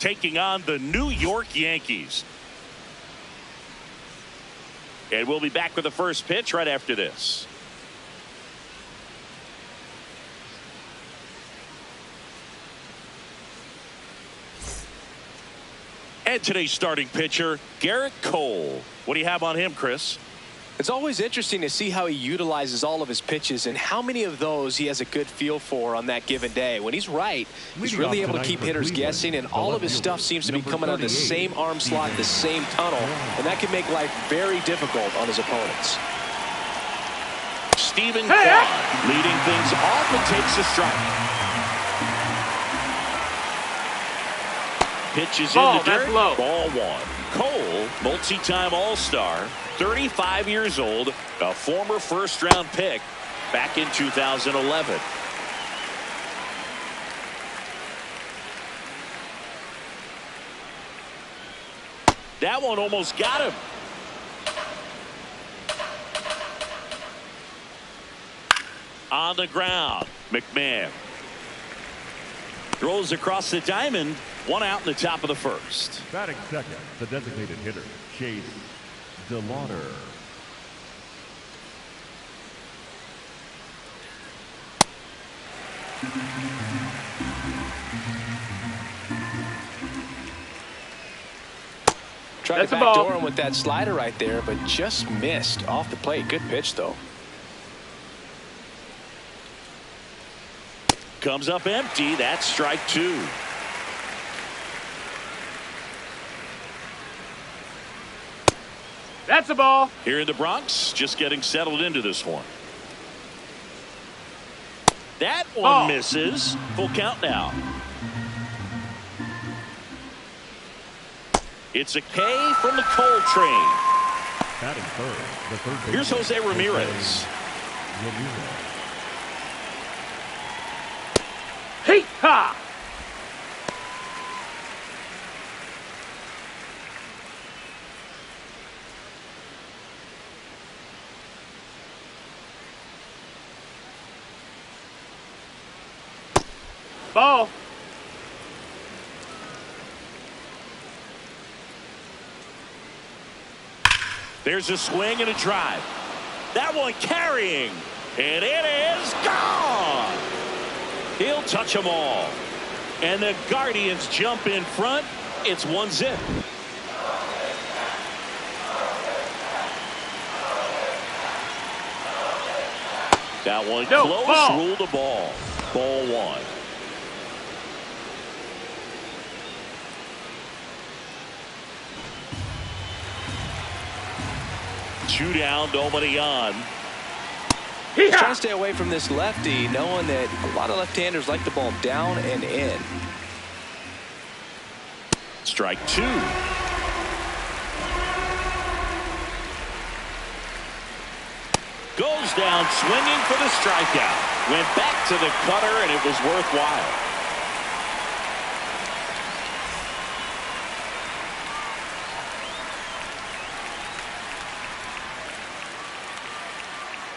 taking on the New York Yankees. And we'll be back with the first pitch right after this. And today's starting pitcher, Garrett Cole. What do you have on him, Chris? It's always interesting to see how he utilizes all of his pitches and how many of those he has a good feel for on that given day. When he's right, he's really able to keep hitters guessing, and all of his stuff seems to be coming on the same arm slot, the same tunnel, and that can make life very difficult on his opponents. Stephen Kwan leading things off and takes a strike. Pitches in the dirt. Ball one. Cole, multi-time All-Star, 35 years old, a former first-round pick back in 2011. That one almost got him. On the ground, McMahon throws across the diamond. One out in the top of the first. Batting second, the designated hitter, Chase DeLauder. Tried to backdoor him with that slider right there, but just missed off the plate. Good pitch, though. Comes up empty. That's strike two. That's a ball. Here in the Bronx, just getting settled into this one. That one misses. Full count now. It's a K from the Cole train. Batting third, the third baseman. Here's Jose Ramirez. Hey, ha! Ball. There's a swing and a drive. That one carrying. And it is gone. He'll touch them all. And the Guardians jump in front. It's 1-0. That one close. Ruled the ball. Ball one. Two down, nobody on. He's trying to stay away from this lefty, knowing that a lot of left-handers like the ball down and in. Strike two. Goes down swinging for the strikeout. Went back to the cutter, and it was worthwhile.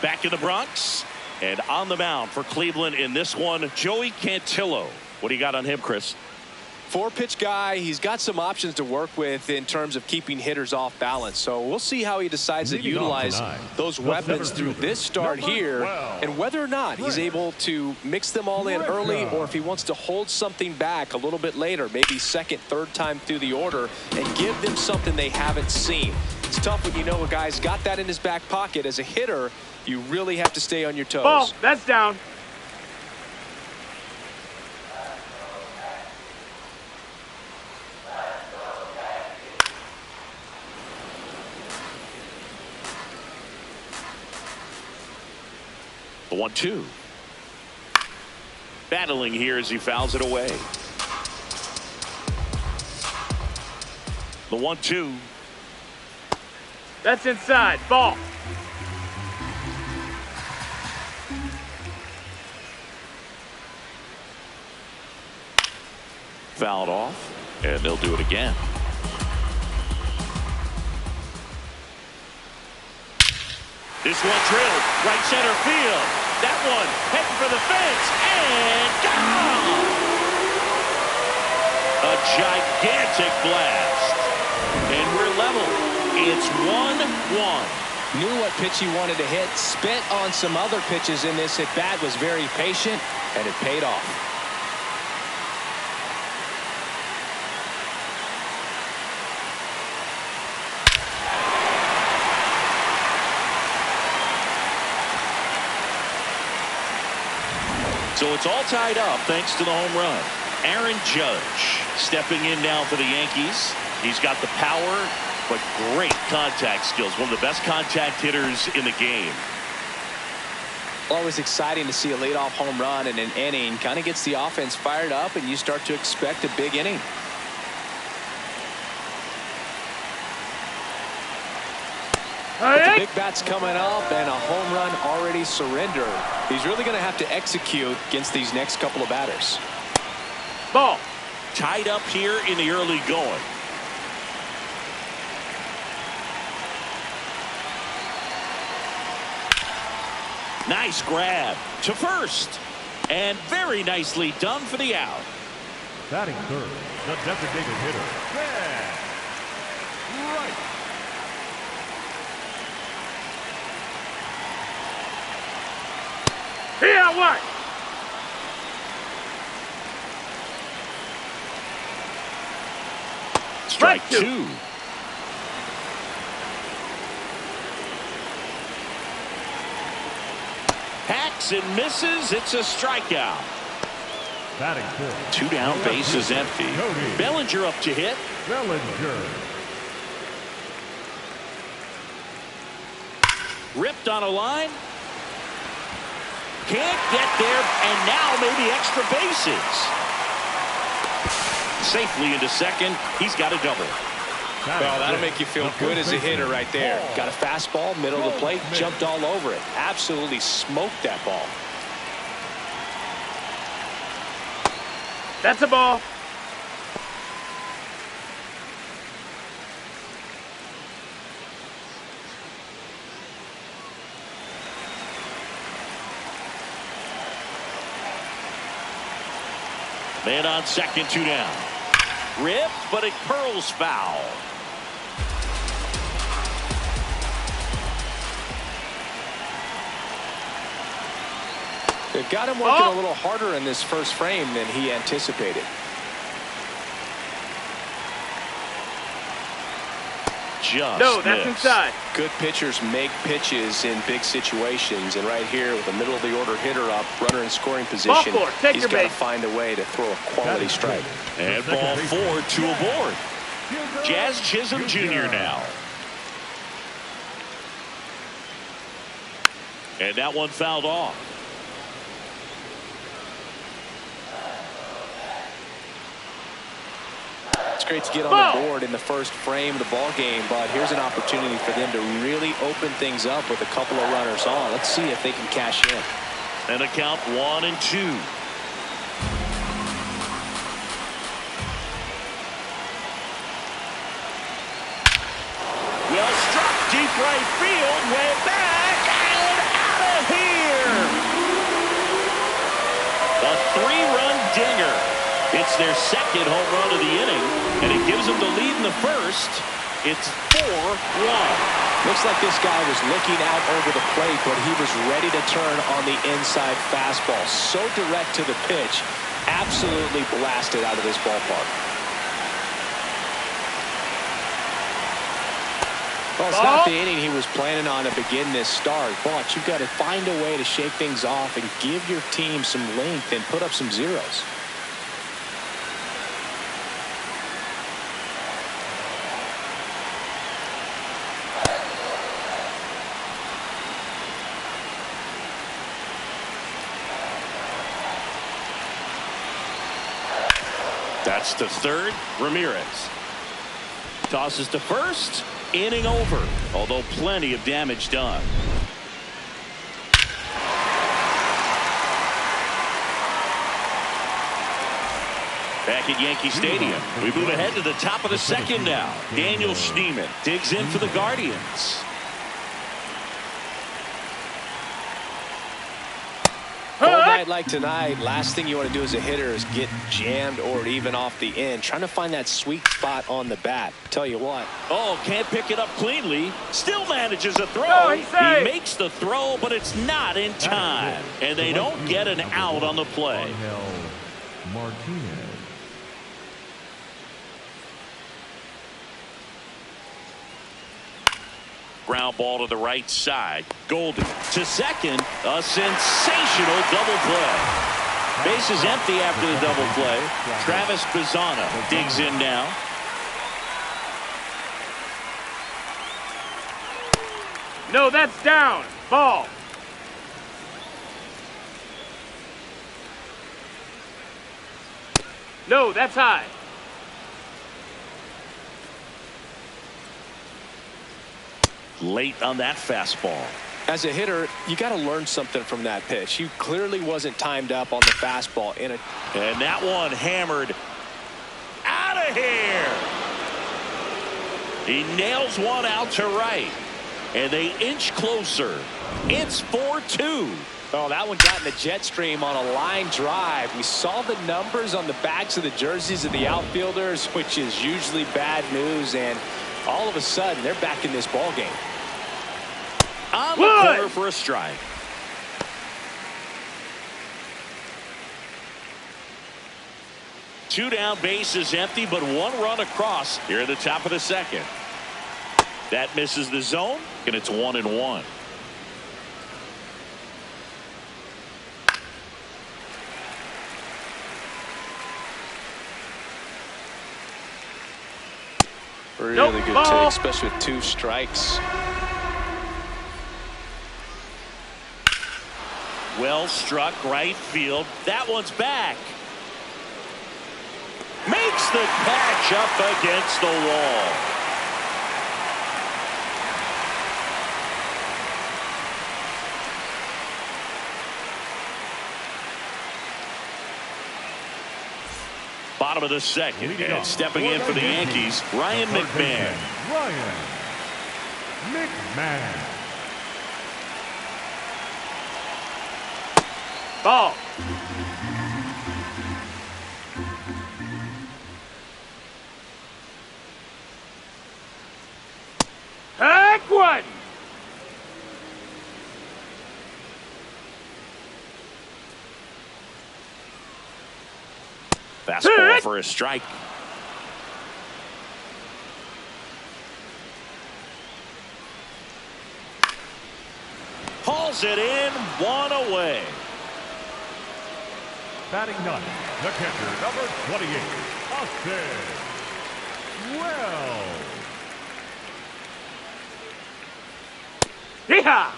Back in the Bronx, and on the mound for Cleveland in this one, Joey Cantillo. What do you got on him, Chris? Four-pitch guy. He's got some options to work with in terms of keeping hitters off balance. So we'll see how he decides to utilize those weapons through this start here, and whether or not he's able to mix them all in early, or if he wants to hold something back a little bit later, maybe second, third time through the order, and give them something they haven't seen. It's tough when you know a guy's got that in his back pocket. As a hitter, you really have to stay on your toes. Ball. That's down. The 1-2. Battling here as he fouls it away. The 1-2. That's inside. Ball. Fouled off, and they'll do it again. This one drilled right center field. That one heading for the fence and gone. A gigantic blast. And we're level. It's 1-1. Knew what pitch he wanted to hit. Spent on some other pitches in this at-bat. Was very patient, and it paid off. So it's all tied up thanks to the home run. Aaron Judge stepping in now for the Yankees. He's got the power, but great contact skills. One of the best contact hitters in the game. Always exciting to see a leadoff home run in an inning. Kind of gets the offense fired up, and you start to expect a big inning. But the big bat's coming up, and a home run already surrendered. He's really going to have to execute against these next couple of batters. Ball. Tied up here in the early going. Nice grab to first. And very nicely done for the out. Batting third, the designated hitter, Ben Wright. Here, what? Strike two. Hacks and misses. It's a strikeout. Batting fourth. Two down, base is empty. Bellinger up to hit. Bellinger. Ripped on a line. Can't get there, and now maybe extra bases. Safely into second. He's got a double. Well, that'll make you feel good as a hitter right there. Got a fastball, middle of the plate, jumped all over it. Absolutely smoked that ball. That's a ball. Man on second, two down. Ripped, but it curls foul. They've got him working a little harder in this first frame than he anticipated. No, that's inside. Good pitchers make pitches in big situations, and right here with the middle of the order hitter up, runner in scoring position, he's got to find a way to throw a quality strike. And ball four, two aboard. Jazz Chisholm Jr. now. And that one fouled off. It's great to get on the board in the first frame of the ball game, but here's an opportunity for them to really open things up with a couple of runners on. Let's see if they can cash in. And a count 1-2. Well struck, deep right field, way back and out of here. A three-run dinger. It's their second home run of the inning, and it gives them the lead in the first. It's 4-1. Looks like this guy was looking out over the plate, but he was ready to turn on the inside fastball. So direct to the pitch, absolutely blasted out of this ballpark. Well, it's not the inning he was planning on to begin this start, but you've got to find a way to shake things off and give your team some length and put up some zeros. That's to third. Ramirez tosses to first. Inning over, although plenty of damage done. Back at Yankee Stadium, we move ahead to the top of the second now. Daniel Schneemann digs in for the Guardians. Hold that night like tonight, last thing you want to do as a hitter is get jammed or even off the end. Trying to find that sweet spot on the bat. Tell you what. Oh, can't pick it up cleanly. Still manages a throw. No, he makes the throw, but it's not in time. And they don't get an out on the play. Martinez. Ground ball to the right side. Goldie to second. A sensational double play. Base is empty after the double play. Travis Bazzana digs in now. No, that's down. Ball. No, that's high. Late on that fastball. As a hitter, you got to learn something from that pitch. He clearly wasn't timed up on the fastball. And that one hammered out of here. He nails one out to right. And they inch closer. It's 4-2. Oh, that one got in the jet stream on a line drive. We saw the numbers on the backs of the jerseys of the outfielders, which is usually bad news. And all of a sudden, they're back in this ball game. On the corner for a strike. Two down, base is empty, but one run across here at the top of the second. That misses the zone, and it's 1-1. Really good take, especially with two strikes. Well struck right field. That one's back. Makes the catch up against the wall. Bottom of the second, and stepping in for the Yankees, Ryan McMahon. Ryan McMahon. Ball. Heck one. Fastball for a strike. Hauls it in, one away. Batting ninth, the catcher, number 28, Austin Wells. Yeehaw!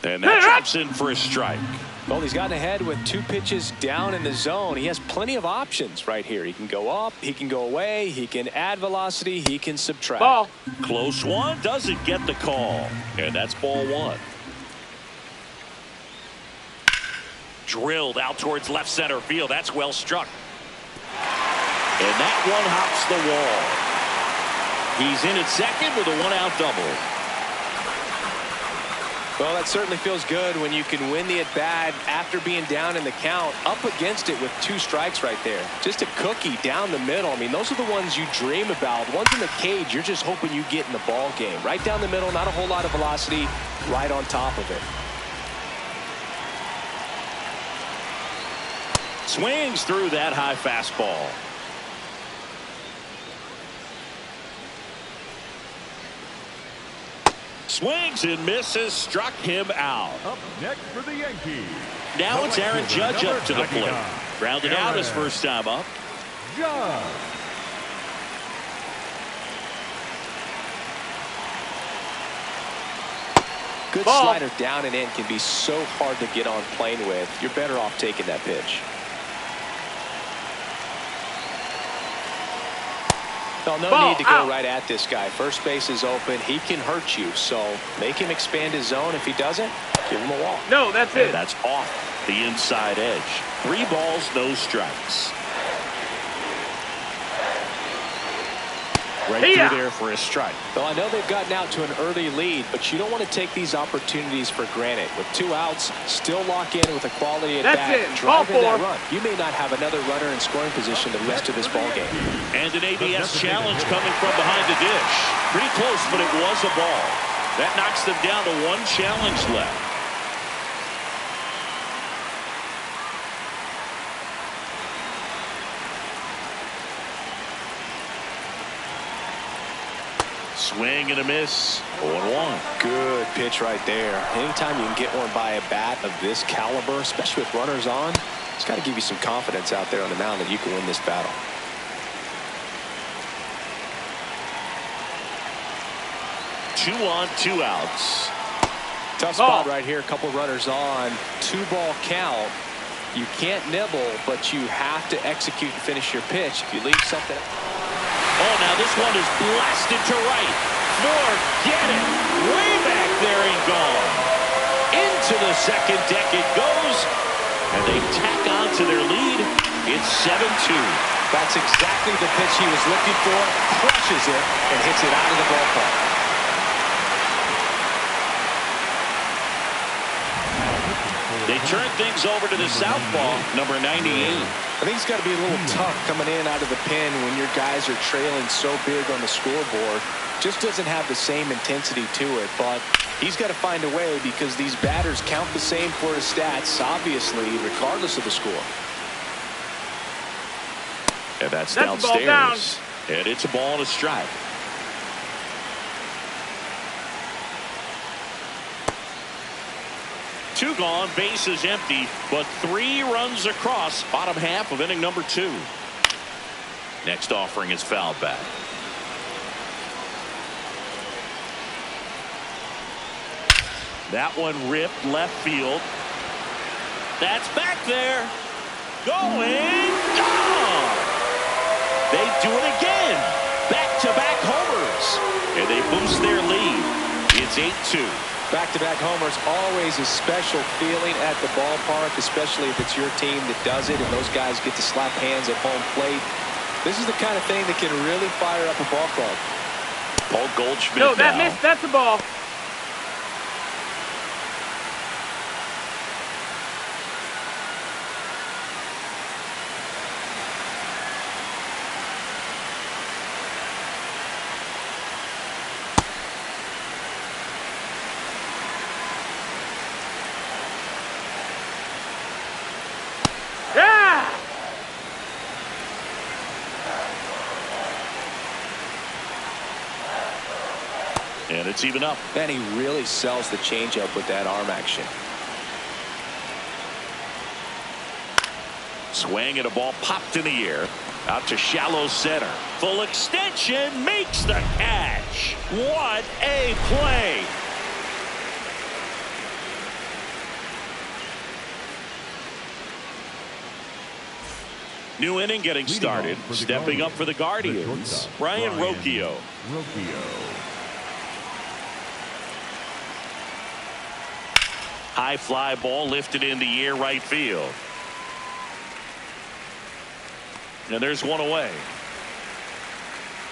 And that drops in for a strike. Well, he's gotten ahead with two pitches down in the zone. He has plenty of options right here. He can go up, he can go away, he can add velocity, he can subtract. Ball. Close one, doesn't get the call. And that's ball one. Drilled out towards left center field. That's well struck. And that one hops the wall. He's in at second with a one-out double. Well, that certainly feels good when you can win the at-bat after being down in the count, up against it with two strikes right there. Just a cookie down the middle. I mean, those are the ones you dream about. Ones in the cage, you're just hoping you get in the ball game. Right down the middle, not a whole lot of velocity, right on top of it. Swings through that high fastball. Swings and misses, struck him out. Up next for the Yankees. Now it's Aaron Judge up to the plate. Grounded out his first time up. Judge. Good Ball. slider down and in can be so hard to get on plane with. You're better off taking that pitch. No Ball, need to go out. right at this guy. First base is open. He can hurt you. So make him expand his zone. If he doesn't, give him a walk. No, that's And it. that's off the inside edge. 3 balls, no strikes. Right through there for a strike. Well, I know they've gotten out to an early lead, but you don't want to take these opportunities for granted. With 2 outs, still lock in with a quality at bat, driving that run. You may not have another runner in scoring position the rest of this ball game. And an ABS challenge coming from behind the dish. Pretty close, but it was a ball. That knocks them down to 1 challenge left. Swing and a miss. 0-1. Good pitch right there. Anytime you can get one by a bat of this caliber, especially with runners on, it's got to give you some confidence out there on the mound that you can win this battle. 2 on, 2 outs. Tough spot right here. A couple runners on. 2-ball count. You can't nibble, but you have to execute and finish your pitch. If you leave something. Oh, now this one is blasted to right. Forget it. Way back there and gone. Into the second deck it goes. And they tack on to their lead. It's 7-2. That's exactly the pitch he was looking for. Crushes it and hits it out of the ballpark. They turn things over to the southpaw, number 98. I think it's got to be a little tough coming in out of the pen when your guys are trailing so big on the scoreboard. Just doesn't have the same intensity to it, but he's got to find a way because these batters count the same for his stats, obviously, regardless of the score. And that's downstairs. Down. And it's a ball and a strike. Two gone, bases empty, but 3 runs across. Bottom half of inning number 2. Next offering is fouled back. That one ripped left field. That's back there. Going. Gone. They do it again. Back-to-back homers. And they boost their lead. It's 8-2. Back-to-back homers, always a special feeling at the ballpark, especially if it's your team that does it and those guys get to slap hands at home plate. This is the kind of thing that can really fire up a ball club. Paul Goldschmidt. No, that missed. That's a ball. And it's even up. And he really sells the changeup with that arm action. Swing and a ball popped in the air. Out to shallow center. Full extension makes the catch. What a play. New inning getting started. Stepping up for the Guardians, Brian Rocchio. High fly ball lifted in the air right field. And there's one away.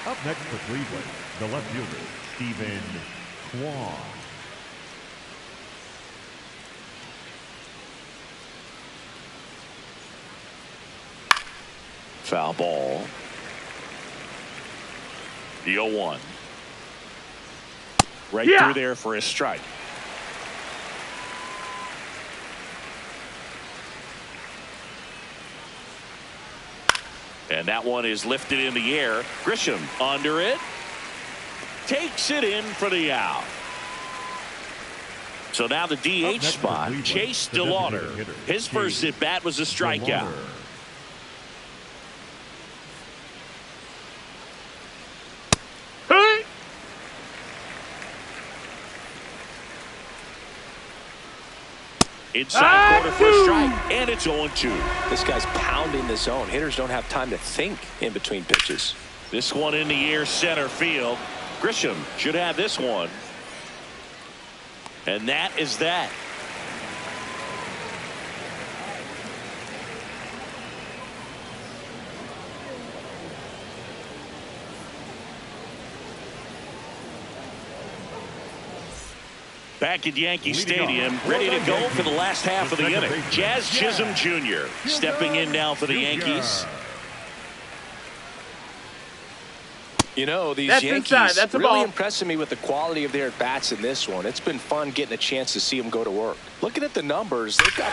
Up next for Cleveland, the left fielder, Stephen Kwan. Foul ball. The 0-1. Right through there for a strike. And that one is lifted in the air. Grisham under it. Takes it in for the out. So now the DH spot, Chase DeLauder. His first at bat was a strikeout. Inside corner for a strike, and it's 0-2. This guy's pounding the zone. Hitters don't have time to think in between pitches. This one in the air center field. Grisham should have this one. And that is that. Back at Yankee Stadium, ready to go for the last half of the inning. Jazz Chisholm Jr. stepping in now for the Yankees. You know, these That's Yankees inside. That's a really ball. impressing me with the quality of their at-bats in this one. It's been fun getting a chance to see them go to work. Looking at the numbers, they've got...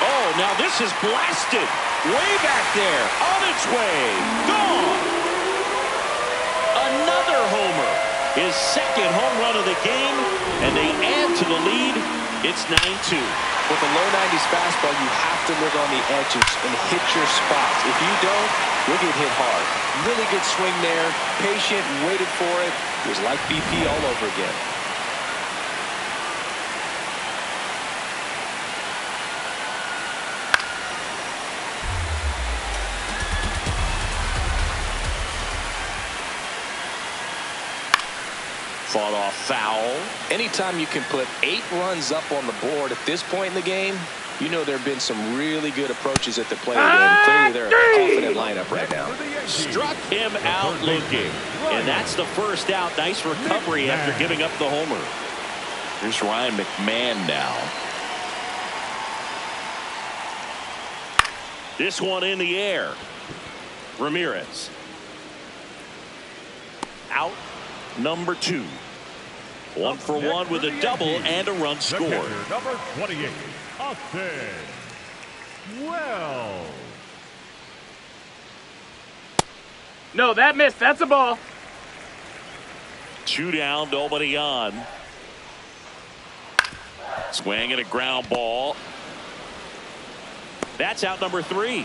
Oh, now this is blasted. Way back there. On its way. Gone. Another homer. His second home run of the game. And they add to the lead. It's 9-2. With a low 90s fastball, you have to live on the edges and hit your spots. If you don't, you'll get hit hard. Really good swing there. Patient, waited for it. It was like BP all over again. Fought off foul. Anytime you can put 8 runs up on the board at this point in the game, you know there have been some really good approaches at the plate, and clearly they're a confident lineup right now. Struck him out looking. And that's the first out. Nice recovery after giving up the homer. Here's Ryan McMahon now. This one in the air. Ramirez. Out number 2. 1 for 1 with a double and a run scored. Number 28, Austin Wells. No, that missed. That's a ball. 2 down, nobody on. Swing and a ground ball. That's out number 3.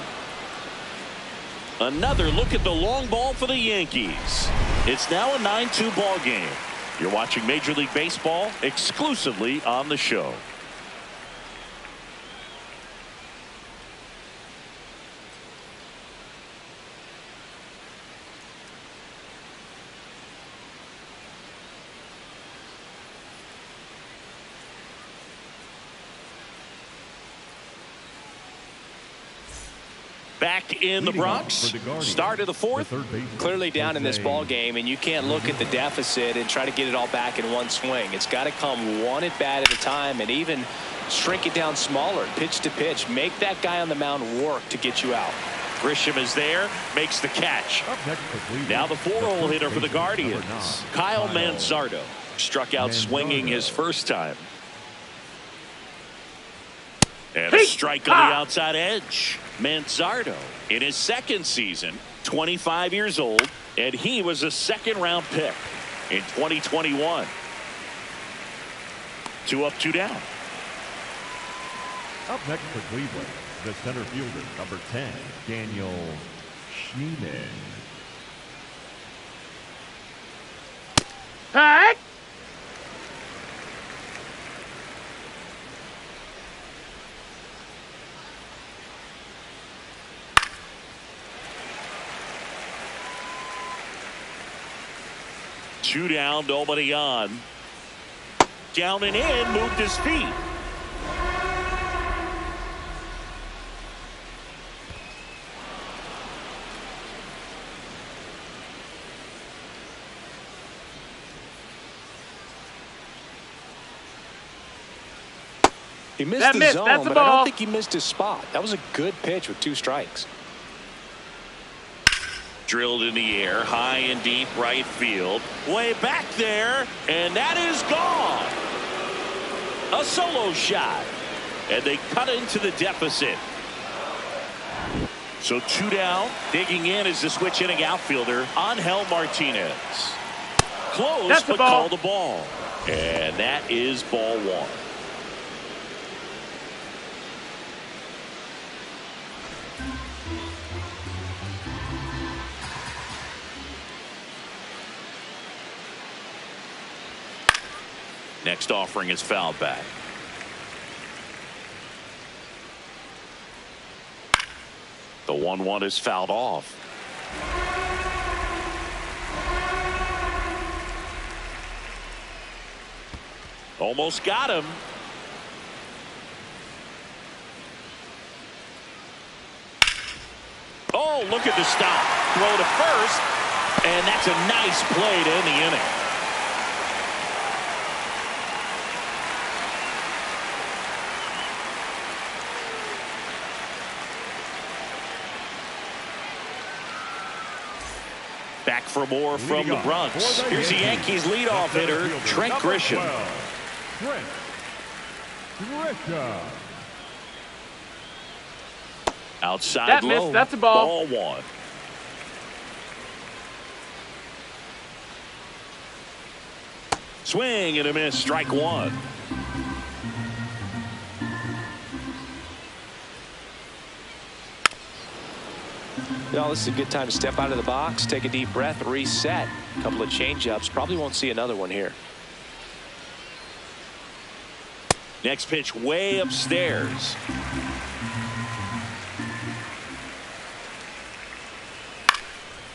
Another look at the long ball for the Yankees. It's now a 9-2 ball game. You're watching Major League Baseball exclusively on the show. Back in the Bronx, start of the 4th. Clearly down in this ball game, and you can't look at the deficit and try to get it all back in one swing. It's got to come one at bat at a time, and even shrink it down smaller, pitch to pitch. Make that guy on the mound work to get you out. Grisham is there, makes the catch. Now the 4-hole hitter for the Guardians, Kyle Manzardo, struck out swinging his first time. And a strike on the outside edge. Manzardo in his second season, 25 years old, and he was a second-round pick in 2021. 2 up, 2 down. Up next for Cleveland, the center fielder, number 10, Daniel Schneemann. Hey! Two down, nobody on. Down and in, moved his feet. He missed the zone, but I don't think he missed his spot. That was a good pitch with 2 strikes. Drilled in the air, high and deep right field. Way back there, and that is gone. A solo shot. And they cut into the deficit. So 2 down. Digging in is the switch hitting outfielder, Angel Martinez. Close, but called the ball. And that is ball 1. Next offering is fouled back. The 1-1 is fouled off. Almost got him. Oh, look at the stop. Throw to first. And that's a nice play to end the inning. Back for more from the Bronx. Here's the Yankees leadoff hitter, Trent Grisham. Trent Grisham. Outside that low. missed. That's a ball. Ball one. Swing and a miss. Strike one. Well, this is a good time to step out of the box, take a deep breath, reset. A couple of change-ups. Probably won't see another one here. Next pitch way upstairs.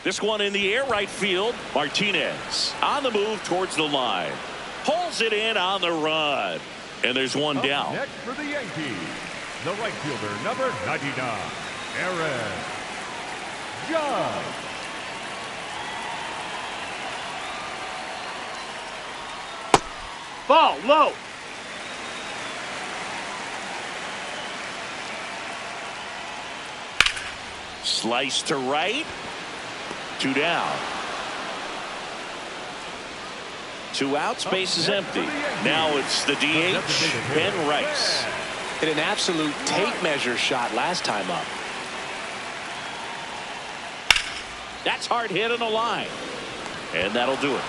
This one in the air, right field. Martinez on the move towards the line. Pulls it in on the run. And there's one down. Next for the Yankees, the right fielder, number 99, Aaron Judge. Ball low. Slice to right. Two down. Two outs, base is empty. Now it's the DH, Ben Rice. Hit an absolute tape measure shot last time up. That's hard hit on the line. And that'll do it.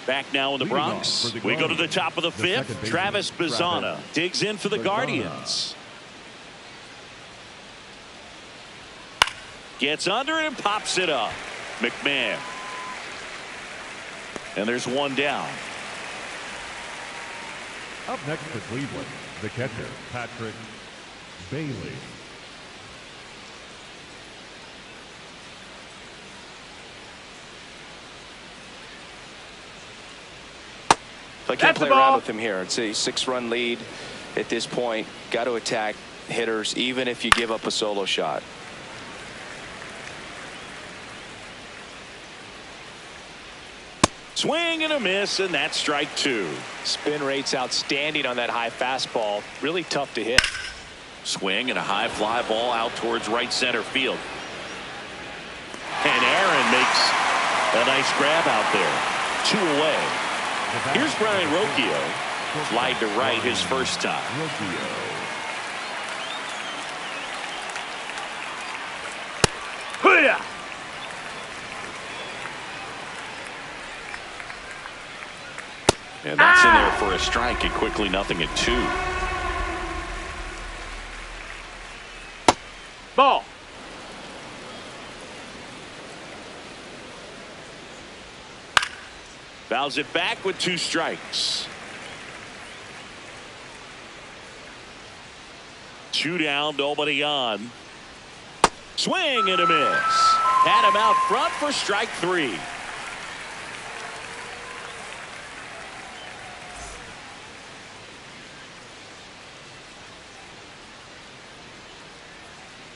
Back now in the Bronx. We go to the top of the fifth. Travis Bazzana digs in for the Guardians. Gets under it and pops it up. McMahon. And there's one down. Up next for Cleveland, the catcher, Patrick Bailey. I can't play around with him here. It's a 6-run lead at this point. Got to attack hitters, even if you give up a solo shot. Swing and a miss, and that's strike two. Spin rate's outstanding on that high fastball. Really tough to hit. Swing and a high fly ball out towards right center field. And Aaron makes a nice grab out there. 2 away. Here's Brian Rocchio. Slide to right his first time. Hoo-yah! And that's in there for a strike, and quickly nothing at 2. Ball. Fouls it back with 2 strikes. 2 down, nobody on. Swing and a miss. Had him out front for strike 3.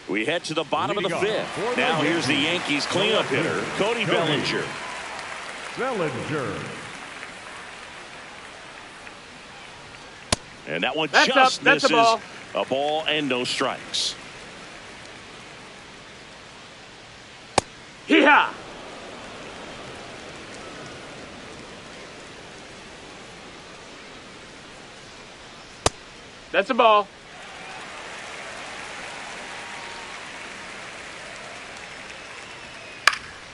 We head to the bottom of the 5th. Now here's the Yankees cleanup hitter, Cody Bellinger. And that one just misses. A ball and no strikes. Hee-haw! That's a ball.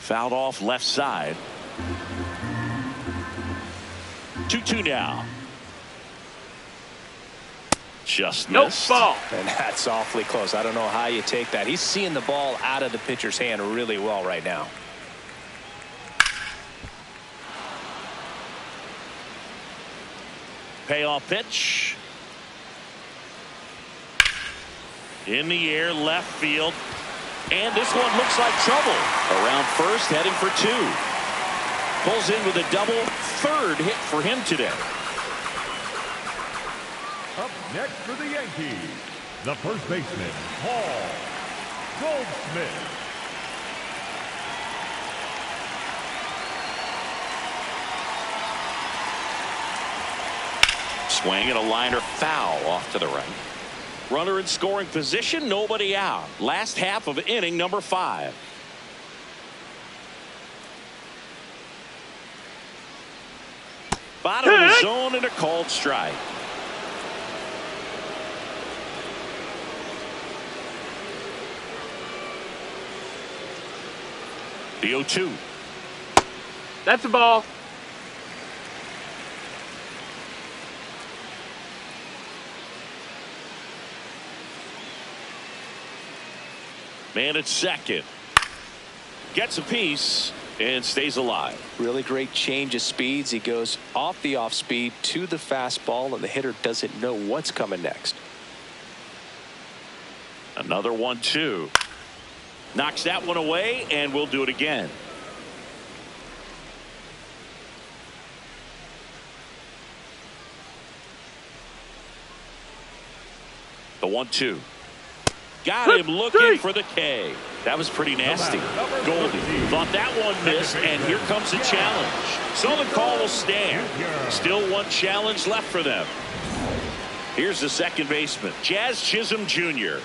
Fouled off left side. 2-2 now. Just missed. Ball. And that's awfully close. I don't know how you take that. He's seeing the ball out of the pitcher's hand really well right now. Payoff pitch. In the air, left field. And this one looks like trouble. Around first, heading for 2. Pulls in with a double. 3rd hit for him today. Up next for the Yankees, the first baseman, Paul Goldschmidt. swing and a liner foul off to the right. Runner in scoring position, nobody out. Last half of inning number 5. Bottom of the zone and a called strike. The 0-2. That's a ball. Man at second. Gets a piece and stays alive. Really great change of speeds. He goes off the off speed to the fastball, and the hitter doesn't know what's coming next. Another 1-2. Knocks that one away, and we'll do it again. The 1-2. Got him looking for the K. That was pretty nasty. Goldie thought that one missed, and here comes the challenge. So the call will stand. Still one challenge left for them. Here's the second baseman, Jazz Chisholm Jr.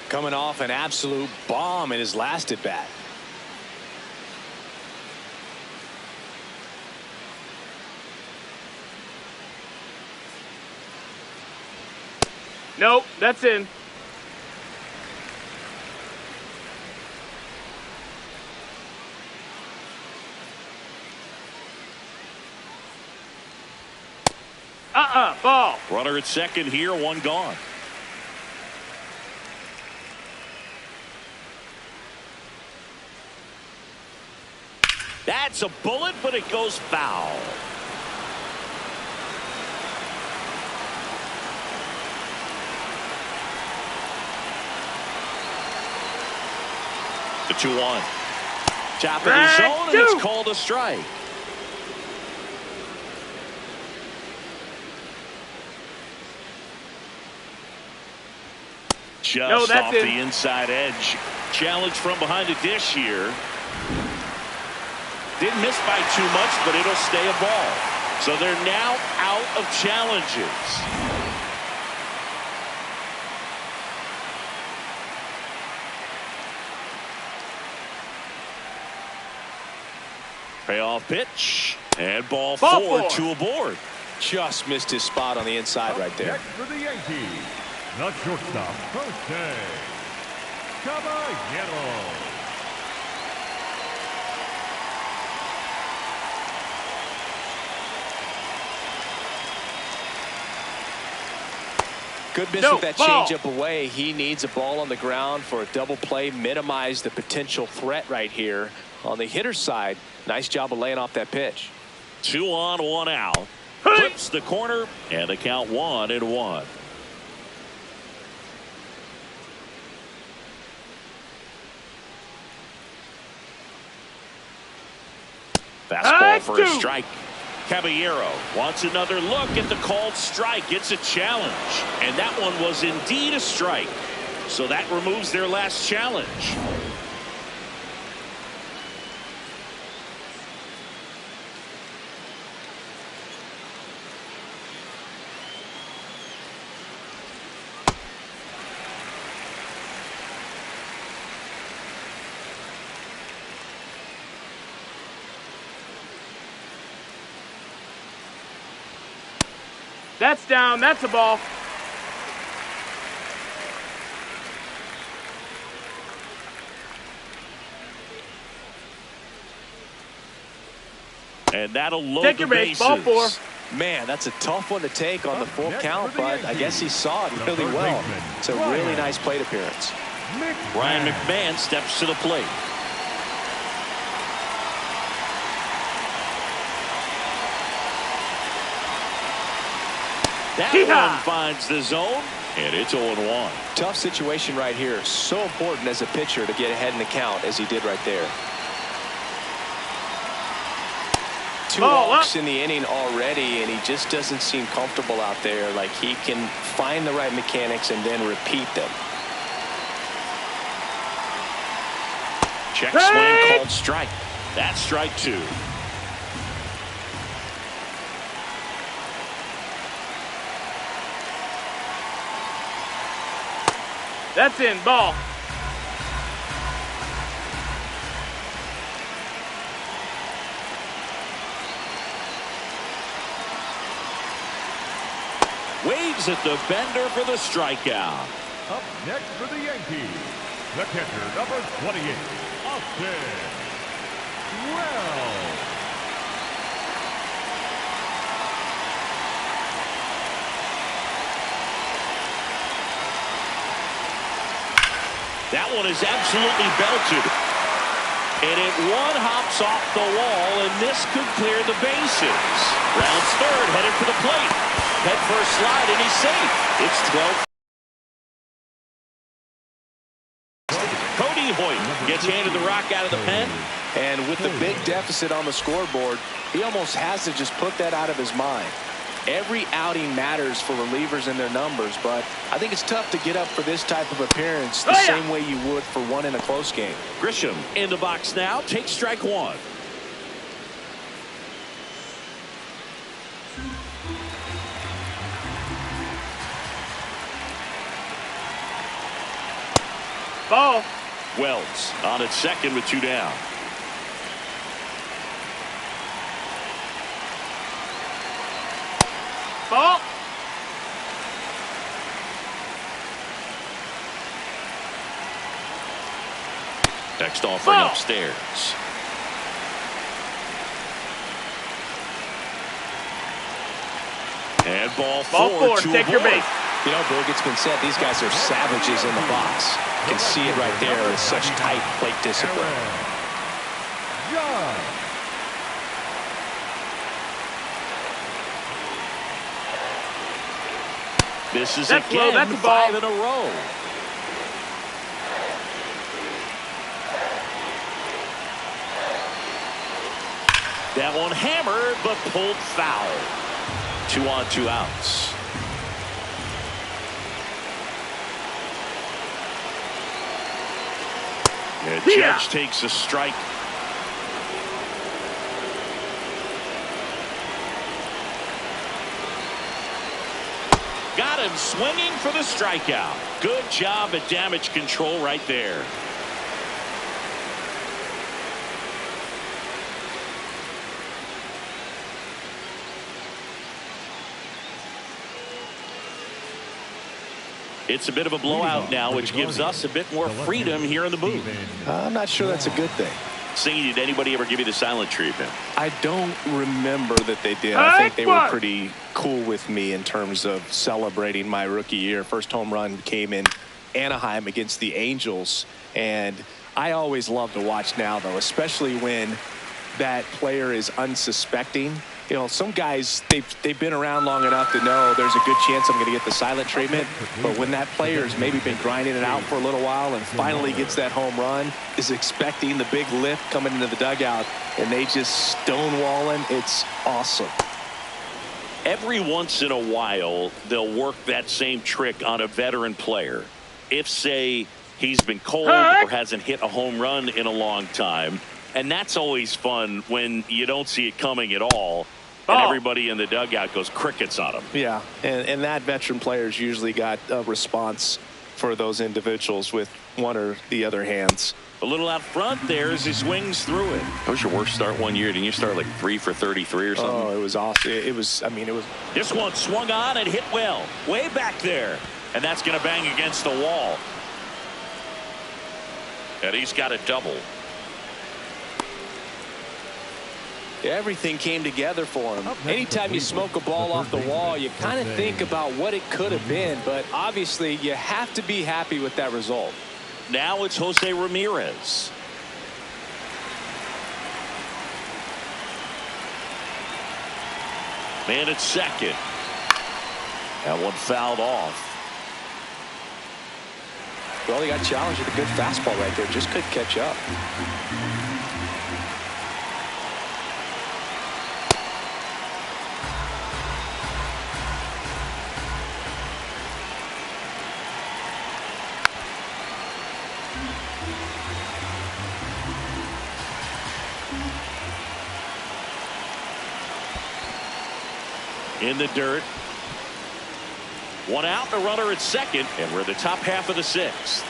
Coming off an absolute bomb in his last at bat. Nope, that's in. Ball. Runner at second here, one gone. That's a bullet, but it goes foul. The 2-1. Top of the zone, and it's called a strike. Just off the inside edge. Challenge from behind the dish here. Didn't miss by too much, but it'll stay a ball. So they're now out of challenges. Payoff pitch. And ball four, 2 aboard. Just missed his spot on the inside right there. Next for the Yankees, the shortstop, Jose Caballero. Good miss with that changeup away. He needs a ball on the ground for a double play. Minimize the potential threat right here. On the hitter's side, nice job of laying off that pitch. 2 on, 1 out. Flips the corner, and the count 1-1. Fastball for a strike. Caballero wants another look at the called strike. It's a challenge, and that one was indeed a strike. So that removes their last challenge. That's down. That's a ball. And that'll load Take the your base. bases. Ball 4. Man, that's a tough one to take on the full count, but I guess he saw it really well. It's a really nice plate appearance. Ryan McMahon steps to the plate. That one finds the zone, and it's 0-1. Tough situation right here. So important as a pitcher to get ahead in the count as he did right there. 2 walks in the inning already, and he just doesn't seem comfortable out there. Like he can find the right mechanics and then repeat them. Check swing called strike. That's strike 2. That's in. Ball. Waves at the bender for the strikeout. Up next for the Yankees, the catcher, number 28, Austin Wells. That one is absolutely belted. And it one hops off the wall, and this could clear the bases. Rounds third, headed for the plate. Head first slide, and he's safe. It's 12. Cody Hoyt gets handed the rock out of the pen. And with the big deficit on the scoreboard, he almost has to just put that out of his mind. Every outing matters for relievers and their numbers, but I think it's tough to get up for this type of appearance the same way you would for one in a close game. Grisham in the box now, takes strike one. Ball. Wells on at second with two down. Ball. Next offering Ball. upstairs. And ball four to Take your avoid. base. You know, Boog, it's been said these guys are savages in the box. You can see it right there with such tight plate discipline. John. This is That's again low. That's a ball. 5 in a row. That one hammered, but pulled foul. 2 on, 2 outs. And Judge takes a strike. Got him swinging for the strikeout. Good job at damage control right there. It's a bit of a blowout now, which gives us a bit more freedom here in the booth. I'm not sure that's a good thing. Singy, did anybody ever give you the silent treatment? I don't remember that they did. I think they were pretty cool with me in terms of celebrating my rookie year. First home run came in Anaheim against the Angels, and I always love to watch now, though, especially when that player is unsuspecting. You know, some guys, they've been around long enough to know there's a good chance I'm going to get the silent treatment. But when that player's maybe been grinding it out for a little while and finally gets that home run, is expecting the big lift coming into the dugout, and they just stonewall him, it's awesome. Every once in a while, they'll work that same trick on a veteran player. If, say, he's been cold or hasn't hit a home run in a long time. And that's always fun when you don't see it coming at all. And everybody in the dugout goes crickets on him. Yeah, and that veteran player's usually got a response for those individuals with one or the other hands. A little out front there as he swings through it. That was your worst start one year. Didn't you start like 3 for 33 or something? Oh, it was awesome. It was. This one swung on and hit well. Way back there. And that's going to bang against the wall. And he's got a double. Everything came together for him. Anytime you smoke a ball off the wall, you kind of think about what it could have been, but obviously you have to be happy with that result. Now it's Jose Ramirez. Man at second. That one fouled off. Well, he got challenged with a good fastball right there. Just couldn't catch up. In the dirt. One out, the runner at second, and we're the top half of the sixth.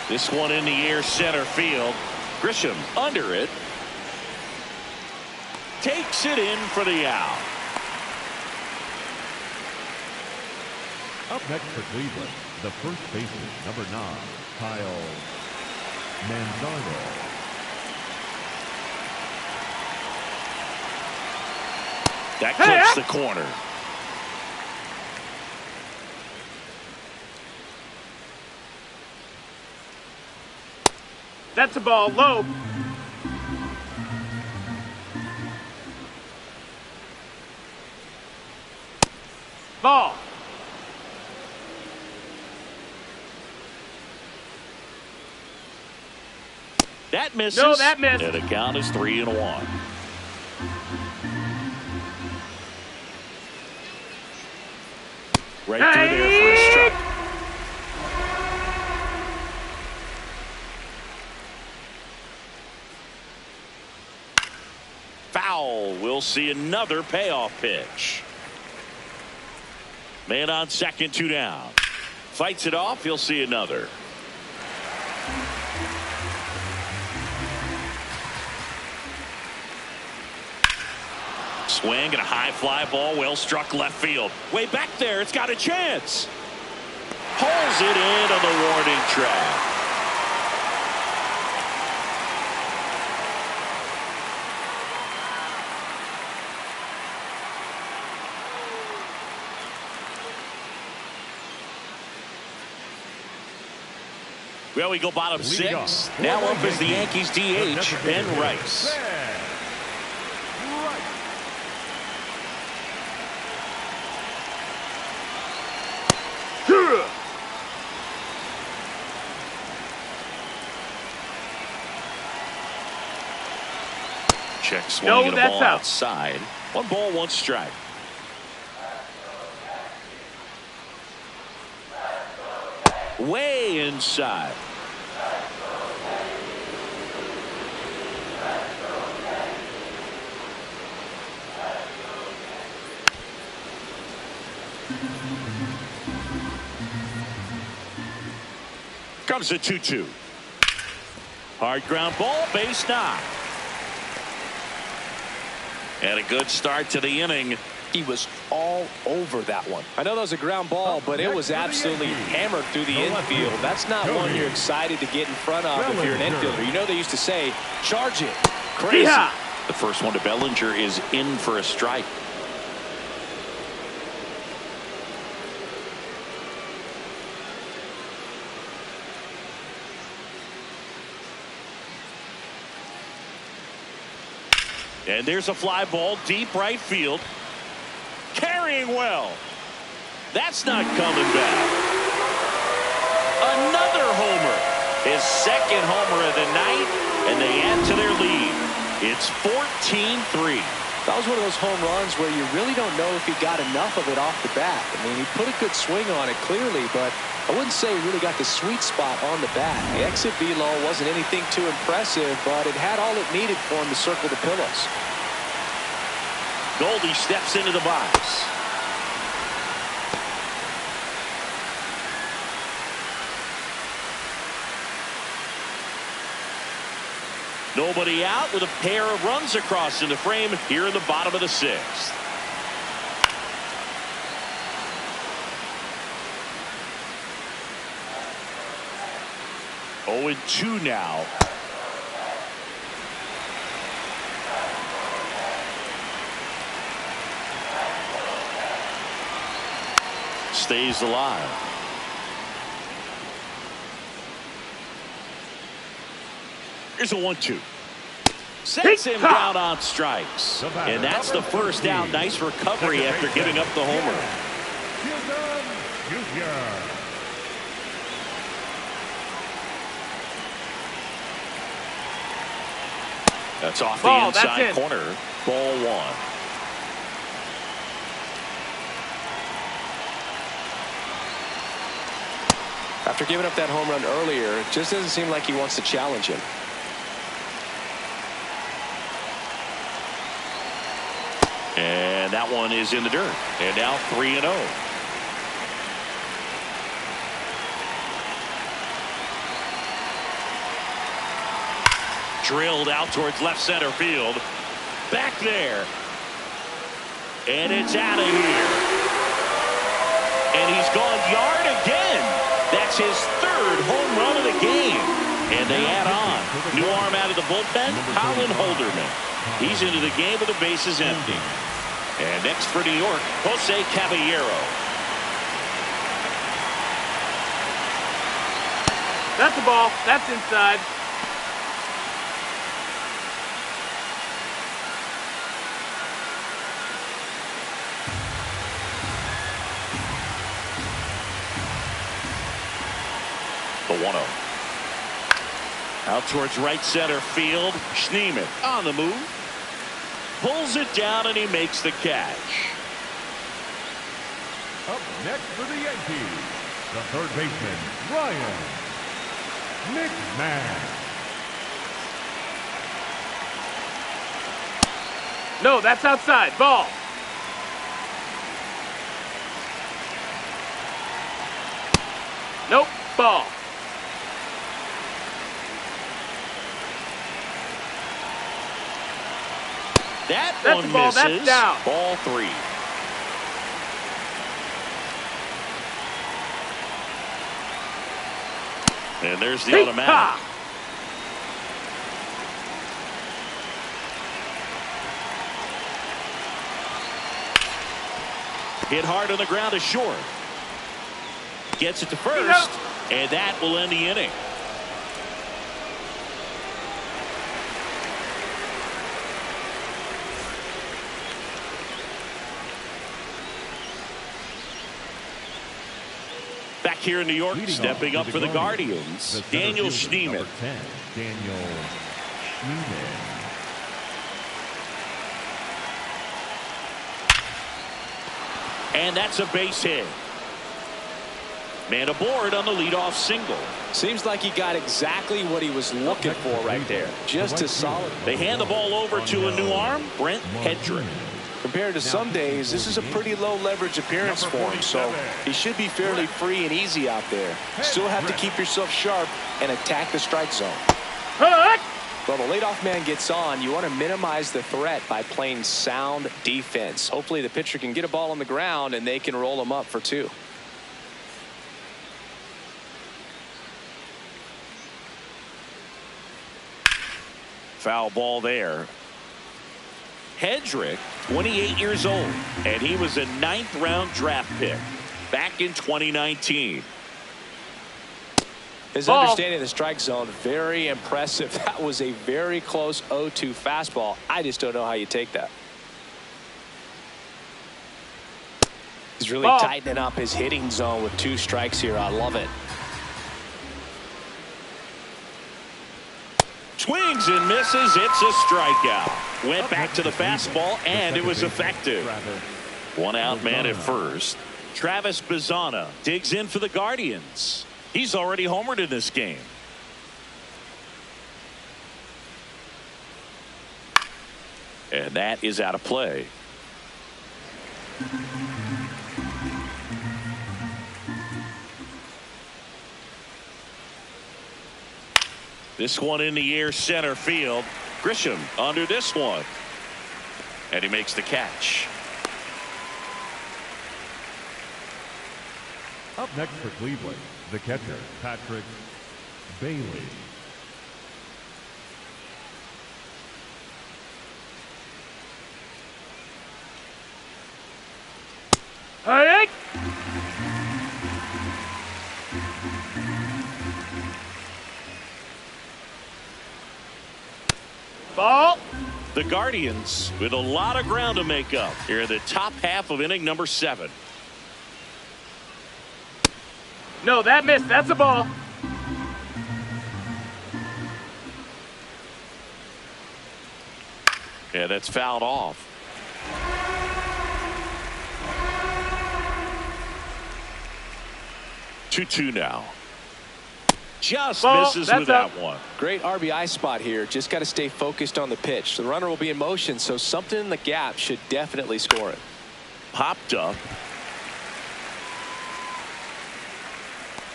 This one in the air, center field. Grisham under it. Takes it in for the out. Up next for Cleveland, the first baseman, number 9, Kyle Manzardo. That clips the corner. That's a ball low. Ball. That misses. No, that missed. And the count is 3-1. Right through there for a strike. Foul. We'll see another payoff pitch. Man on second, 2 down. Fights it off. He'll see another. Swing and a high fly ball, well struck left field. Way back there, it's got a chance. Pulls it in on the warning track. Well, we go bottom 6. Now up is the Yankees DH, Ben Rice. Check swing and a ball outside. 1 ball, 1 strike. Way inside. Comes a 2-2. Hard ground ball, base knock. And a good start to the inning. He was all over that one. I know that was a ground ball, but it was absolutely hammered through the infield. That's not one you're excited to get in front of if you're an infielder. You know they used to say, charge it. Crazy. Yeah. The first one to Bellinger is in for a strike. And there's a fly ball deep right field. Carrying well. That's not coming back. Another homer. His second homer of the night, and they add to their lead. It's 14-3. That was one of those home runs where you really don't know if he got enough of it off the bat. I mean, he put a good swing on it clearly, but I wouldn't say he really got the sweet spot on the bat. The exit velo wasn't anything too impressive, but it had all it needed for him to circle the pillows. Goldie steps into the box. Nobody out with a pair of runs across in the frame here in the bottom of the 6th. Oh, and 2 now. Stays alive. Here's a 1-2. Sets him down on strikes. And that's the first out. Nice recovery after giving up the homer. That's off the inside corner. Ball 1. After giving up that home run earlier, it just doesn't seem like he wants to challenge him. And that That one is in the dirt. And now 3-0. Drilled out towards left center field. Back there. And it's out of here. And he's gone yard again. That's his third home run of the game. And they add on. New arm out of the bullpen, Colin Holderman. He's into the game with the bases empty. And next for New York, Jose Caballero. That's the ball. That's inside. The 1-0. Out towards right center field. Schneemann on the move. Pulls it down and he makes the catch. Up next for the Yankees, the third baseman, Ryan McMahon. No, that's outside. Ball. Nope. Ball. That's one the ball. misses. That's down. Ball 3. And there's the automatic. Hit hard on the ground to short. Gets it to first. And that will end the inning. Back here in New York, stepping up for the Guardians, Daniel Schneemann. Daniel Schneemann. And that's a base hit. Man aboard on the leadoff single. Seems like he got exactly what he was looking for right there. Just as solid. They hand the ball over to a new arm, Brent Hedrick. Compared to some days, this is a pretty low leverage appearance for him, so he should be fairly free and easy out there. Still have to keep yourself sharp and attack the strike zone. Well, the leadoff man gets on. You want to minimize the threat by playing sound defense. Hopefully the pitcher can get a ball on the ground and they can roll him up for 2. Foul ball there. Hedrick, 28 years old, and he was a 9th-round draft pick back in 2019. His understanding of the strike zone, very impressive. That was a very close 0-2 fastball. I just don't know how you take that. He's really tightening up his hitting zone with 2 strikes here. I love it. Swings and misses. It's a strikeout. Went back to the fastball, and it was effective. 1 out man at first. Travis Bazzana digs in for the Guardians. He's already homered in this game. And that is out of play. This one in the air, center field. Grisham under this one. And he makes the catch. Up next for Cleveland, the catcher, Patrick Bailey. Hey! Ball. The Guardians with a lot of ground to make up here in the top half of inning number 7. No, that missed. That's a ball. Yeah, that's fouled off. Two now. Just misses with that one. Great RBI spot here. Just got to stay focused on the pitch. The runner will be in motion, so something in the gap should definitely score it. popped up.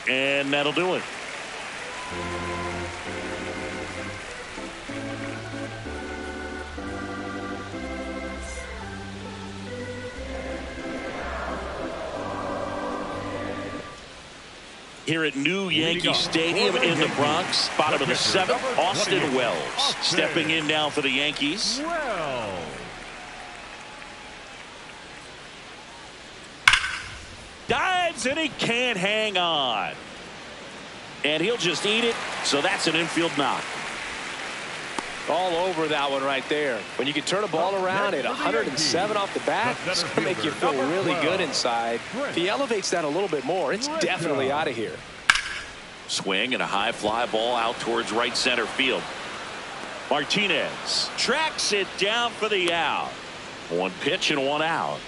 And that'll do it. Here at new Yankee Stadium in the Bronx, bottom of the 7th, Austin Wells stepping in now for the Yankees. Dives, and he can't hang on. And he'll just eat it, so that's an infield knock. All over that one right there. When you can turn a ball around at 107 off the bat, it's going to make you feel really good inside. If he elevates that a little bit more, it's definitely out of here. Swing and a high fly ball out towards right center field. Martinez tracks it down for the out. One pitch and one out.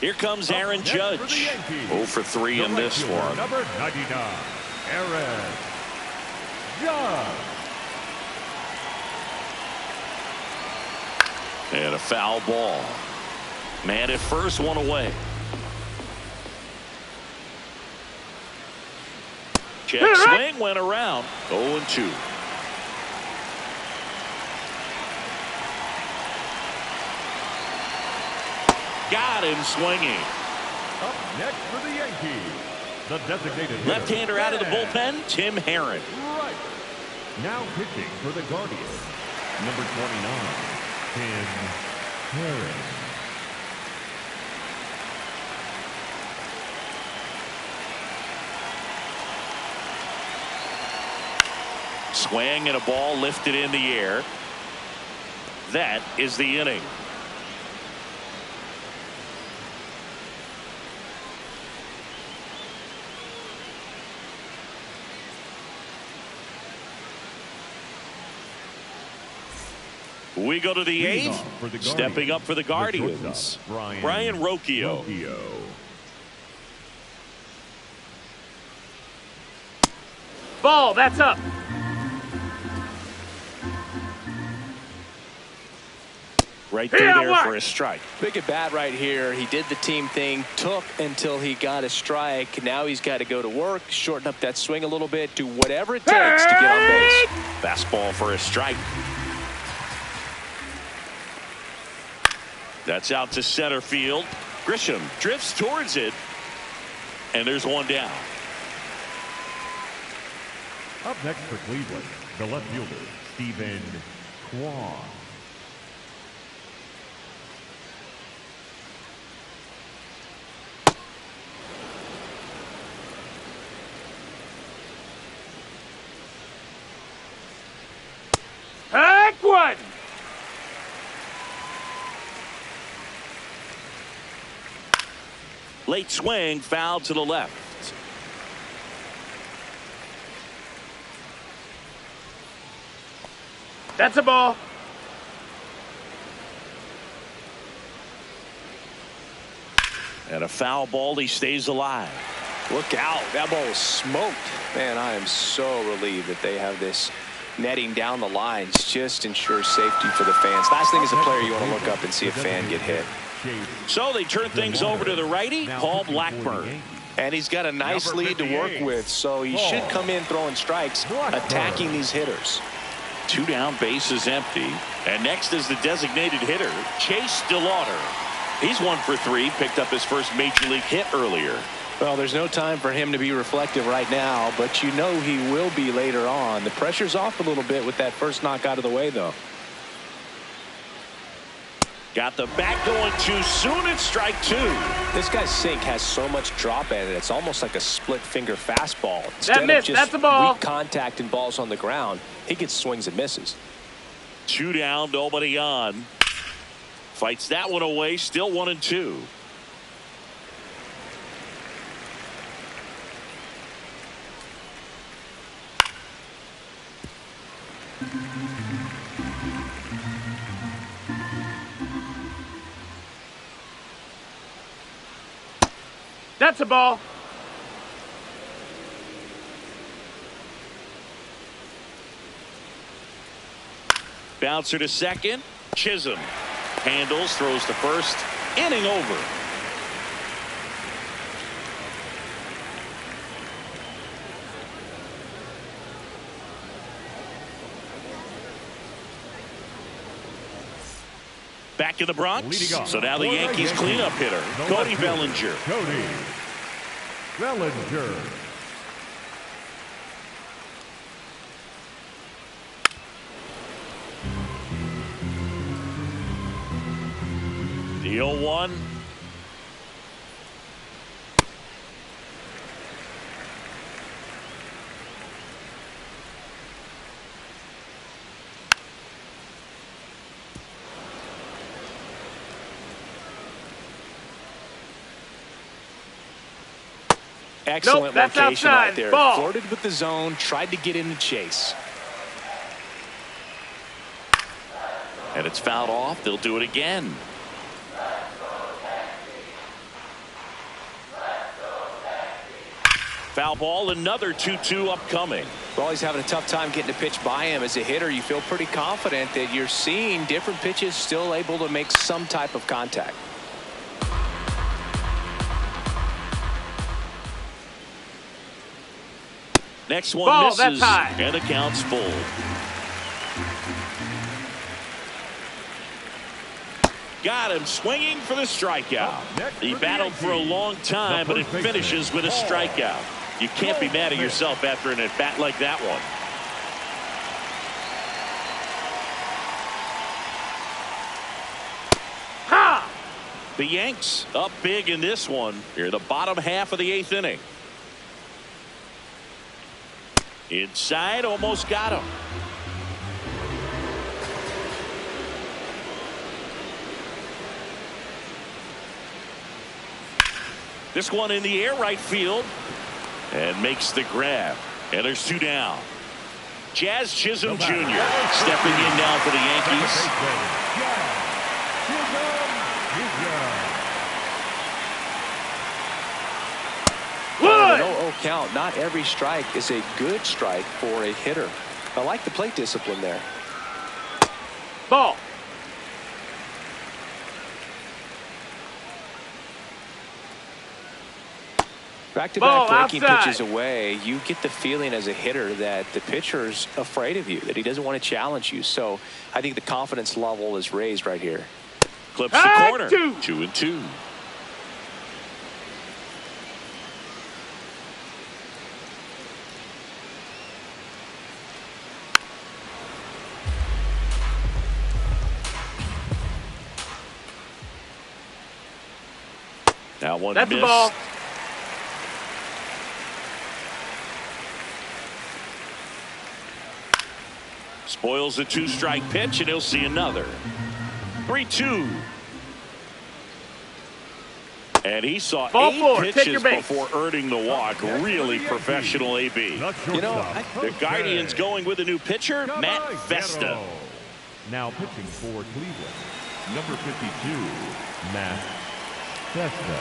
Here comes Aaron Judge. 0 for 3 in this one. Number 99, Aaron Judge. And a foul ball. Man at first, one away. Check swing went around. 0-2. Got him swinging. Up next for the Yankees, the designated left-hander out of the bullpen, Tim Herron. Right. Now pitching for the Guardians, number 29, Tim Herron. Swing and a ball lifted in the air. That is the inning. We go to the 8th. Stepping up for the Guardians, Brian Rocchio. Ball, that's up. Right there for a strike. Big at bat right here. He did the team thing, took until he got a strike. Now he's got to go to work, shorten up that swing a little bit, do whatever it takes to get on base. Fastball for a strike. That's out to center field. Grisham drifts towards it. And there's one down. Up next for Cleveland, the left fielder, Stephen Kwan. Heck one. Late swing, foul to the left. That's a ball. And a foul ball. He stays alive. Look out. That ball was smoked. Man, I am so relieved that they have this netting down the lines. Just ensures safety for the fans. Last thing as a player, you want to look up and see a fan get hit. So they turn things over to the righty, Paul Blackburn. And he's got a nice lead to work with, so he should come in throwing strikes, attacking these hitters. 2 down, base is empty. And next is the designated hitter, Chase DeLauder. He's 1 for 3, picked up his first major league hit earlier. Well, there's no time for him to be reflective right now, but you know he will be later on. The pressure's off a little bit with that first knock out of the way, though. Got the bat going too soon at strike 2. This guy's sink has so much drop in it. It's almost like a split finger fastball. That missed. That's a ball. Weak contact and balls on the ground, he gets swings and misses. 2 down, nobody on. Fights that one away, still 1-2. That's a ball. Bouncer to second. Chisholm handles, throws to first. Inning over. Back in the Bronx. So now the for the Yankees Yankees, cleanup hitter, the Cody left fielder, Bellinger. Cody Bellinger. The 0-1. Excellent that's location outside. out there. Ball. Flirted with the zone, tried to get in the chase. And it's fouled off. They'll do it again. Foul ball, another 2-2 upcoming. Well, he's having a tough time getting a pitch by him. As a hitter, you feel pretty confident that you're seeing different pitches still able to make some type of contact. Next one Ball, misses, that's high. and the count's full. Got him swinging for the strikeout. He battled for a long time, but it finishes with a strikeout. You can't be mad at yourself after an at-bat like that one. Ha! The Yanks up big in this one. Here, the bottom half of the 8th inning. Inside, almost got him. This one in the air, right field, and makes the grab. And there's 2 down. Jazz Chisholm Jr. stepping in now for the Yankees. An 0-0 count. Not every strike is a good strike for a hitter. I like the plate discipline there. Ball. Back-to-back breaking outside. pitches away, you get the feeling as a hitter that the pitcher's afraid of you, that he doesn't want to challenge you. So I think the confidence level is raised right here. Clips the corner. 2-2. That one That's missed. the ball. Spoils the 2-strike pitch, and he'll see another. 3-2. And he saw Ball 8 four. Take pitches your base. before earning the walk. Really professional AB. You know, The Guardians going with a new pitcher, Matt Festa. Now pitching for Cleveland, number 52, Matt Festa.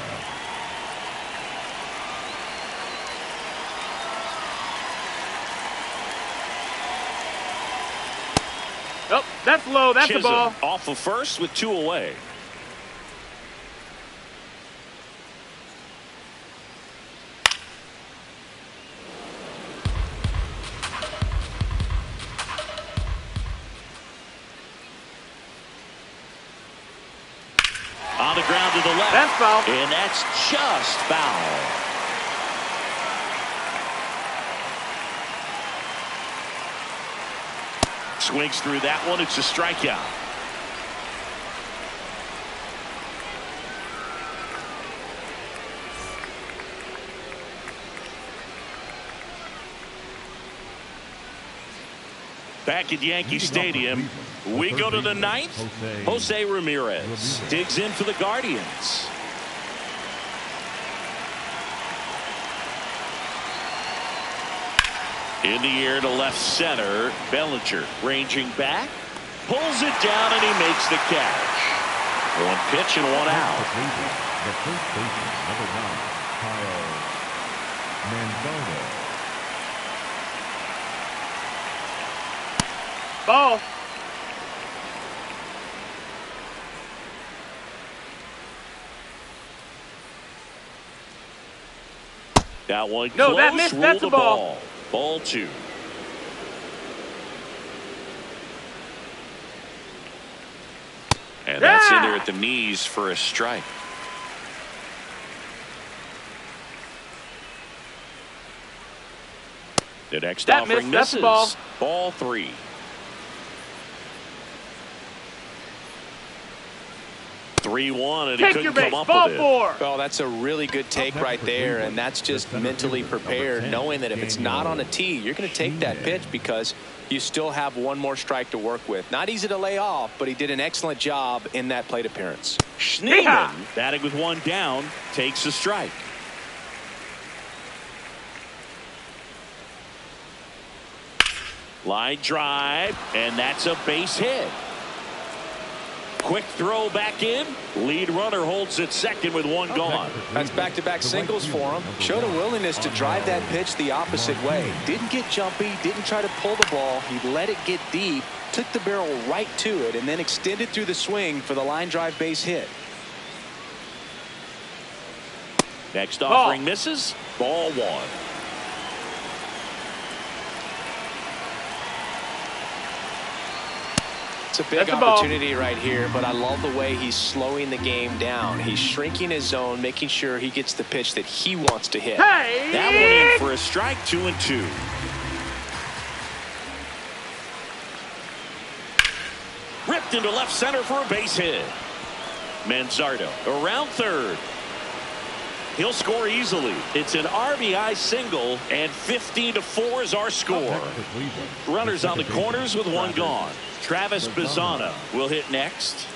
Oh, that's low. That's the Chisholm ball. off of first with 2 away. On the ground to the left. That's foul. And that's just foul. Swings through that one. It's a strikeout. Back at Yankee Stadium, we go to the 9th. Jose Ramirez digs in for the Guardians. In the air to left center, Bellinger ranging back, pulls it down, and he makes the catch. 1 pitch and 1 out. The first baseman, number 9, Kyle Manzardo. Ball. That one No, close, that missed. ruled That's the a ball. Ball 2. And that's in there at the knees for a strike. The next offering misses. Ball 3. And he couldn't come up with it. Well, that's a really good take right there, and that's just mentally prepared, knowing that if it's not on a tee, you're going to take that pitch because you still have one more strike to work with. Not easy to lay off, but he did an excellent job in that plate appearance. Schneemann, batting with one down, takes a strike. Line drive, and that's a base hit. Quick throw back in. Lead runner holds at second with one gone. That's back-to-back singles for him. Showed a willingness to drive that pitch the opposite way. Didn't get jumpy, didn't try to pull the ball. He let it get deep, took the barrel right to it, and then extended through the swing for the line drive base hit. Next offering misses. Ball 1. It's a big opportunity right here, but I love the way he's slowing the game down. He's shrinking his zone, making sure he gets the pitch that he wants to hit. That one in for a strike. 2-2. Ripped into left center for a base hit. Manzardo around third. He'll score easily. It's an RBI single, and 15-4 is our score. Runners on the corners with one gone. Travis Bazzana will hit next.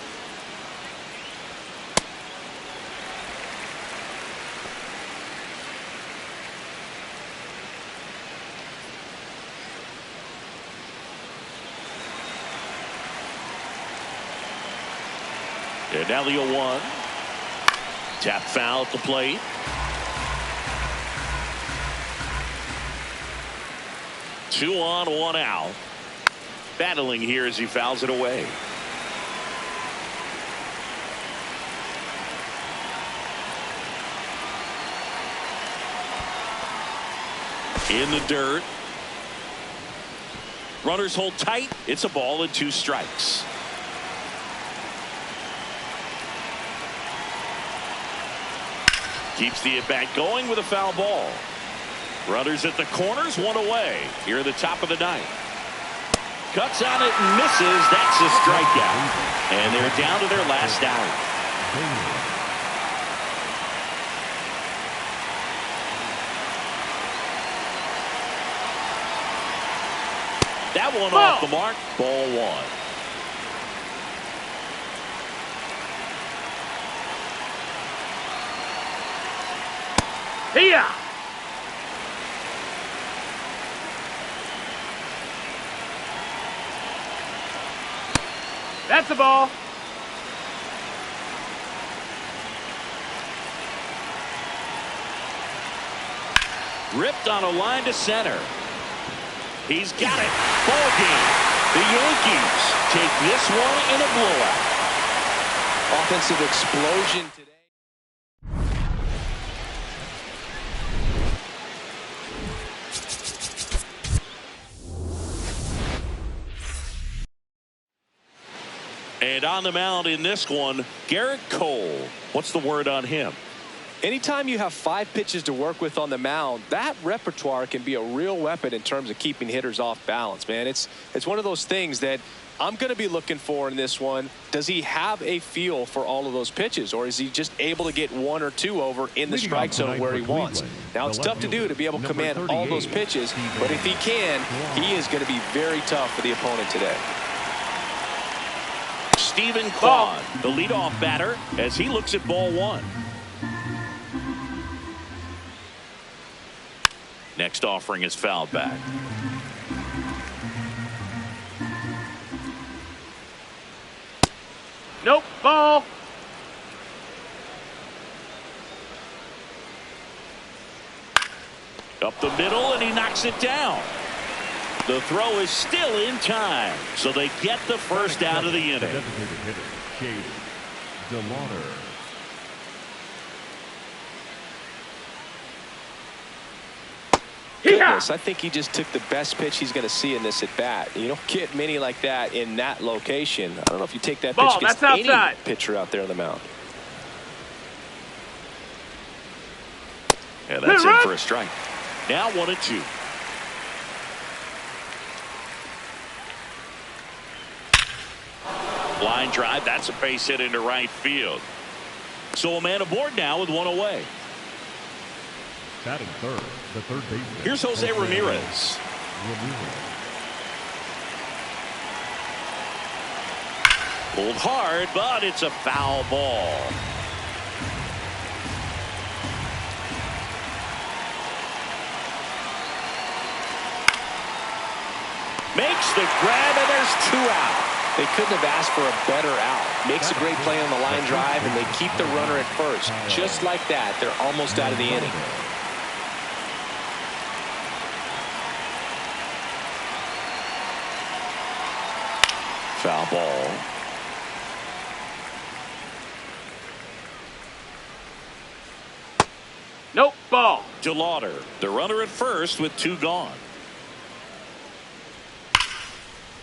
And now the 0-1. Tap foul at the plate. Two on, one out. Battling here as he fouls it away. In the dirt. Runners hold tight. It's a ball and 2 strikes. Keeps the at-bat going with a foul ball. Runners at the corners, one away. Here at the top of the 9th. Cuts on it and misses. That's a strikeout. And they're down to their last out. That one off the mark. Ball 1. Here. That's the ball. Ripped on a line to center. He's got it. Ball game. The Yankees take this one in a blowout. Offensive explosion today. And on the mound in this one, Garrett Cole. What's the word on him? Anytime you have 5 pitches to work with on the mound, that repertoire can be a real weapon in terms of keeping hitters off balance, man. It's one of those things that I'm going to be looking for in this one. Does he have a feel for all of those pitches, or is he just able to get 1 or 2 over in the strike zone where he wants? Now, it's tough to do to be able to command all those pitches, but if he can, he is going to be very tough for the opponent today. Stephen Kwan, the leadoff batter, as he looks at ball 1. Next offering is fouled back. Nope, ball. Up the middle, and he knocks it down. The throw is still in time, so they get the first out of the inning. goodness, I think he just took the best pitch he's going to see in this at bat. You don't get many like that in that location. I don't know if you take that pitch against any pitcher out there on the mound. And that's in for a strike. Now 1-2. Line drive. That's a base hit into right field. So a man aboard now with one away. Batting third, the third baseman. Here's Jose Ramirez. Pulled hard, but it's a foul ball. Makes the grab, and there's 2 out. They couldn't have asked for a better out. Makes a great play on the line drive, and they keep the runner at first. Just like that, they're almost out of the inning. Foul ball. Nope, ball. DeLauder, the runner at first with 2 gone.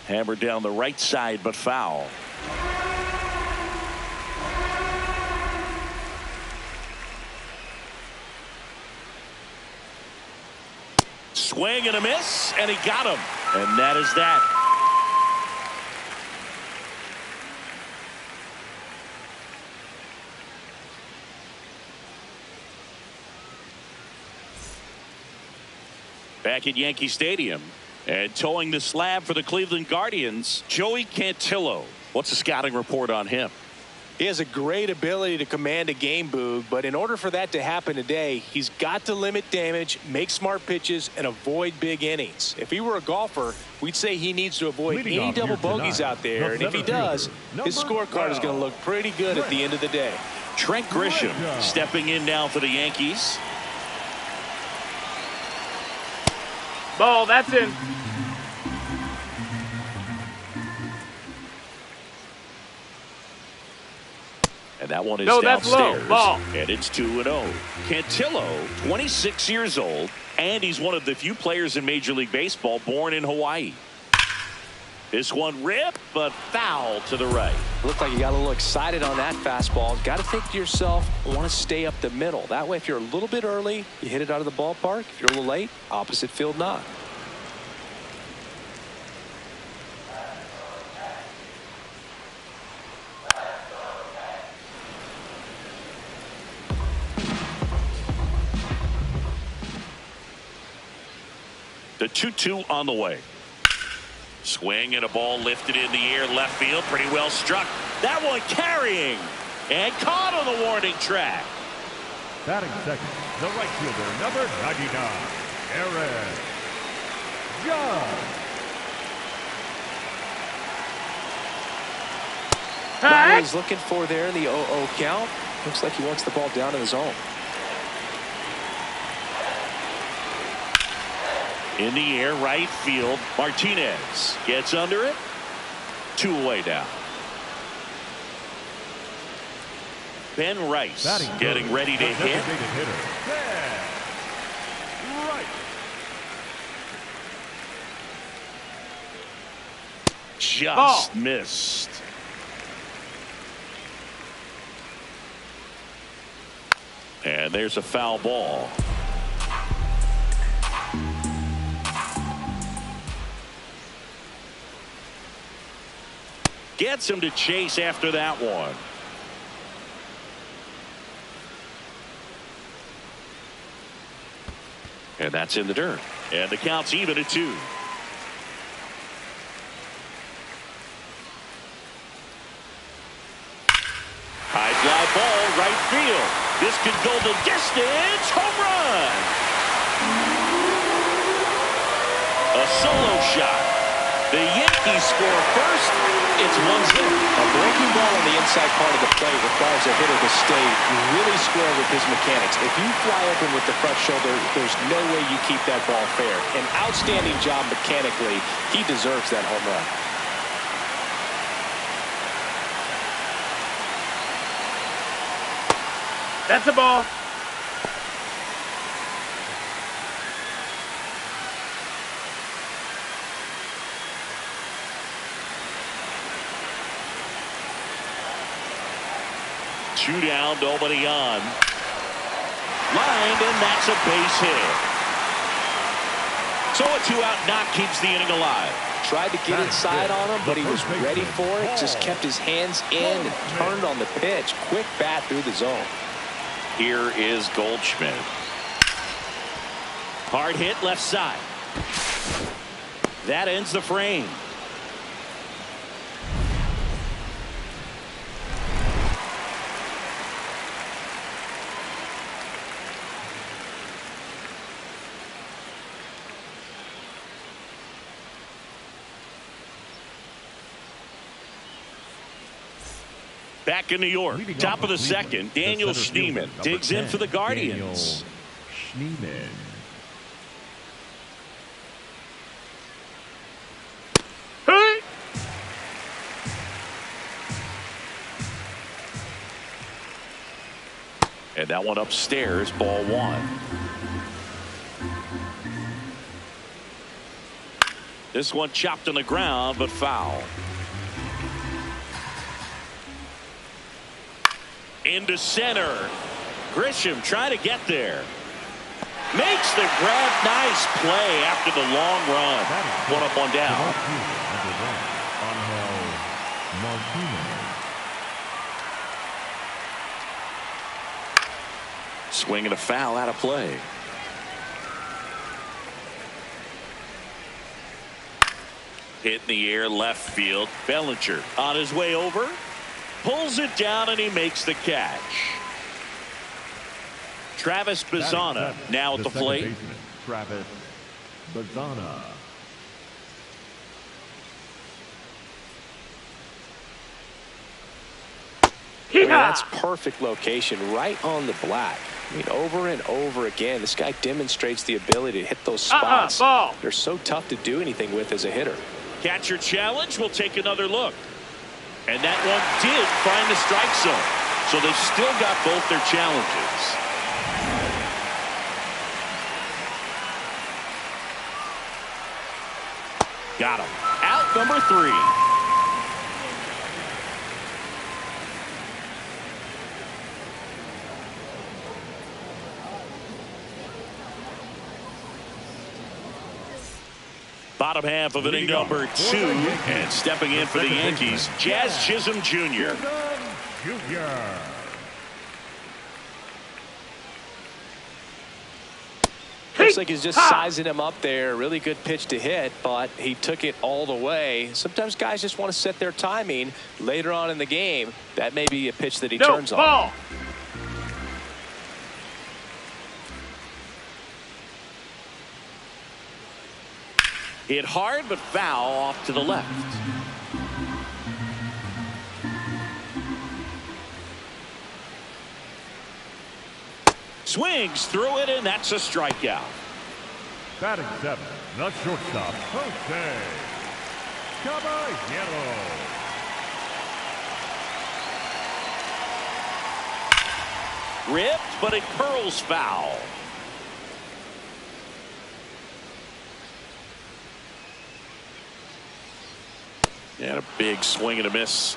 Hammered down the right side, but foul. Swing and a miss, and he got him. And that is that. Back at Yankee Stadium. And towing the slab for the Cleveland Guardians, Joey Cantillo. What's the scouting report on him? He has a great ability to command a game, Boog, but in order for that to happen today, he's got to limit damage, make smart pitches, and avoid big innings. If he were a golfer, we'd say he needs to avoid any double bogeys out there, and if he does, his scorecard is going to look pretty good at the end of the day. Trent Grisham stepping in now for the Yankees. Ball, that's in. And that one is that's downstairs. low. Ball. And it's 2-0. Cantillo, 26 years old, and he's one of the few players in Major League Baseball born in Hawaii. This one ripped, but foul to the right. Looked like you got a little excited on that fastball. Got to think to yourself, I want to stay up the middle. That way, if you're a little bit early, you hit it out of the ballpark. If you're a little late, opposite field not. The 2-2 on the way. Swing and a ball lifted in the air left field. Pretty well struck. That one carrying and caught on the warning track. Batting second, the right fielder, number 99, Aaron Judge. Not what he's looking for there in the 0-0 count. Looks like he wants the ball down in the zone. In the air, right field. Martinez gets under it. 2 away now. Ben Rice getting ready to hit. Right. Just missed. And there's a foul ball. Gets him to chase after that one. And that's in the dirt. And the count's even at 2. High fly ball, right field. This could go the distance. Home run. A solo shot. The Yankees score first. It's 1-0. A breaking ball on the inside part of the plate requires a hitter to stay really square with his mechanics. If you fly open with the front shoulder, there's no way you keep that ball fair. An outstanding job mechanically. He deserves that home run. That's a ball. 2 down, nobody on. Lined, and that's a base hit. So a 2-out knock keeps the inning alive. Tried to get inside on him, but he was ready for it. Just kept his hands in and turned on the pitch. Quick bat through the zone. Here is Goldschmidt. Hard hit left side. That ends the frame. Back in New York, top of the second, Daniel Schneemann digs in for the Guardians. Schneemann. Hey! And that one upstairs, ball 1. This one chopped on the ground, but foul. Into center. Grisham trying to get there. Makes the grab. Nice play after the long run. 1 up, 1 down. Swing and a foul out of play. Hit in the air left field. Bellinger on his way over. Pulls it down and he makes the catch. Travis Bazzana now at the plate. Travis Bazzana. Yeah, that's perfect location right on the black. I mean, over and over again, this guy demonstrates the ability to hit those spots. Ball. They're so tough to do anything with as a hitter. Catcher challenge. We'll take another look. And that one did find the strike zone. So they've still got both their challenges. Got him. Out number 3. Bottom half of inning number 2, and stepping in for the Yankees, Jazz Chisholm Jr. Looks like he's just sizing him up there. Really good pitch to hit, but he took it all the way. Sometimes guys just want to set their timing later on in the game. That may be a pitch that he turns on. Hit hard, but foul off to the left. Swings through it, and that's a strikeout. Batting 7, the shortstop, Jose Caballero. Ripped, but it curls foul. And a big swing and a miss.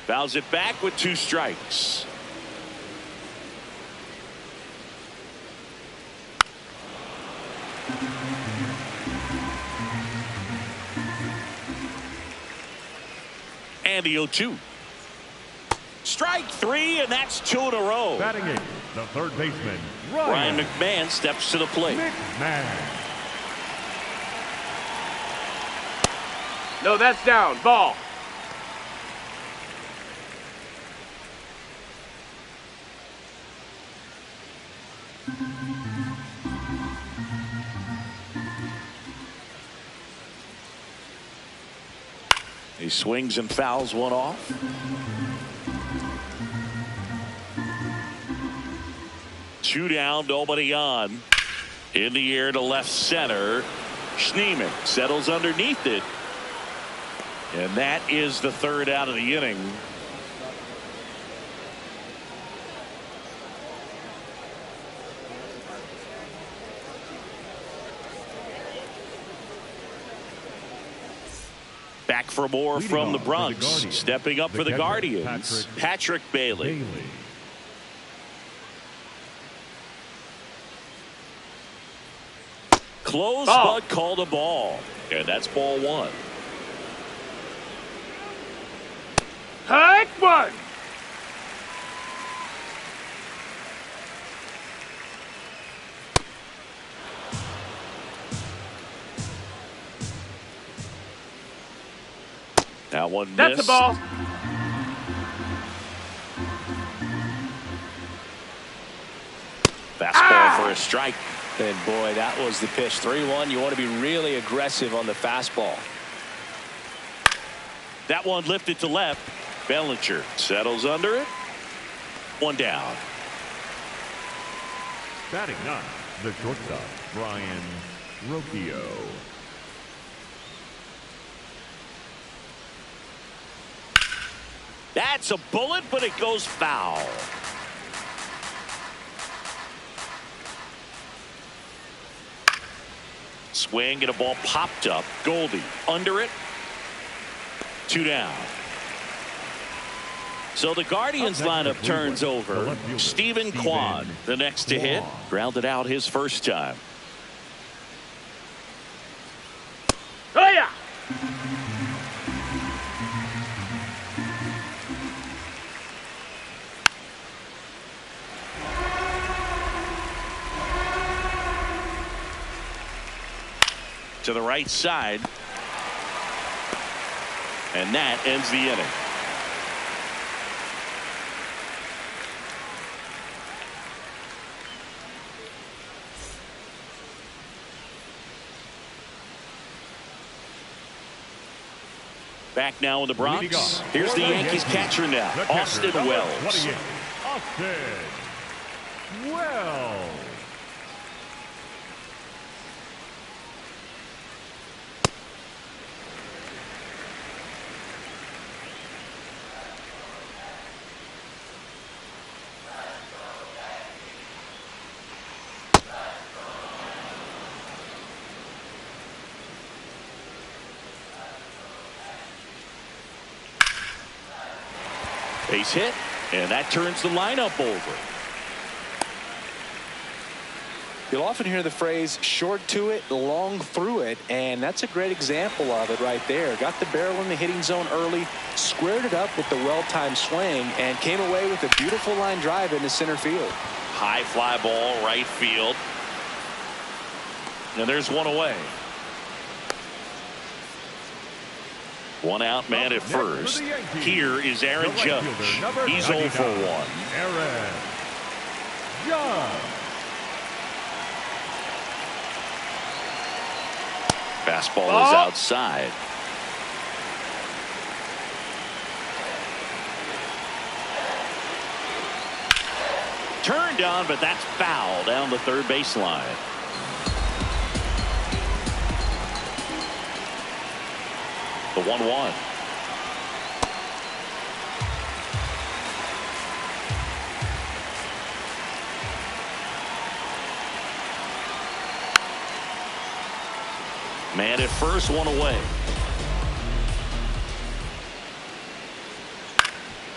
Fouls it back with 2 strikes. And the 0-2. Strike 3, and that's 2 in a row. Batting 8, the third baseman, Ryan McMahon steps to the plate. No, that's down. Ball. He swings and fouls one off. Two down, nobody on. In the air to left center. Schneemann settles underneath it. And that is the 3rd out of the inning. Back for more from the Bronx. Stepping up for the Guardians, Patrick Bailey. Close, but called a ball. And that's ball one. Hike one. That one missed. That's a ball. Fastball for a strike. And boy, that was the pitch. 3-1. You want to be really aggressive on the fastball. That one lifted to left. Bellinger settles under it. One down. Batting ninth, the shortstop, Brian Rocchio. That's a bullet, but it goes foul. Swing and a ball popped up. Goldie under it. 2 down. So the Guardians lineup turns over. Stephen Kwan, the next to hit. Grounded out his first time. Oh, yeah. To the right side. And that ends the inning. Back now in the Bronx. Here's the Yankees catcher now, Austin Wells. Austin Wells. Base hit, and that turns the lineup over. You'll often hear the phrase short to it, long through it, and that's a great example of it right there. Got the barrel in the hitting zone early, squared it up with the well-timed swing, and came away with a beautiful line drive into center field. High fly ball, right field. And there's one away. One out, man at first. Here is Aaron Judge. He's 0 for 1. Aaron Judge. Fastball is outside. Turned on, but that's foul down the third baseline. The 1-1. Man at first, one away.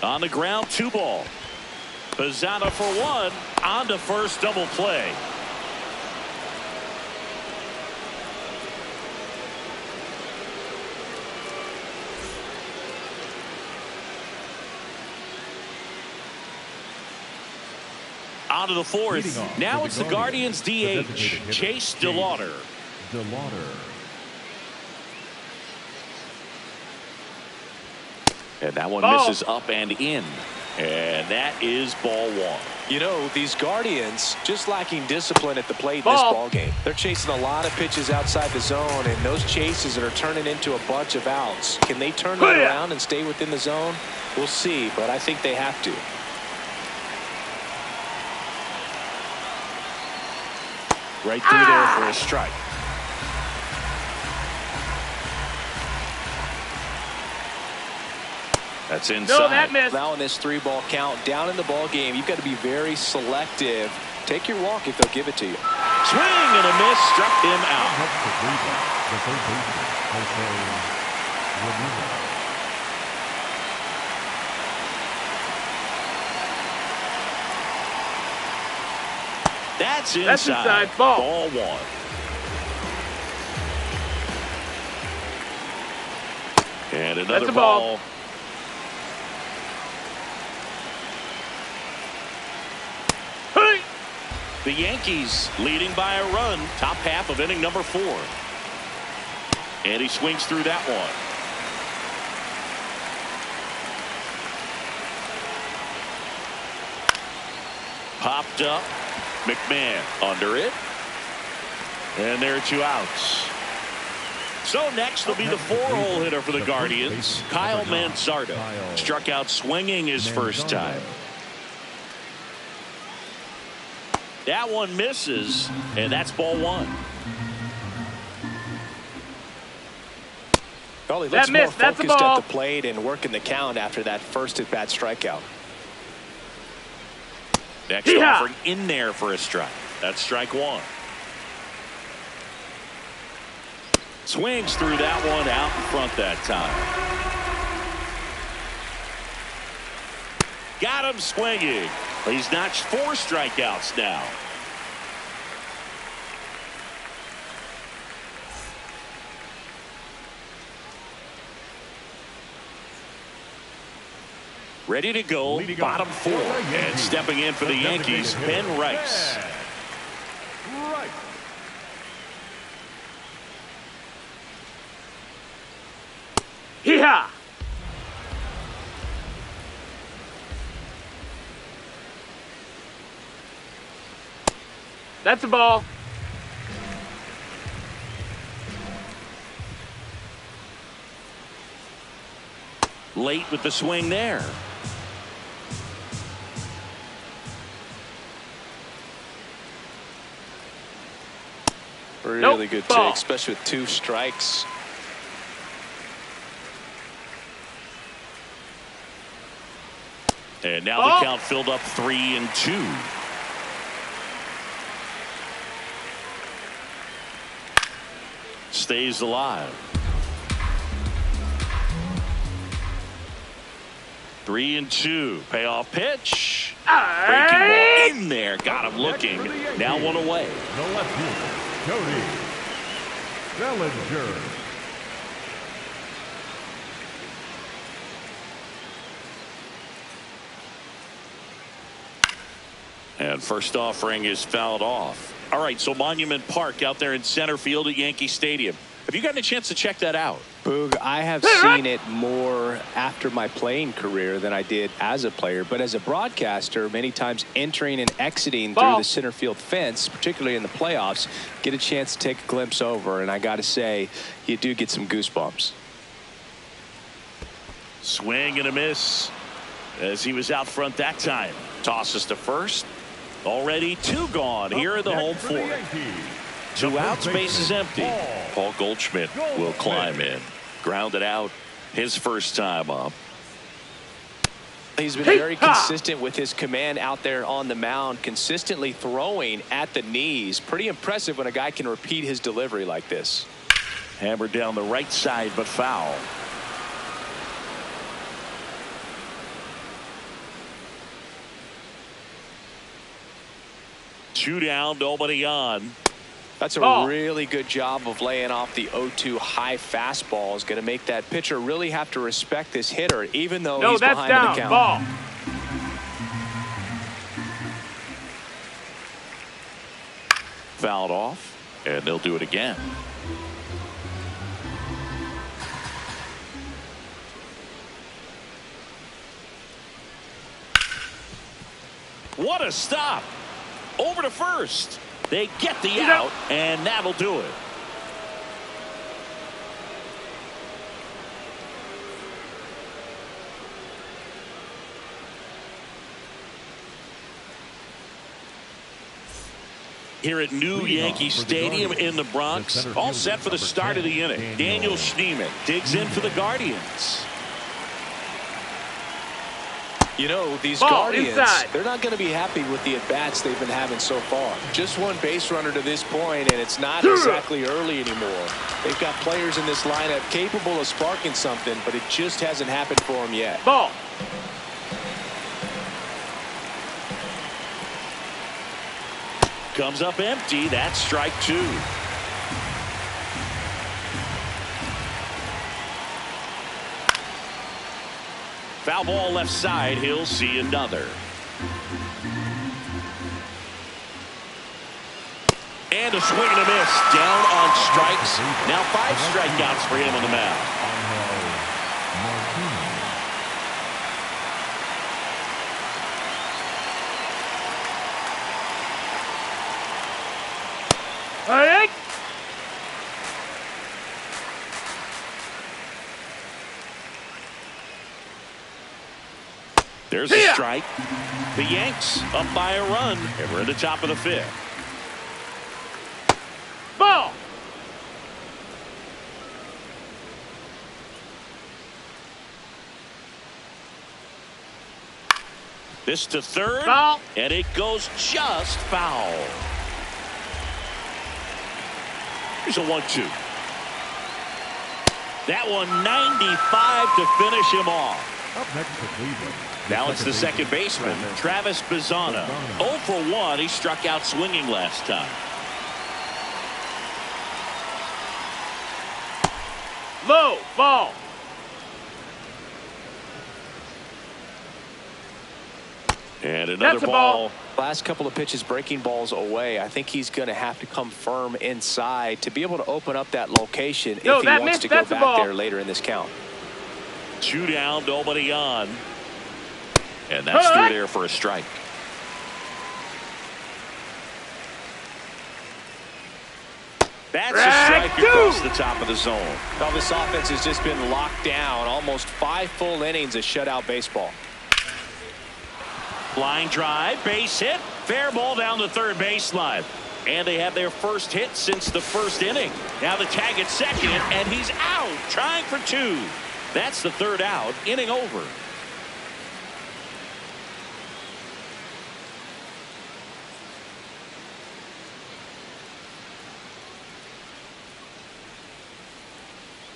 On the ground, 2 ball. Pizzana for 1. On to first, double play. On to the fourth. Now it's the Guardians DH, Chase DeLauder. And that one misses up and in. And that is ball 1. You know, these Guardians just lacking discipline at the plate in this ball game. They're chasing a lot of pitches outside the zone, and those chases that are turning into a bunch of outs. Can they turn that around and stay within the zone? We'll see, but I think they have to. Right through there for a strike. That's inside. No, that missed. Now in this 3-ball count, down in the ball game, you've got to be very selective. Take your walk if they'll give it to you. Swing and a miss, struck him out. That's inside. That's inside. Ball. Ball one. And another That's a ball. Hey! The Yankees leading by a run, top half of inning number 4. And he swings through that one. Popped up. McMahon under it. And there are 2 outs. So next will be the 4-hole hitter for the Guardians, Kyle Manzardo. Struck out swinging his first time. That one misses, and that's ball 1. Well, he looks more focused at the plate and working the count after that first at-bat strikeout. Next offering in there for a strike. That's strike 1. Swings through that one out in front that time. Got him swinging. He's notched 4 strikeouts now. Ready to go, bottom 4. And stepping in for the Yankees, Ben Rice. Hee-haw! That's a ball. Late with the swing there. Really good take, especially with 2 strikes. And now the count filled up 3-2. Stays alive. 3-2. Payoff pitch. Breaking ball in there. Got him looking. Now 1 away. The left fielder, Cody Bellinger. And first offering is fouled off. All right, so Monument Park out there in center field at Yankee Stadium. Have you gotten a chance to check that out? Boog, I have seen it more after my playing career than I did as a player. But as a broadcaster, many times entering and exiting through the center field fence, particularly in the playoffs, get a chance to take a glimpse over. And I got to say, you do get some goosebumps. Swing and a miss as he was out front that time. Tosses to first. Already 2 gone here in the home 4. 2 outs, base is empty. Paul Goldschmidt will climb in. Grounded out his first time up. He's been very consistent with his command out there on the mound, consistently throwing at the knees. Pretty impressive when a guy can repeat his delivery like this. Hammered down the right side, but foul. Two down, nobody on. That's a really good job of laying off the 0-2 high fastball. Is going to make that pitcher really have to respect this hitter, even though he's behind the count. Ball. Fouled off, and they'll do it again. What a stop. Over to first. They get the out, and that'll do it. Here at New Yankee Stadium in the Bronx, all set for the start of the inning. Daniel Schneemann digs in for the Guardians. You know, these Ball Guardians, inside. they're not going to be happy with the at-bats they've been having so far. Just one base runner to this point, and it's not exactly early anymore. They've got players in this lineup capable of sparking something, but it just hasn't happened for them yet. Ball. Comes up empty. That's strike two. Foul ball left side. He'll see another. And a swing and a miss. Down on strikes. Now 5 strikeouts for him on the mound. All right. There's a strike. The Yanks up by a run, and we're at the top of the 5th. Ball. This to third, Foul. and it goes just foul. Here's a 1-2. That one 95 to finish him off. Up next to Cleveland. Now it's the second baseman, Travis Bazzana. 0 for 1. He struck out swinging last time. Low. Ball. And another That's a ball. Last couple of pitches breaking balls away. I think he's going to have to come firm inside to be able to open up that location if he wants to go back there later in this count. 2 down, nobody on. And that's through there for a strike. That's a strike across the top of the zone. Now this offense has just been locked down. Almost 5 full innings of shutout baseball. Line drive, base hit, fair ball down the third baseline. And they have their first hit since the first inning. Now the tag at second, and he's out, trying for 2. That's the third out, inning over.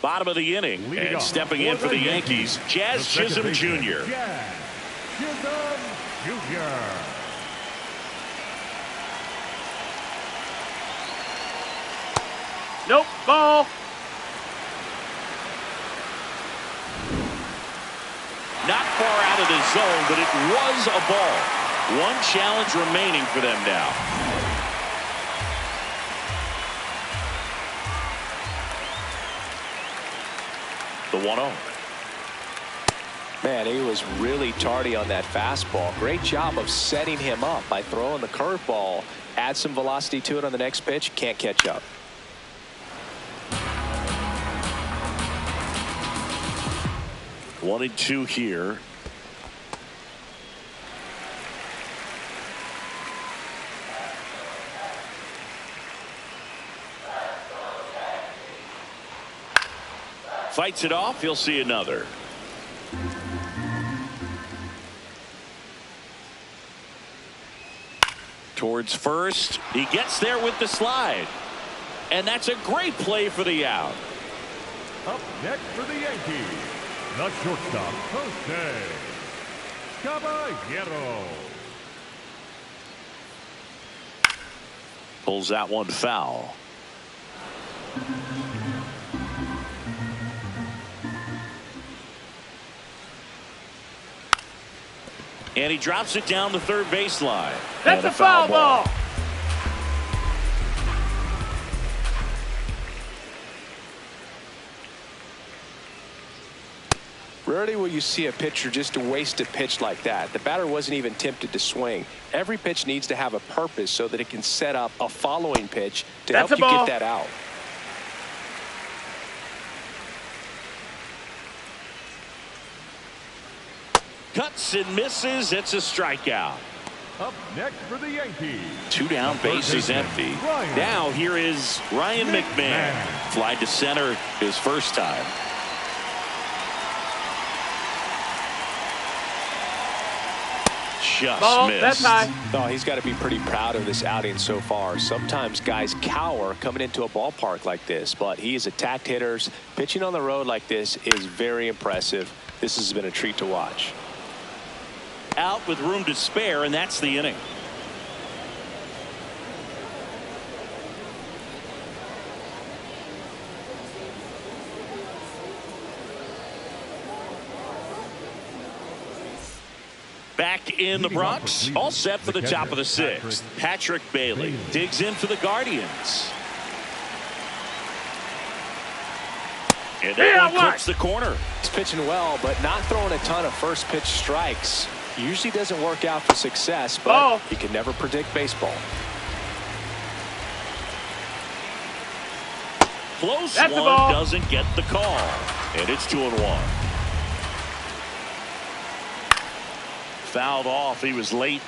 Bottom of the inning, and stepping in for the Yankees, Jazz Chisholm Jr. Jazz Chisholm Jr. Nope. Ball. Not far out of the zone, but it was a ball. 1 challenge remaining for them now. The 1-0. Man, he was really tardy on that fastball. Great job of setting him up by throwing the curveball. Add some velocity to it on the next pitch. Can't catch up. One and 2 here. Fights it off. He'll see another. Towards first. He gets there with the slide. And that's a great play for the out. Up next for the Yankees, the shortstop, Jose Caballero. Pulls that one foul. And he drops it down the third baseline. That's a foul ball. Rarely will you see a pitcher just waste a pitch like that. The batter wasn't even tempted to swing. Every pitch needs to have a purpose so that it can set up a following pitch to help you get that out. Cuts and misses. It's a strikeout. Up next for the Yankees. 2 down, base is empty. Now here is Ryan McMahon. Fly to center his first time. just Ball, missed. that's high. Oh, he's got to be pretty proud of this outing so far. Sometimes guys cower coming into a ballpark like this, but he has attacked hitters. Pitching on the road like this is very impressive. This has been a treat to watch. Out with room to spare, and that's the inning. Back in the Bronx, all set for the top of the sixth. Patrick Bailey digs in for the Guardians. And that one clips the corner. He's pitching well, but not throwing a ton of first pitch strikes. Usually doesn't work out for success, but you can never predict baseball. Close one, doesn't get the call. And it's 2-1. Fouled off. He was late.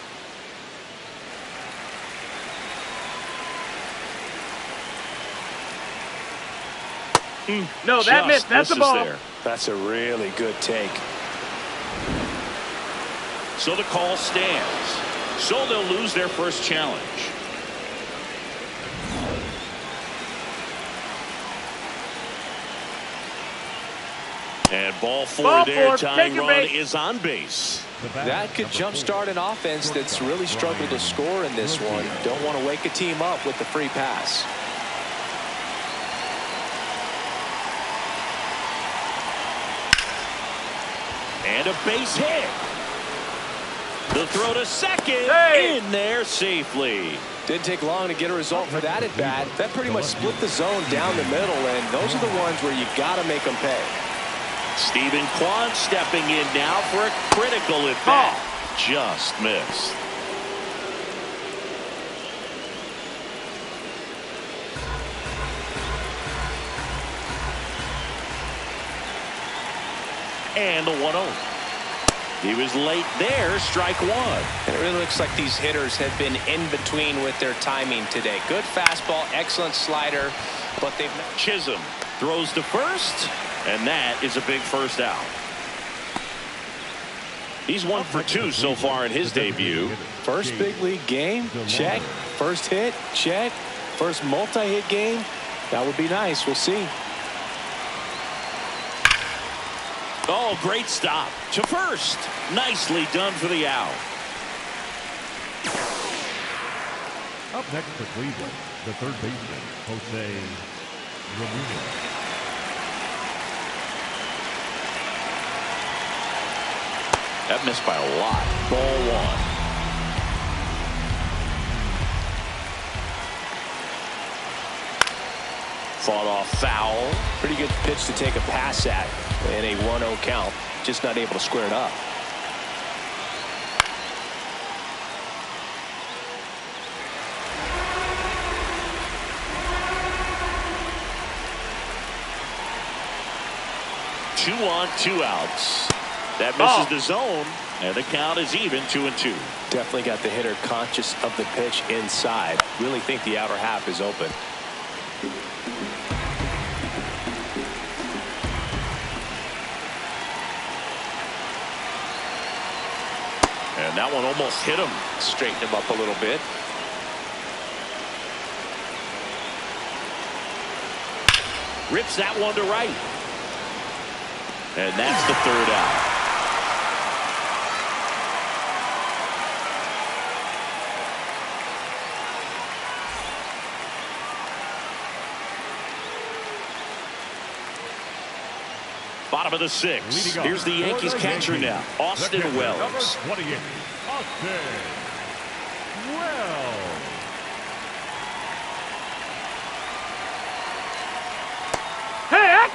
No, that missed. That's the ball. There. That's a really good take. So the call stands. So they'll lose their first challenge. And ball four there. Tying run is on base. That could jumpstart an offense that's really struggled to score in this one. Don't want to wake a team up with the free pass. And a base hit. The throw to second. In there safely. Didn't take long to get a result for that at bat. That pretty much split the zone down the middle, and those are the ones where you got to make them pay. Stephen Kwan stepping in now for a critical at bat. Just missed. And the 1-0. He was late there. Strike one. It really looks like these hitters have been in between with their timing today. Good fastball, excellent slider, but they've not. Chisholm throws to first, and that is a big first out. He's 1 for 2 so far in his debut. First big league game, check. First hit, check. First multi-hit game, that would be nice. We'll see. Oh, great stop to first. Nicely done for the out. Up next for Cleveland, the third baseman, Jose Ramirez. That missed by a lot. Ball one. Fought off foul. Pretty good pitch to take a pass at in a 1-0 count. Just not able to square it up. Two on, 2 outs. That misses the zone, and the count is even 2-2. Definitely got the hitter conscious of the pitch inside. Really think the outer half is open. And that one almost hit him. Straighten him up a little bit. Rips that one to right. And that's the third out. Bottom of the sixth. Here's the Yankees catcher now, Austin Wells. Number 28, Austin Wells. Hey!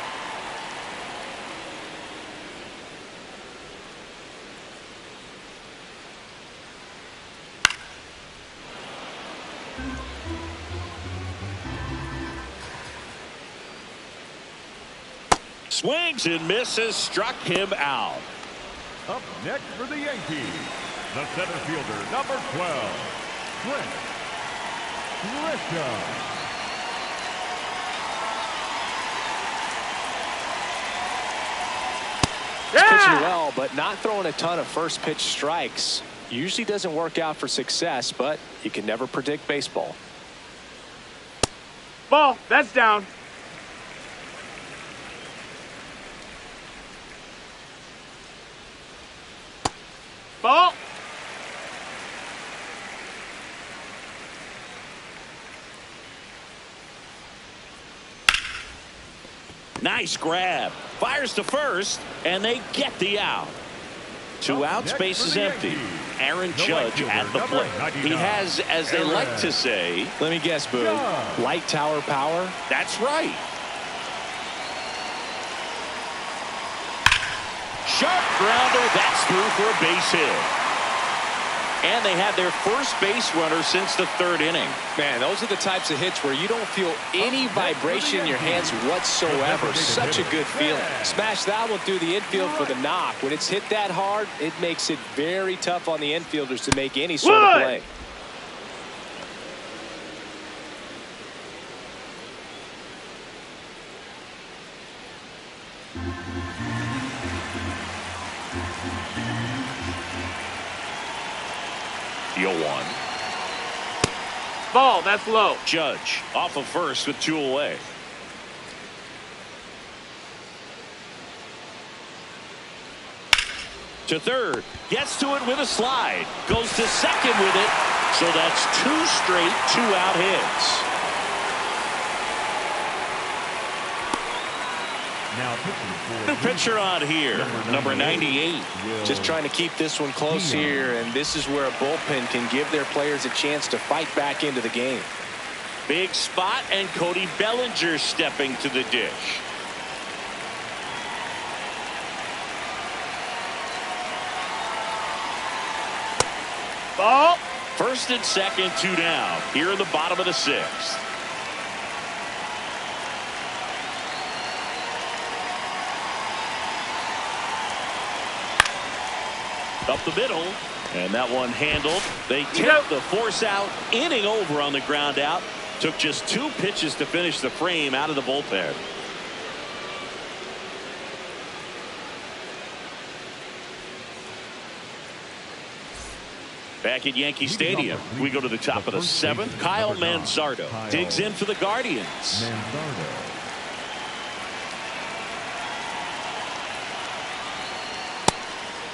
Swings and misses, struck him out. Up next for the Yankees, the center fielder, number 12, Trent Grisham. Pitching well, but not throwing a ton of first pitch strikes. Usually doesn't work out for success, but you can never predict baseball. Ball. That's down. Ball. Nice grab. Fires to first, and they get the out. 2 outs, base is empty. Aaron Judge at the plate. He has, as they like to say... Let me guess, Boo. Light tower power? That's right. Sharp grounder. That's through for a base hit. And they have their first base runner since the 3rd inning. Man, those are the types of hits where you don't feel any vibration in your hands whatsoever. Such a good feeling. Smash that one through the infield for the knock. When it's hit that hard, it makes it very tough on the infielders to make any sort of play. The 0-1. Ball. That's low. Judge off of first with 2 away. To third. Gets to it with a slide. Goes to second with it. So that's 2 straight 2-out hits. Now pitching The for pitcher on here, number 98. Just trying to keep this one close here, and this is where a bullpen can give their players a chance to fight back into the game. Big spot, and Cody Bellinger stepping to the dish. Ball. First and second, 2 down. Here in the bottom of the 6th. Up the middle, and that one handled. They take the force out, inning over on the ground out. Took just 2 pitches to finish the frame out of the bullpen. Back at Yankee Stadium, we go to the top of the 7th. Kyle Manzardo digs in for the Guardians.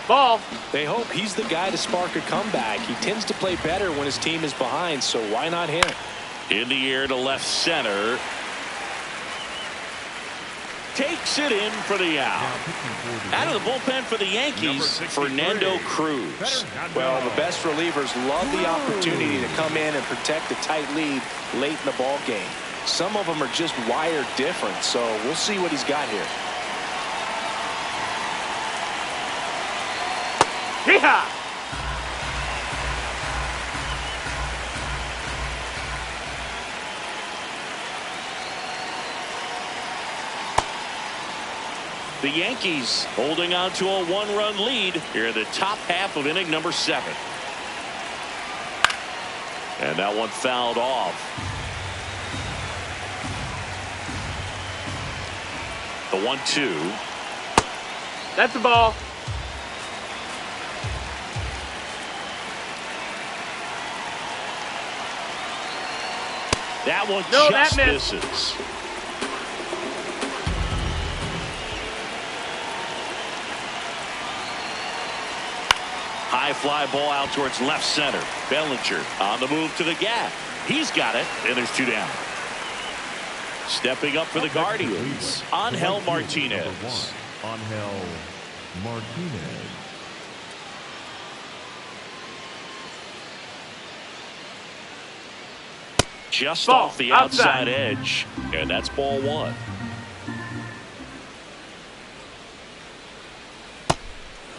Ball. They hope he's the guy to spark a comeback. He tends to play better when his team is behind, so why not him? In the air to left center. Takes it in for the out. Out of the bullpen for the Yankees, Fernando Cruz. Well, the best relievers love the opportunity to come in and protect a tight lead late in the ball game. Some of them are just wired different, so we'll see what he's got here. Yeehaw! The Yankees holding on to a 1-run lead here in the top half of inning number 7. And that one fouled off. The 1-2. That's the ball. That one No, just that missed. misses. High fly ball out towards left center. Bellinger on the move to the gap. He's got it, and there's 2 down. Stepping up for the Guardians, Angel Martinez. Angel Martinez. Just Ball, off the outside. outside edge, and that's ball 1.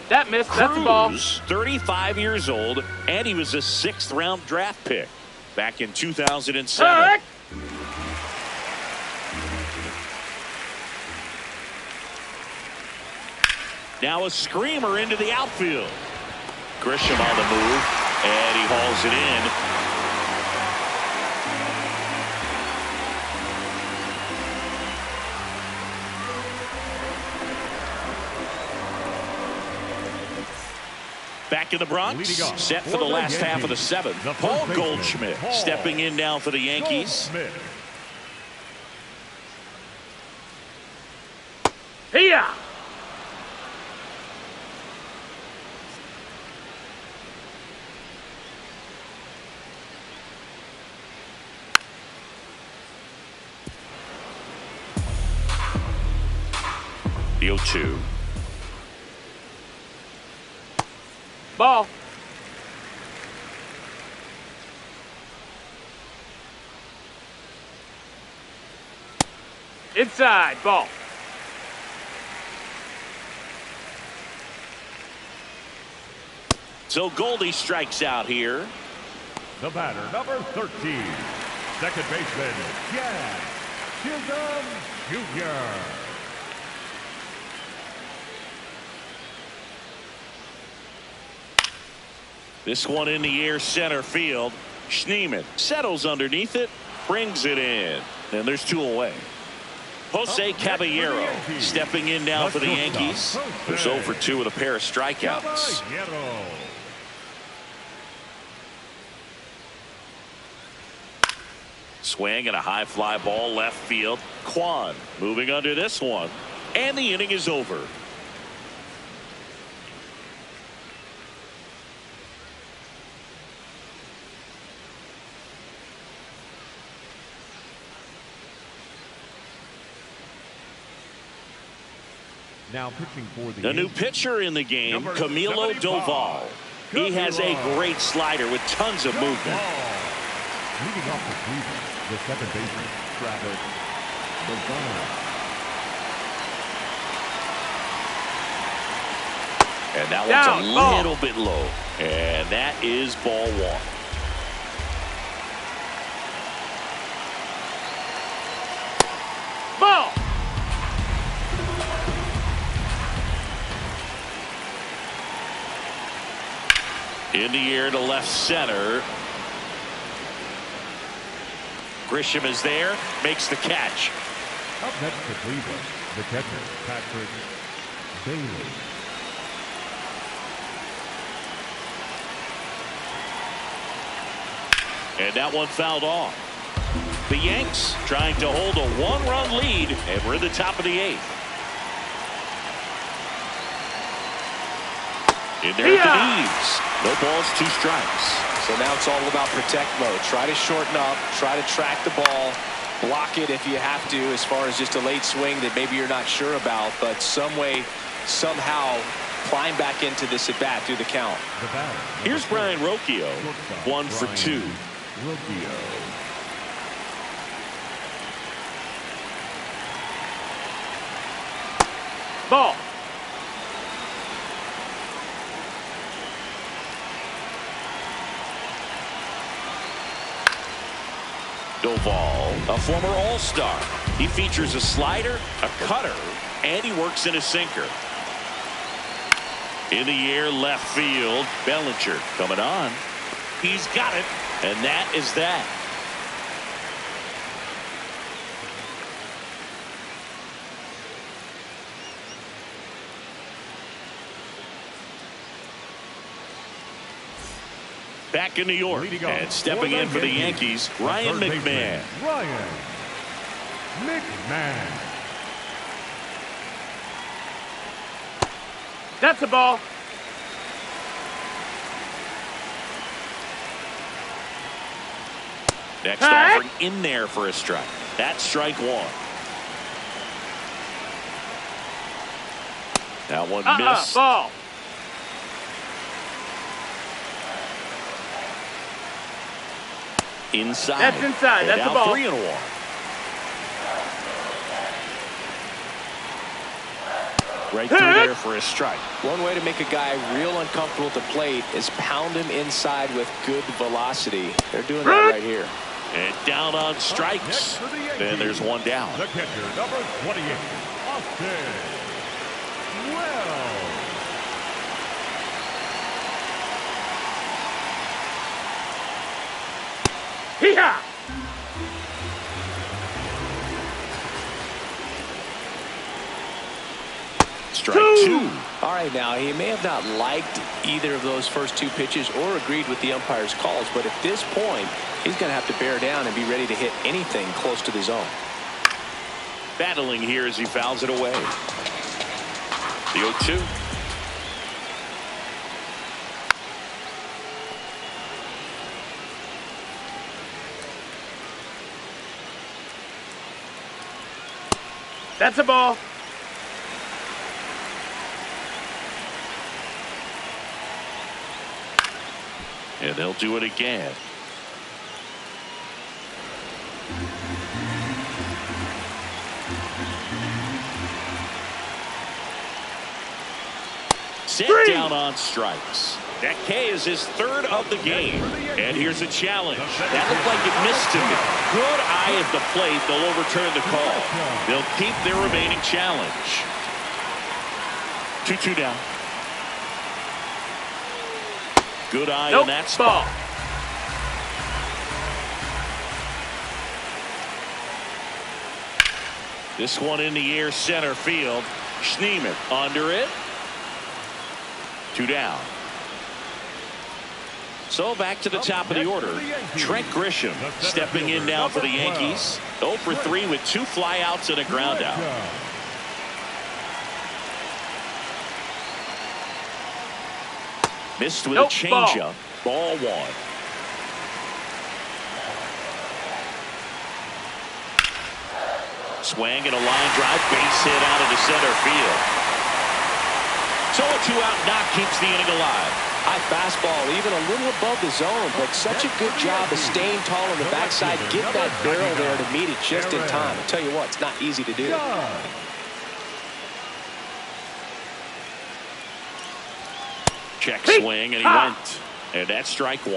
That missed. That's the ball. Cruz, 35 years old, and he was a 6th-round draft pick back in 2007. Heck. Now a screamer into the outfield. Grisham on the move, and he hauls it in. Back in the Bronx, set for the last half of the seventh. Paul Goldschmidt stepping in now for the Yankees. Here. 0-2. Ball. Inside. Ball. So Goldie strikes out here. The batter, number 13, second baseman, Jack Chisholm Jr. This one in the air, center field. Schneemann settles underneath it, brings it in. And there's 2 away. Jose Caballero stepping in now for the Yankees. They're 0 for 2 with a pair of strikeouts. Swing and a high fly ball left field. Kwan moving under this one. And the inning is over. Now pitching for the new pitcher in the game, Camilo Doval. He has a great slider with tons of movement. Leading off the Cleveland, the second baseman, Travis Doval. And that one's a little bit low. And that is ball 1. Ball. In the air to left center. Grisham is there, makes the catch. Up next to Cleveland, the catcher, Patrick Bailey. And that one fouled off. The Yanks trying to hold a 1-run lead, and we're at the top of the 8th. In there at the knees. No balls, 2 strikes. So now it's all about protect mode. Try to shorten up, try to track the ball, block it if you have to, as far as just a late swing that maybe you're not sure about, but some way, somehow climb back into this at bat through the count. Here's Brian Rocchio, 1 for 2. Rocchio. Ball. Doval, a former All-Star. He features a slider, a cutter, and he works in a sinker. In the air, left field, Bellinger coming on. He's got it, and that is that. Back in New York, and stepping in for the Yankees, Ryan McMahon. Ryan McMahon. That's a ball. Next offering in there for a strike. That's strike 1. That one missed. Ball. Inside. That's inside. That's now a ball. 3-1. Right through there for a strike. One way to make a guy real uncomfortable at the plate is pound him inside with good velocity. They're doing that right here. And down on strikes. Then there's one down. The catcher, number 28, Austin Wells. Hee-haw! Strike 2. All right, now, he may have not liked either of those first two pitches or agreed with the umpire's calls, but at this point, he's going to have to bear down and be ready to hit anything close to the zone. Battling here as he fouls it away. The 0-2. That's a ball. And they'll do it again. Set down on strikes. That K is his third of the game. And here's a challenge. That looked like it missed him. Good eye at the plate. They'll overturn the call. They'll keep their remaining challenge. 2-2 down. Good eye in that spot. This one in the air, center field. Schneemann under it. 2 down. So back to the top of the order. Trent Grisham stepping in now for the Yankees. 0 for 3 with 2 flyouts and a ground out. Missed with a changeup. Ball 1. Swing and a line drive, base hit out of the center field. So a 2-out knock keeps the inning alive. High fastball, even a little above the zone, but such a good job of staying tall on the backside, get that barrel there to meet it just in time. I'll tell you what, it's not easy to do. Check swing, and he went. And that's strike 1.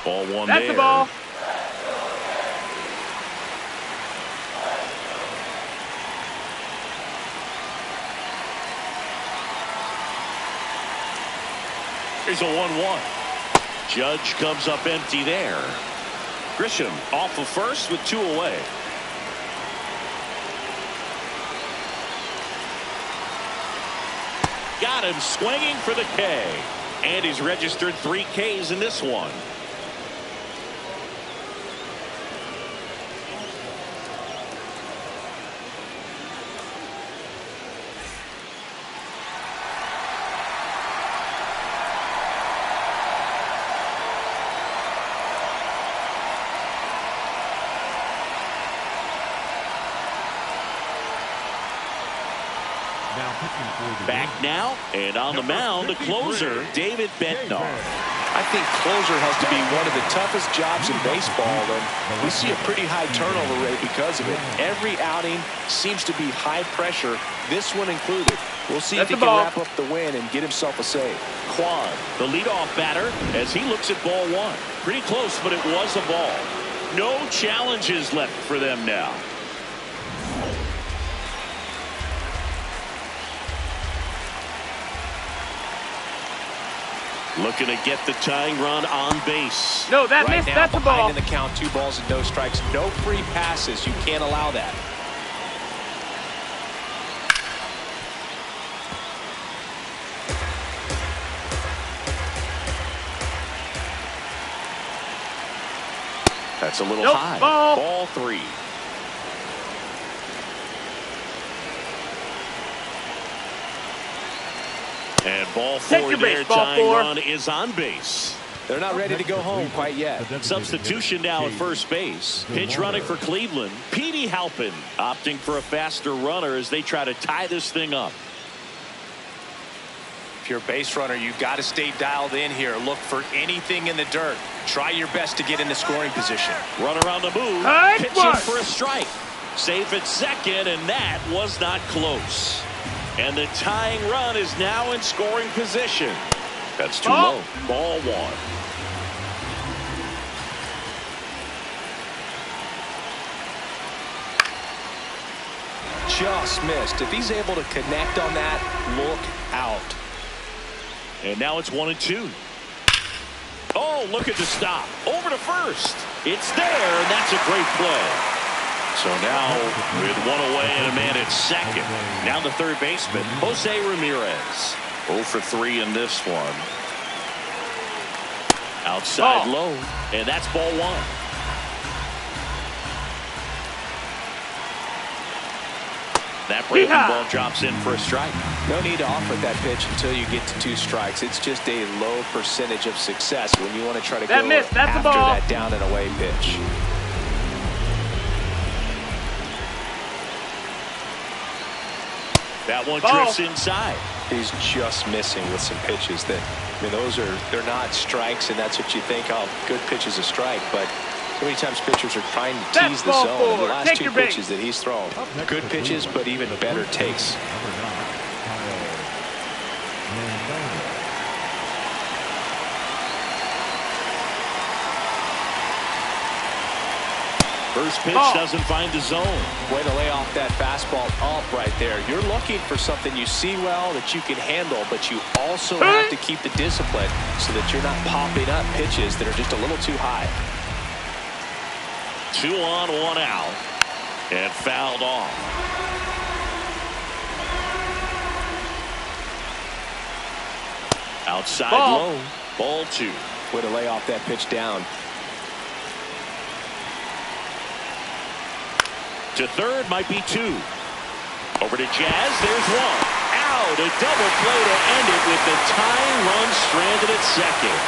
Ball 1 That's there. the ball. Here's a 1-1. Judge comes up empty there. Grisham off of first with 2 away. Got him swinging for the K. And he's registered 3 Ks in this one. Back now, and on the mound, the closer, David Bednar. I think closer has to be one of the toughest jobs in baseball, and we see a pretty high turnover rate because of it. Every outing seems to be high pressure, this one included. We'll see if he can wrap up the win and get himself a save. Quan, the leadoff batter, as he looks at ball 1. Pretty close, but it was a ball. No challenges left for them now. Looking to get the tying run on base. No, that right missed. Now, That's a ball. in the count, 2 balls and no strikes. No free passes. You can't allow that. That's a little Nope, high. ball. Ball 3. And ball 4 there, tying run is on base. They're not ready to go home quite yet. Substitution now at first base. Pitch running for Cleveland. Petey Halpin opting for a faster runner as they try to tie this thing up. If you're a base runner, you've got to stay dialed in here. Look for anything in the dirt. Try your best to get in the scoring position. Runner on the move. Nice Pitching one. for a strike. Safe at second, and that was not close. And the tying run is now in scoring position. That's too low. Ball 1. Just missed. If he's able to connect on that, look out. And now it's 1-2. Oh, look at the stop. Over to first. It's there, and that's a great play. So now, with one away and a man at second, now the third baseman, Jose Ramirez. 0 for 3 in this one. Outside low, and that's ball one. That breaking ball drops in for a strike. No need to offer that pitch until you get to 2 strikes. It's just a low percentage of success when you want to try to go after that down and away pitch. That one drifts inside. He's just missing with some pitches that, I mean, they're not strikes, and that's what you think, oh, good pitch is a strike, but so many times pitchers are trying to tease the zone. And the last 2 pitches that he's thrown, good pitches, but even better takes. First pitch doesn't find the zone. Way to lay off that fastball up right there. You're looking for something you see well that you can handle, but you also have to keep the discipline so that you're not popping up pitches that are just a little too high. 2 on, 1 out, and fouled off. Outside low, ball 2. Way to lay off that pitch down. To third might be 2. Over to Jazz. There's 1. Out. A double play to end it with the tying run stranded at second.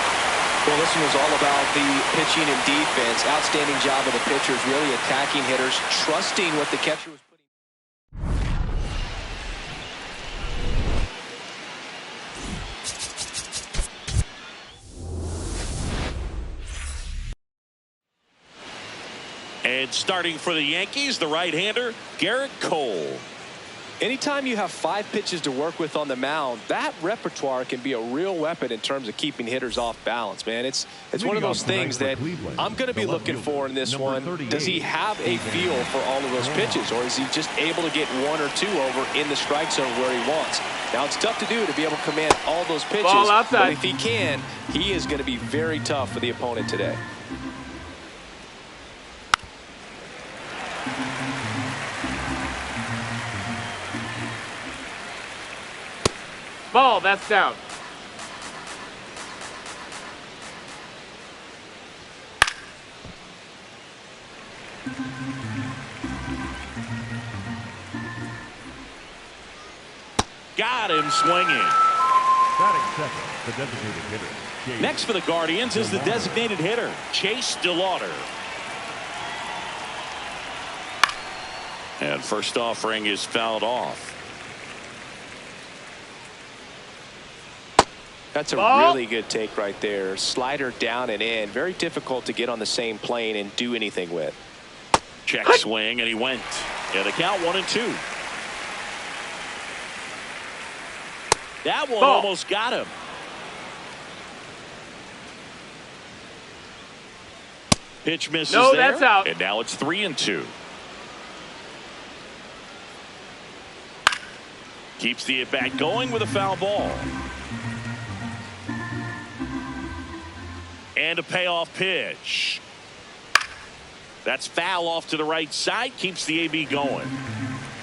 Well, this one was all about the pitching and defense. Outstanding job of the pitchers, really attacking hitters, trusting what the catcher was putting. And starting for the Yankees, the right-hander, Garrett Cole. Anytime you have 5 pitches to work with on the mound, that repertoire can be a real weapon in terms of keeping hitters off balance, man. It's one of those things that I'm going to be looking for in this one. Does he have a feel for all of those pitches, or is he just able to get 1 or 2 over in the strike zone where he wants? Now, it's tough to do, to be able to command all those pitches, but if he can, he is going to be very tough for the opponent today. Ball, that's down. Got him swinging. Batting second, the designated hitter. Next for the Guardians is the designated hitter, Chase DeLauder. And first offering is fouled off. That's a really good take right there. Slider down and in. Very difficult to get on the same plane and do anything with. Check swing, and he went. Yeah, the count 1-2. That one almost got him. Pitch misses there. That's out. And now it's 3-2. Keeps the at-bat going with a foul ball. And a payoff pitch. That's foul off to the right side. Keeps the AB going.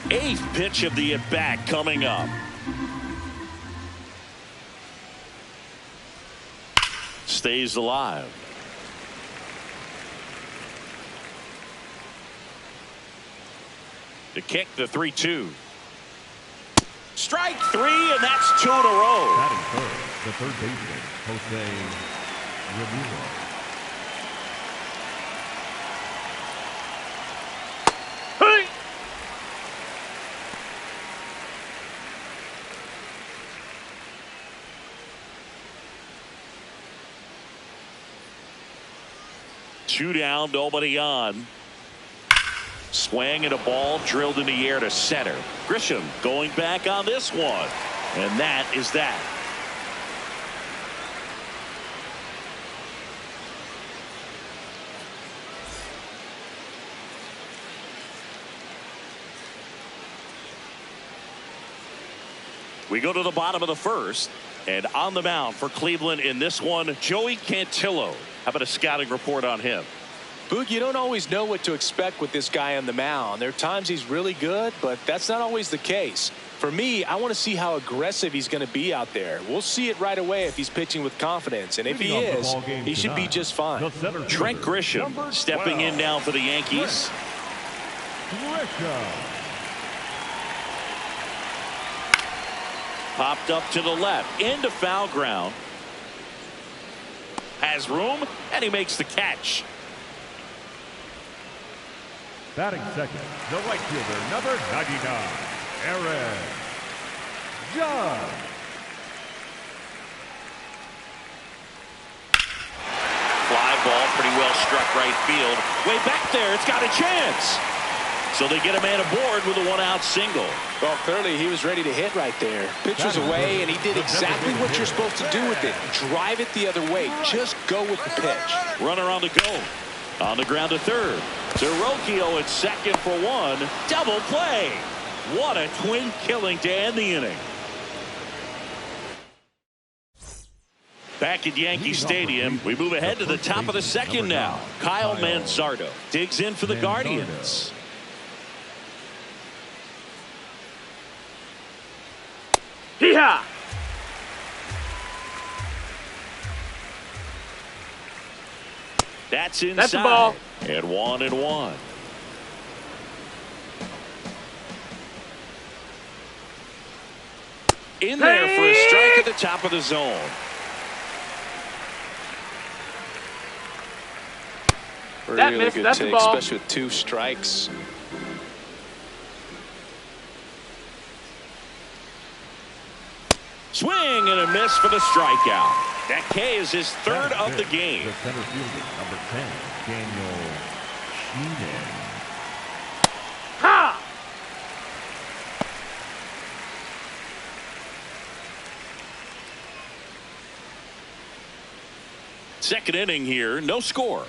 8th pitch of the at-bat coming up. Stays alive. To kick the 3-2. Strike 3, and that's 2 in a row. Batting third, the third baseman, Jose Ramirez. Hey! Two down, nobody on. Swing and a ball drilled in the air to center. Grisham going back on this one. And that is that. We go to the bottom of the first. And on the mound for Cleveland in this one, Joey Cantillo. How about a scouting report on him? Boog, you don't always know what to expect with this guy on the mound. There are times he's really good, but that's not always the case. For me, I want to see how aggressive he's going to be out there. We'll see it right away if he's pitching with confidence. And if he is, he should be just fine. Trent Grisham stepping in now for the Yankees. Popped up to the left, into foul ground. Has room, and he makes the catch. Batting second, the right fielder, number 99, Aaron Judge. Fly ball, pretty well struck right field. Way back there, it's got a chance. So they get a man aboard with a one-out single. Well, clearly he was ready to hit right there. Pitch was away, and he did exactly what you're supposed to do with it. Drive it the other way. Just go with the pitch. Runner on the go. On the ground to third. Sirocchio at second for one. Double play. What a twin killing to end the inning. Back at Yankee Stadium, we move ahead to the top of the second now. Kyle Manzardo digs in for the Guardians. Hee-haw! That's inside. That's the ball. And 1-1. In there for a strike at the top of the zone. That Really missed. good That's the take, ball. especially with 2 strikes. Swing and a miss for the strikeout. That K is his third of the game. The center fielder, number 10, Daniel Sheehan. Ha! Second inning here, no score.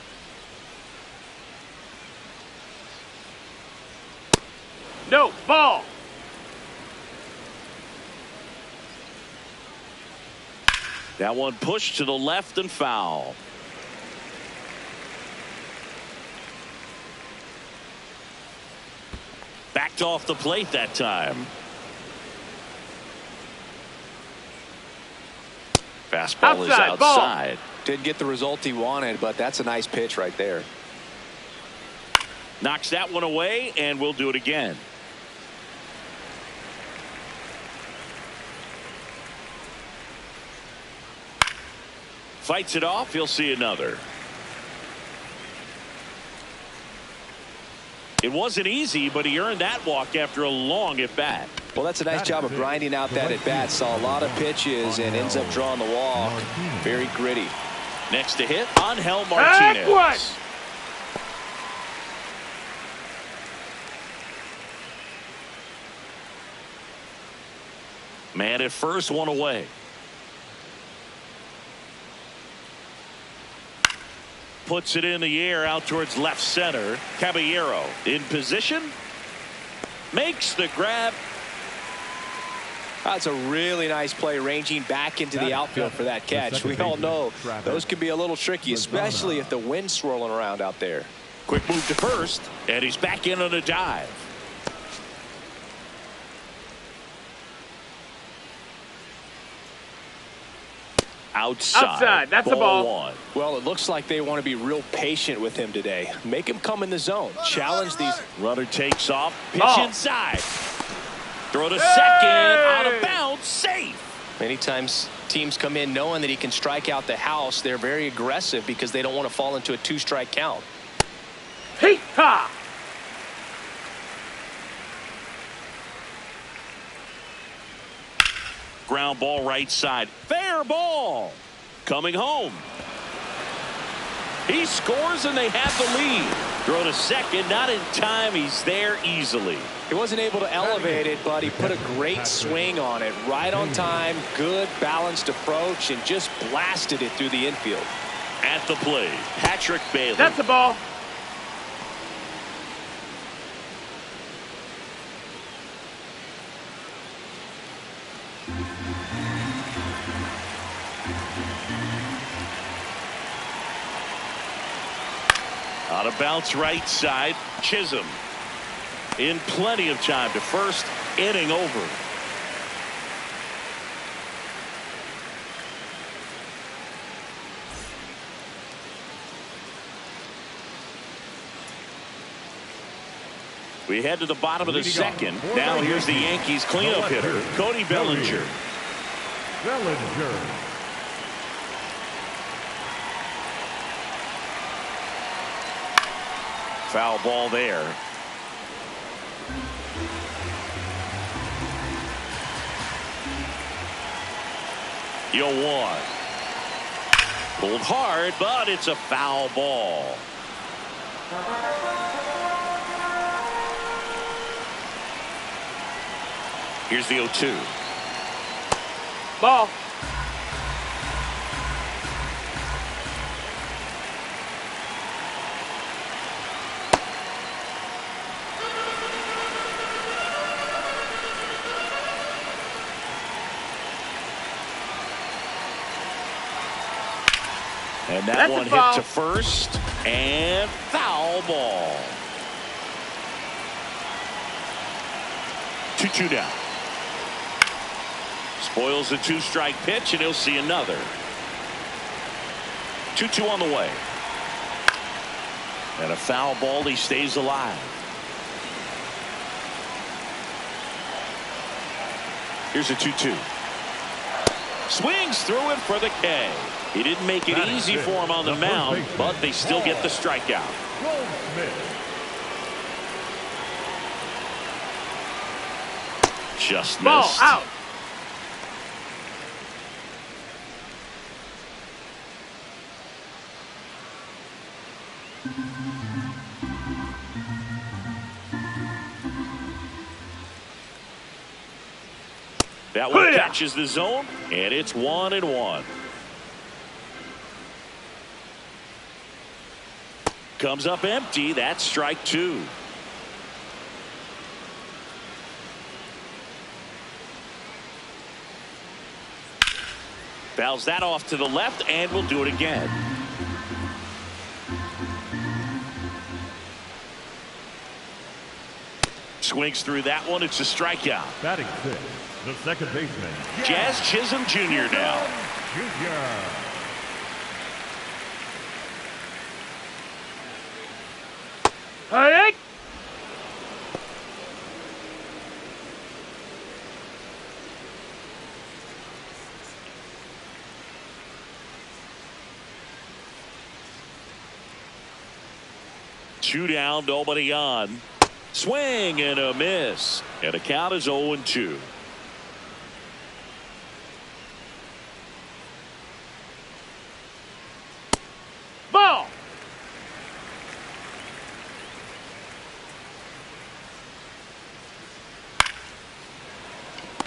No, ball. That one pushed to the left and foul. Backed off the plate that time. Fastball is outside. Didn't get the result he wanted, but that's a nice pitch right there. Knocks that one away, and we'll do it again. Fights it off. He'll see another. It wasn't easy, but he earned that walk after a long at bat. Well, that's a nice job of grinding out that at bat. Saw a lot of pitches and ends up drawing the walk. Very gritty. Next to hit, Angel Martinez. Man at first, one away. Puts it in the air out towards left center. Caballero in position. Makes the grab. That's a really nice play, ranging back into the outfield for that catch. We all know those can be a little tricky, especially if the wind's swirling around out there. Quick move to first, and he's back in on a dive. Outside. That's a ball. One. Well, it looks like they want to be real patient with him today. Make him come in the zone. Challenge these. Runner takes off. Pitch inside. Throw to second. Out of bounds. Safe. Many times teams come in knowing that he can strike out the house. They're very aggressive because they don't want to fall into a 2-strike count. Hee-ha! Ground ball right side. Fair ball. Coming home. He scores and they have the lead. Throw to second. Not in time. He's there easily. He wasn't able to elevate it, but he put a great swing on it. Right on time. Good balanced approach and just blasted it through the infield. At the plate, Patrick Bailey. That's the ball. On a bounce right side, Chisholm in plenty of time to first, inning over. We head to the bottom of the second. Now here's the Yankees cleanup hitter, Cody Bellinger. Foul ball there. Yo, one. Pulled hard, but it's a foul ball. Here's the 0-2. Ball. And that one hit to first, and foul ball. 2-2 down. Spoils the two-strike pitch, and he'll see another. 2-2 on the way. And a foul ball, he stays alive. Here's a 2-2. Swings through it for the K. He didn't make it easy for him on the mound, but they still get the strikeout. Just missed. Ball out. That one catches the zone, and it's 1-1. Comes up empty. That's strike two. Fouls that off to the left, and we'll do it again. Swings through that one. It's a strikeout. Batting six, the second baseman, Jazz Chisholm Jr. now. Jr. Hey! Two down, nobody on. Swing and a miss. And the count is 0-2. Ball!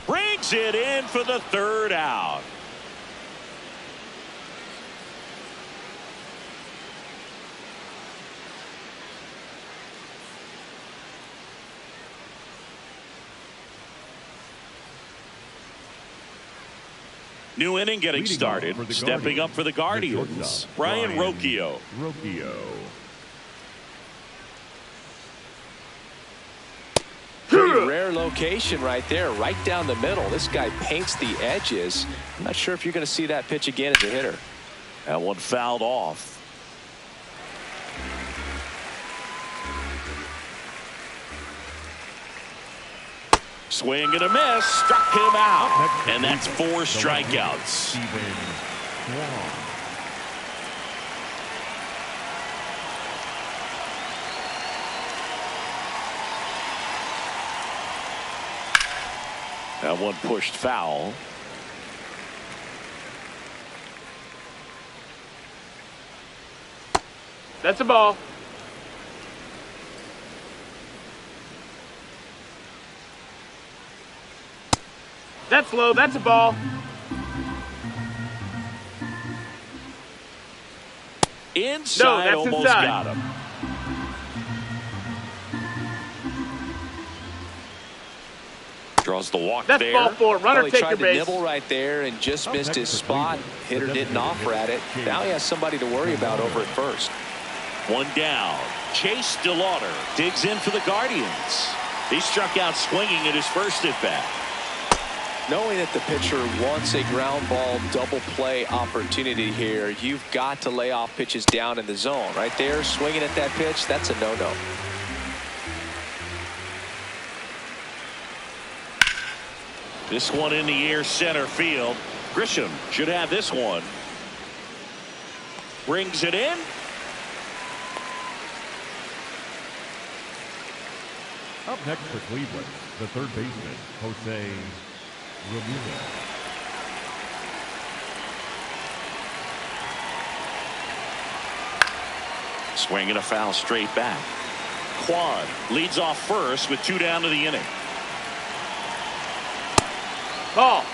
Brings it in for the third out. New inning getting started. Stepping up for the Guardians, Brian Rocchio. Pretty rare location right there, right down the middle. This guy paints the edges. I'm not sure if you're going to see that pitch again as a hitter. That one fouled off. Swing and a miss, struck him out, and that's 4 strikeouts. That one pushed foul. That's a ball. That's low. That's a ball. Inside, that's almost inside. got him. Draws the walk That's there. ball 4. Runner, He take tried your to base. nibble right there and just missed his spot. Hitter didn't offer at it. Now he has somebody to worry about over at first. One down. Chase DeLauder digs in for the Guardians. He struck out swinging at his first at bat. Knowing that the pitcher wants a ground ball double play opportunity here, you've got to lay off pitches down in the zone. Right there, swinging at that pitch, that's a no-no. This one in the air, center field. Grisham should have this one. Brings it in. Up next for Cleveland, the third baseman, Jose Ramirez. Swinging a foul straight back. Quan leads off first with 2 down to the inning. Ball.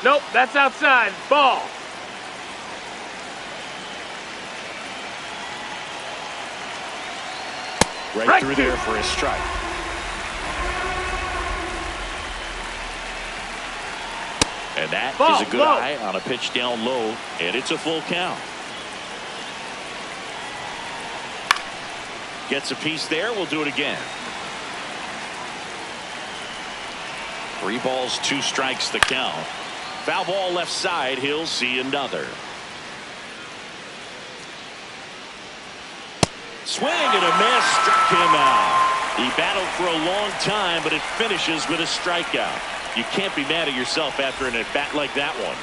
Nope, that's outside. Ball. Right through there for a strike. And that is a good eye on a pitch down low, and it's a full count. Gets a piece there. We'll do it again. 3 balls, 2 strikes the count. Foul ball left side. He'll see another. Swing and a miss, struck him out. He battled for a long time, but it finishes with a strikeout. You can't be mad at yourself after an at-bat like that one.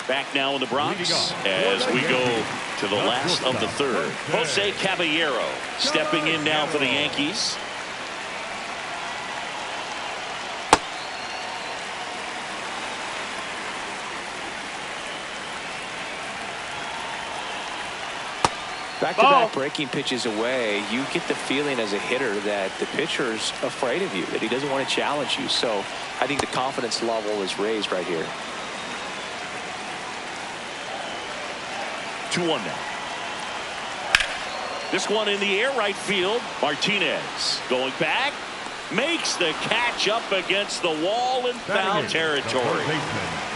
Back now in the Bronx as we go to the last of the third. Jose Caballero stepping in now for the Yankees. Back-to-back breaking pitches away, you get the feeling as a hitter that the pitcher's afraid of you, that he doesn't want to challenge you. So I think the confidence level is raised right here. 2-1 now. This one in the air, right field. Martinez going back, makes the catch up against the wall in foul territory.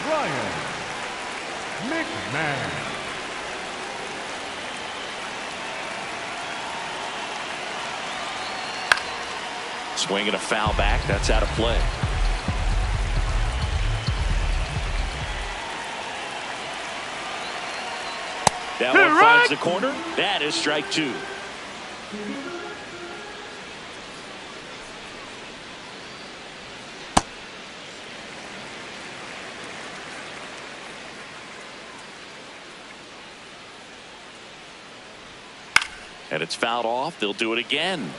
Ryan McMahon. Swinging a foul back. That's out of play. That one finds the corner. That is strike 2. And it's fouled off. They'll do it again.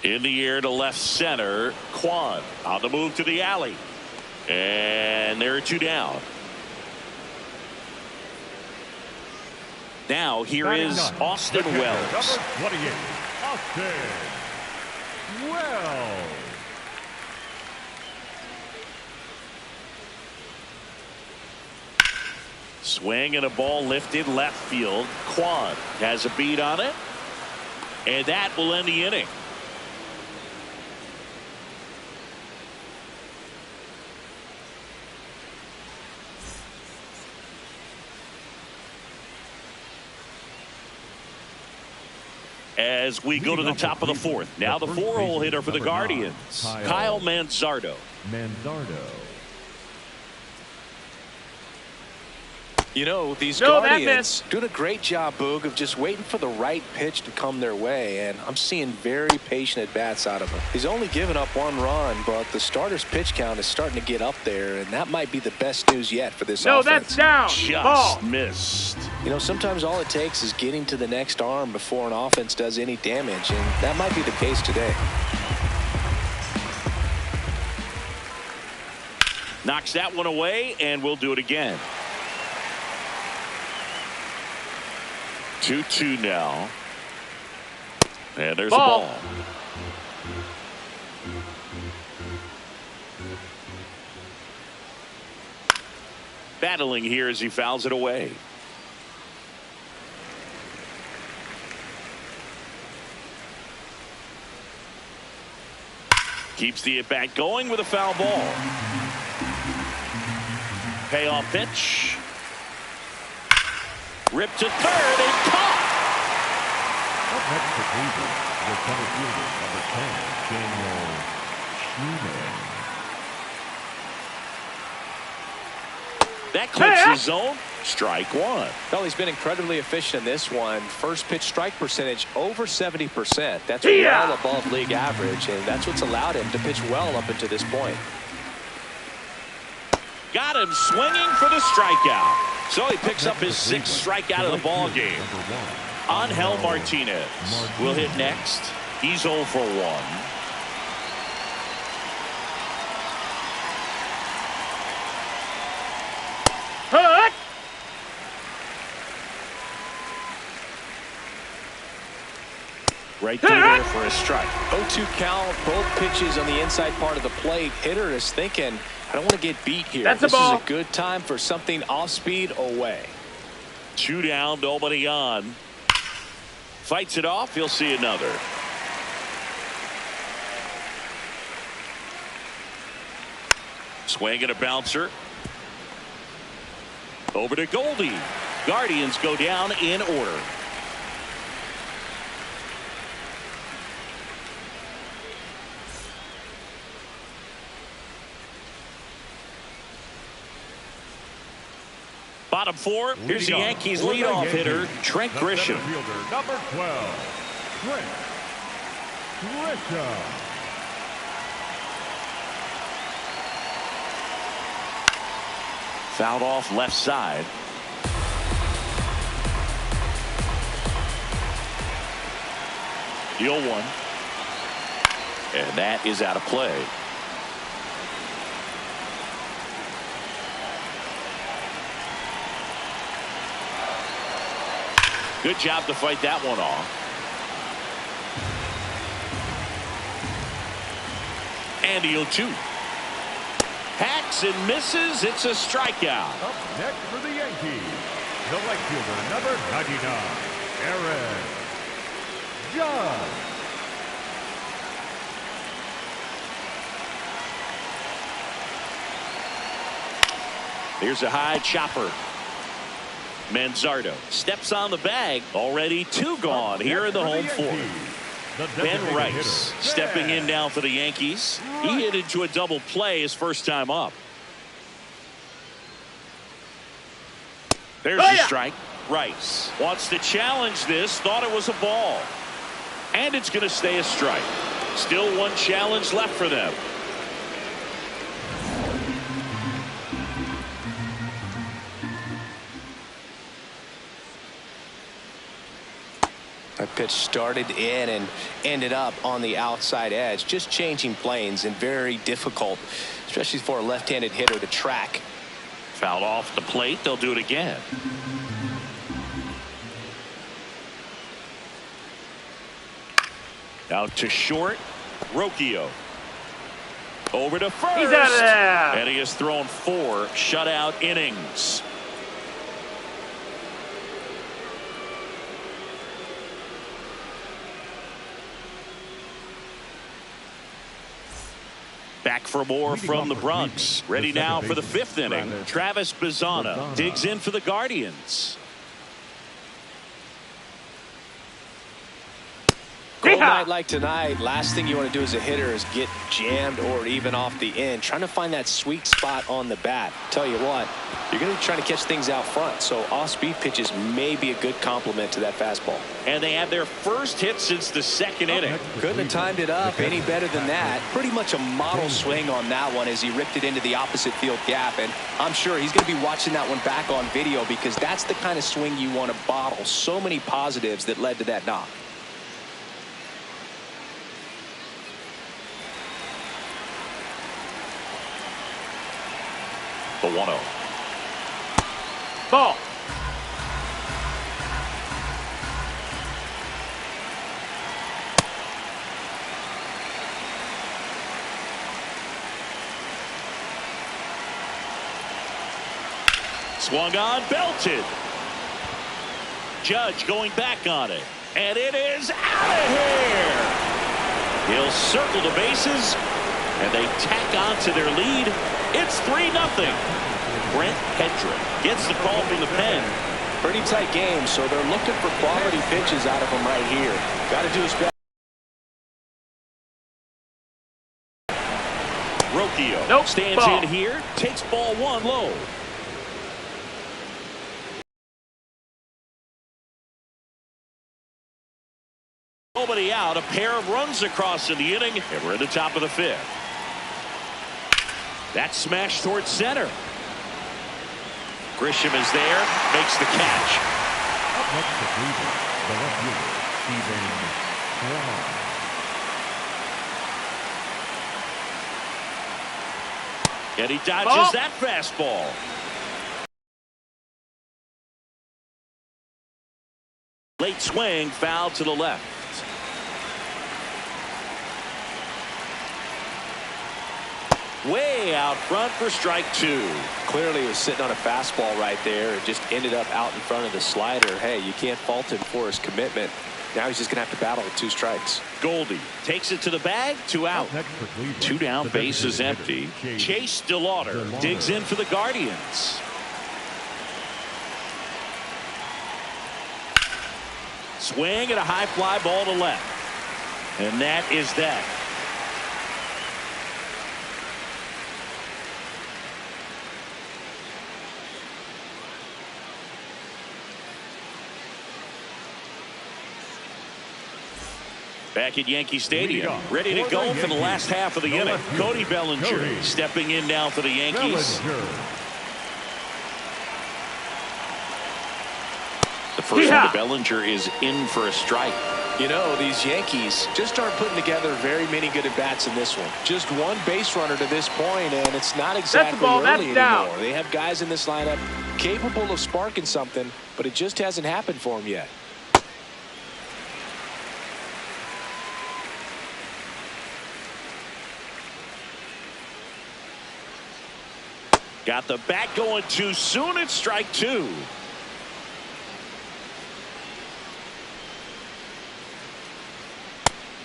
In the air to left center. Quan on the move to the alley. And there are 2 down. Now here is Austin Wells. Number 28, Austin Wells. Swing and a ball lifted left field. Quan has a beat on it. And that will end the inning. As we go to the top of the 4th. Now the 4-hole hitter for the Guardians, Kyle Manzardo. You know, these Guardians doing a great job, Boog, of just waiting for the right pitch to come their way, and I'm seeing very patient at-bats out of him. He's only given up 1 run, but the starter's pitch count is starting to get up there, and that might be the best news yet for this offense. No, that's down. Just missed. You know, sometimes all it takes is getting to the next arm before an offense does any damage, and that might be the case today. Knocks that one away, and we'll do it again. 2-2 now. And there's a ball. Battling here as he fouls it away. Keeps the at-bat going with a foul ball. Payoff pitch. Ripped to third and caught. Up next for Cleveland, the center fielder, number 10, Daniel Schumann. That clips his zone. Strike one. Well, he's been incredibly efficient in this one. First pitch strike percentage over 70%. That's well above league average, and that's what's allowed him to pitch well up until this point. Got him swinging for the strikeout. So he picks up his 6th strikeout of the ball game. Angel Martinez will hit next. He's 0 for 1. Right through there for a strike. 0-2 count, both pitches on the inside part of the plate. Hitter is thinking, I don't want to get beat here. That's this a ball. is a good time for something off speed away. 2 down, nobody on. Fights it off. He'll see another. Swing and a bouncer. Over to Goldie. Guardians go down in order. Bottom 4. Here's the Yankees leadoff hitter, Trent Grisham. Fielder, number 12, Trent Grisham. Fouled off left side. The 0-1. And that is out of play. Good job to fight that one off. And the 0-2. Hacks and misses. It's a strikeout. Up next for the Yankees, the right fielder, number 99, Aaron Judge. Here's a high chopper. Manzardo steps on the bag. Already 2 gone here in the home 4th. Ben Rice stepping in now for the Yankees. He hit into a double play his first time up. There's the strike. Rice wants to challenge this. Thought it was a ball. And it's going to stay a strike. Still 1 challenge left for them. That pitch started in and ended up on the outside edge, just changing planes, and very difficult, especially for a left-handed hitter to track. Fouled off the plate. They'll do it again. Out to short. Rocchio. Over to first. He's out of there. And he has thrown 4 shutout innings. Back for more from the Bronx. Ready now for the 5th inning. Travis Bazzana digs in for the Guardians. Cold night like tonight, last thing you want to do as a hitter is get jammed or even off the end. Trying to find that sweet spot on the bat. Tell you what, you're going to be trying to catch things out front, so off-speed pitches may be a good complement to that fastball. And they had their first hit since the 2nd inning. Couldn't have timed it up any better than that. Pretty much a model swing on that one as he ripped it into the opposite field gap, and I'm sure he's going to be watching that one back on video because that's the kind of swing you want to bottle. So many positives that led to that knock. The 1-0. Ball. Swung on, belted. Judge going back on it. And it is out of here. He'll circle the bases, and they tack on to their lead. It's 3-0. Brent Hedrick gets the call from the pen. Pretty tight game, so they're looking for quality pitches out of him right here. Got to do his best. Rocchio stands in here, takes ball 1 low. Nobody out, a pair of runs across in the inning, and we're in the top of the 5th. That smash towards center. Grisham is there, makes the catch. Up next to Cleveland, the left fielder, Steven Kwan. And he dodges that fastball. Late swing, foul to the left. Way out front for strike 2. Clearly he was sitting on a fastball right there and just ended up out in front of the slider. Hey, you can't fault him for his commitment. Now he's just going to have to battle with 2 strikes. Goldie takes it to the bag, 2 out. 2 down, base is empty. Chase DeLauder digs in for the Guardians. Swing and a high fly ball to left. And that is that. Back at Yankee Stadium, ready to go for the last half of the inning. Cody Bellinger stepping in now for the Yankees. The first one to Bellinger is in for a strike. You know, these Yankees just aren't putting together very many good at-bats in this one. Just 1 base runner to this point, and it's not exactly early anymore. They have guys in this lineup capable of sparking something, but it just hasn't happened for them yet. Got the bat going too soon. It's strike 2.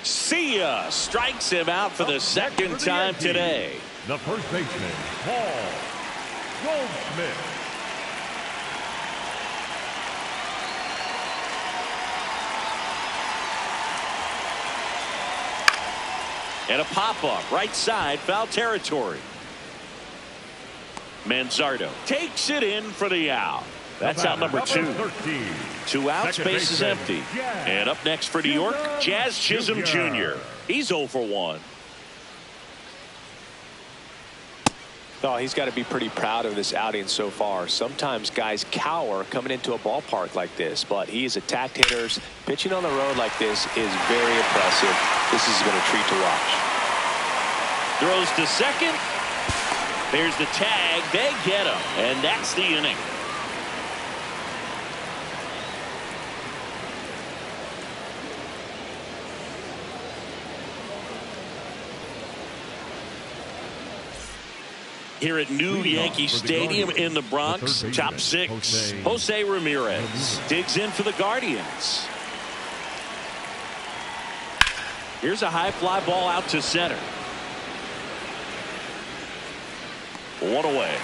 See ya. Strikes him out for the second time today. The first baseman, Paul Goldschmidt. And a pop-up right side, foul territory. Manzardo takes it in for the out. That's out number 2. 2 outs, base is empty. And up next for New York, Jazz Chisholm Jr. He's 0 for 1. Oh, he's got to be pretty proud of this outing so far. Sometimes guys cower coming into a ballpark like this, but he has attacked hitters. Pitching on the road like this is very impressive. This has been a treat to watch. Throws to second. There's the tag. They get him. And that's the inning. Here at new Yankee Stadium in the Bronx, top 6. Jose Ramirez digs in for the Guardians. Here's a high fly ball out to center. 1 away.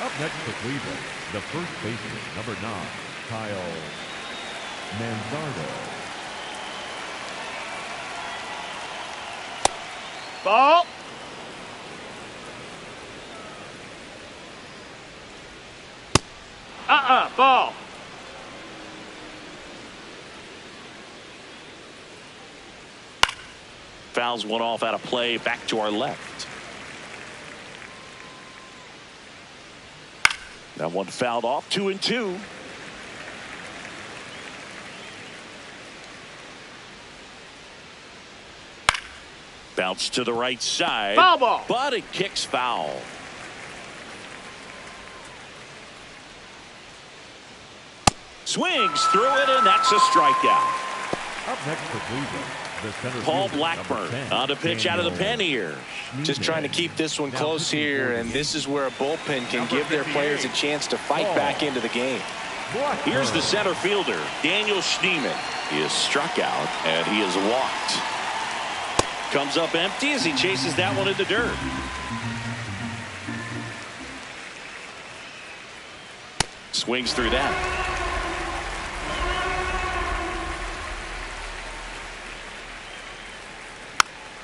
Up next for Cleveland, the first baseman, number 9, Kyle Manzardo. Ball. Ball. Fouls one off out of play, back to our left. That one fouled off, 2-2. Bounce to the right side. Foul ball. But it kicks foul. Swings through it, and that's a strikeout. Up next for Cleveland, the center Paul fielder, Blackburn number 10, on the pitch out of the pen here. Just trying to keep this one close here, and this is where a bullpen can give their players a chance to fight back into the game. Here's the center fielder, Daniel Schneemann. He is struck out, and he is walked. Comes up empty as he chases that one in the dirt. Swings through that.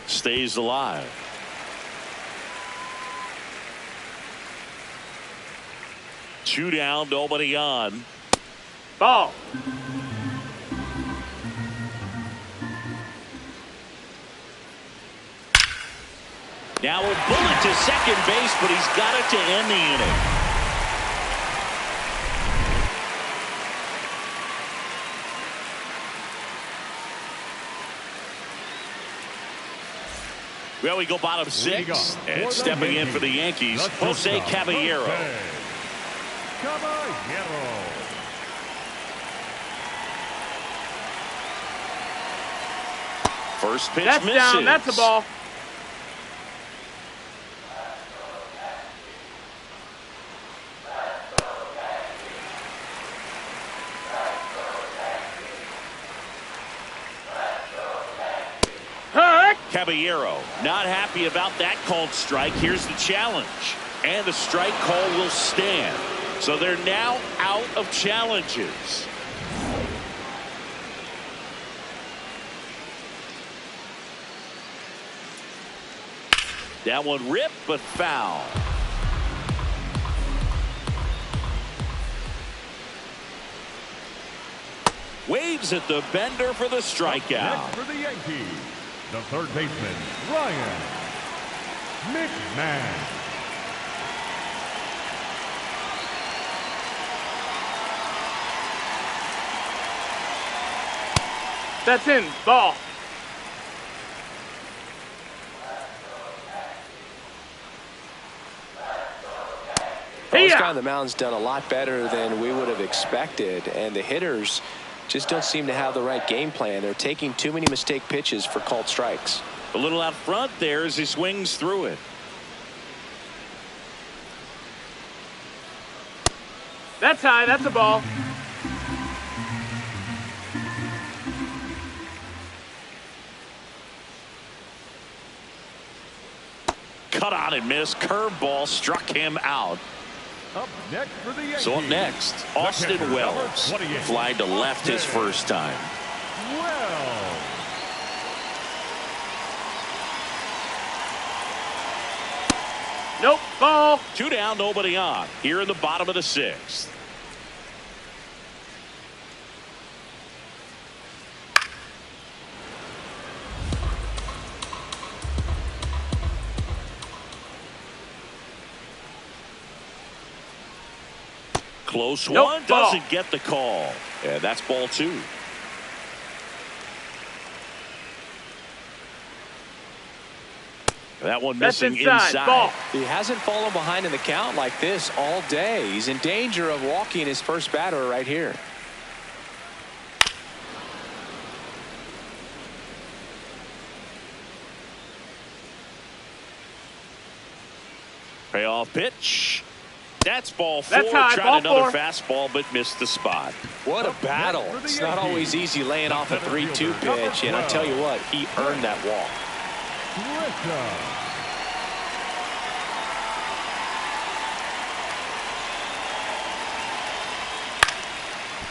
Stays alive. Two down, nobody on. Ball. Now a bullet to second base, but he's got it to end the inning. Well, we go bottom six, and stepping in for the Yankees, Jose Caballero. First pitch That's misses. down. That's a ball. Caballero not happy about that called strike. Here's the challenge, and the strike call will stand. So they're now out of challenges. That one ripped but foul. Waves at the bender for the strikeout. Next for the Yankees, the third baseman, Ryan McMahon. That's in. Ball. Well, this guy on the mound's done a lot better than we would have expected, and the hitters just don't seem to have the right game plan. They're taking too many mistake pitches for called strikes. A little out front there as he swings through it. That's high. That's a ball. Cut on and missed. Curveball struck him out. Up next for the Yankees. So up next, Austin Wells flying to left his first time. Wells. Nope. Ball. Two down, nobody on. Here in the bottom of the sixth. Close Nope, one, ball. doesn't get the call. And that's ball two. That one That's missing inside. Ball. He hasn't fallen behind in the count like this all day. He's in danger of walking his first batter right here. Payoff pitch. That's ball four. That's high. Tried Ball another four. fastball, but missed the spot. What a battle. It's not always easy laying off a 3-2 pitch, and I'll tell you what, he earned that walk.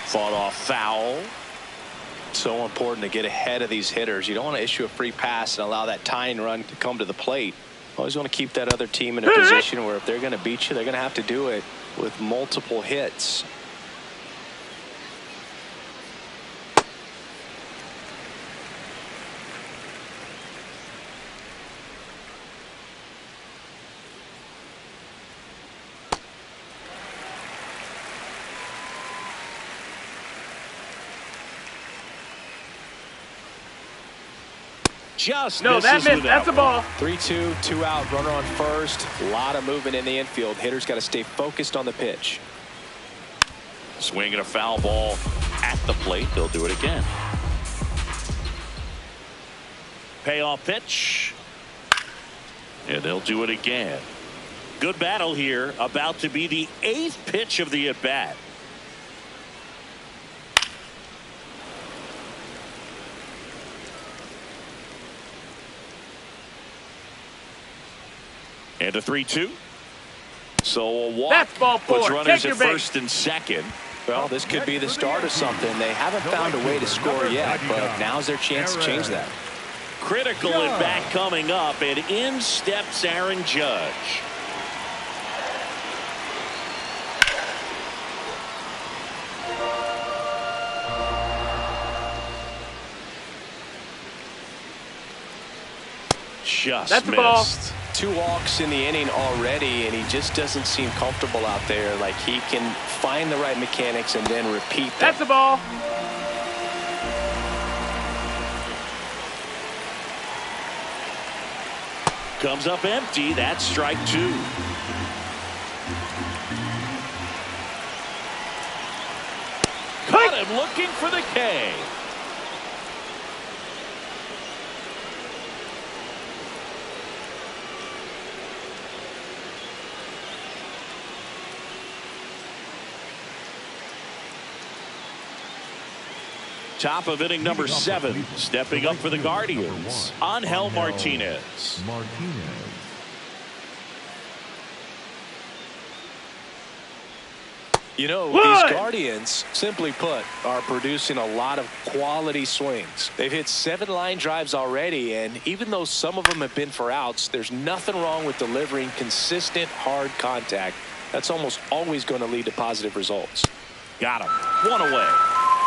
Fought off foul. So important to get ahead of these hitters. You don't want to issue a free pass and allow that tying run to come to the plate. Always want to keep that other team in a position where if they're going to beat you, they're going to have to do it with multiple hits. Just No, that missed. That's a ball. 3-2, 2 out, runner on first. A lot of movement in the infield. Hitters got to stay focused on the pitch. Swinging a foul ball at the plate. They'll do it again. Payoff pitch. And they'll do it again. Good battle here. About to be the 8th pitch of the at-bat. And a 3-2. So a walk. That's ball 4. Puts runners Take at your first and second. Well, this could be the start of something. They haven't found a way to score yet, but now's their chance to change that. Critical at bat coming up, and in steps Aaron Judge. Just That's missed. the ball. 2 walks in the inning already, and he just doesn't seem comfortable out there. Like he can find the right mechanics and then repeat them. That's the ball. Comes up empty. That's strike 2. Caught him looking for the K. Top of inning number 7. Stepping up for the Guardians, Angel Martinez. You know, these Guardians, simply put, are producing a lot of quality swings. They've hit 7 line drives already, and even though some of them have been for outs, there's nothing wrong with delivering consistent, hard contact. That's almost always going to lead to positive results. Got him. 1 away.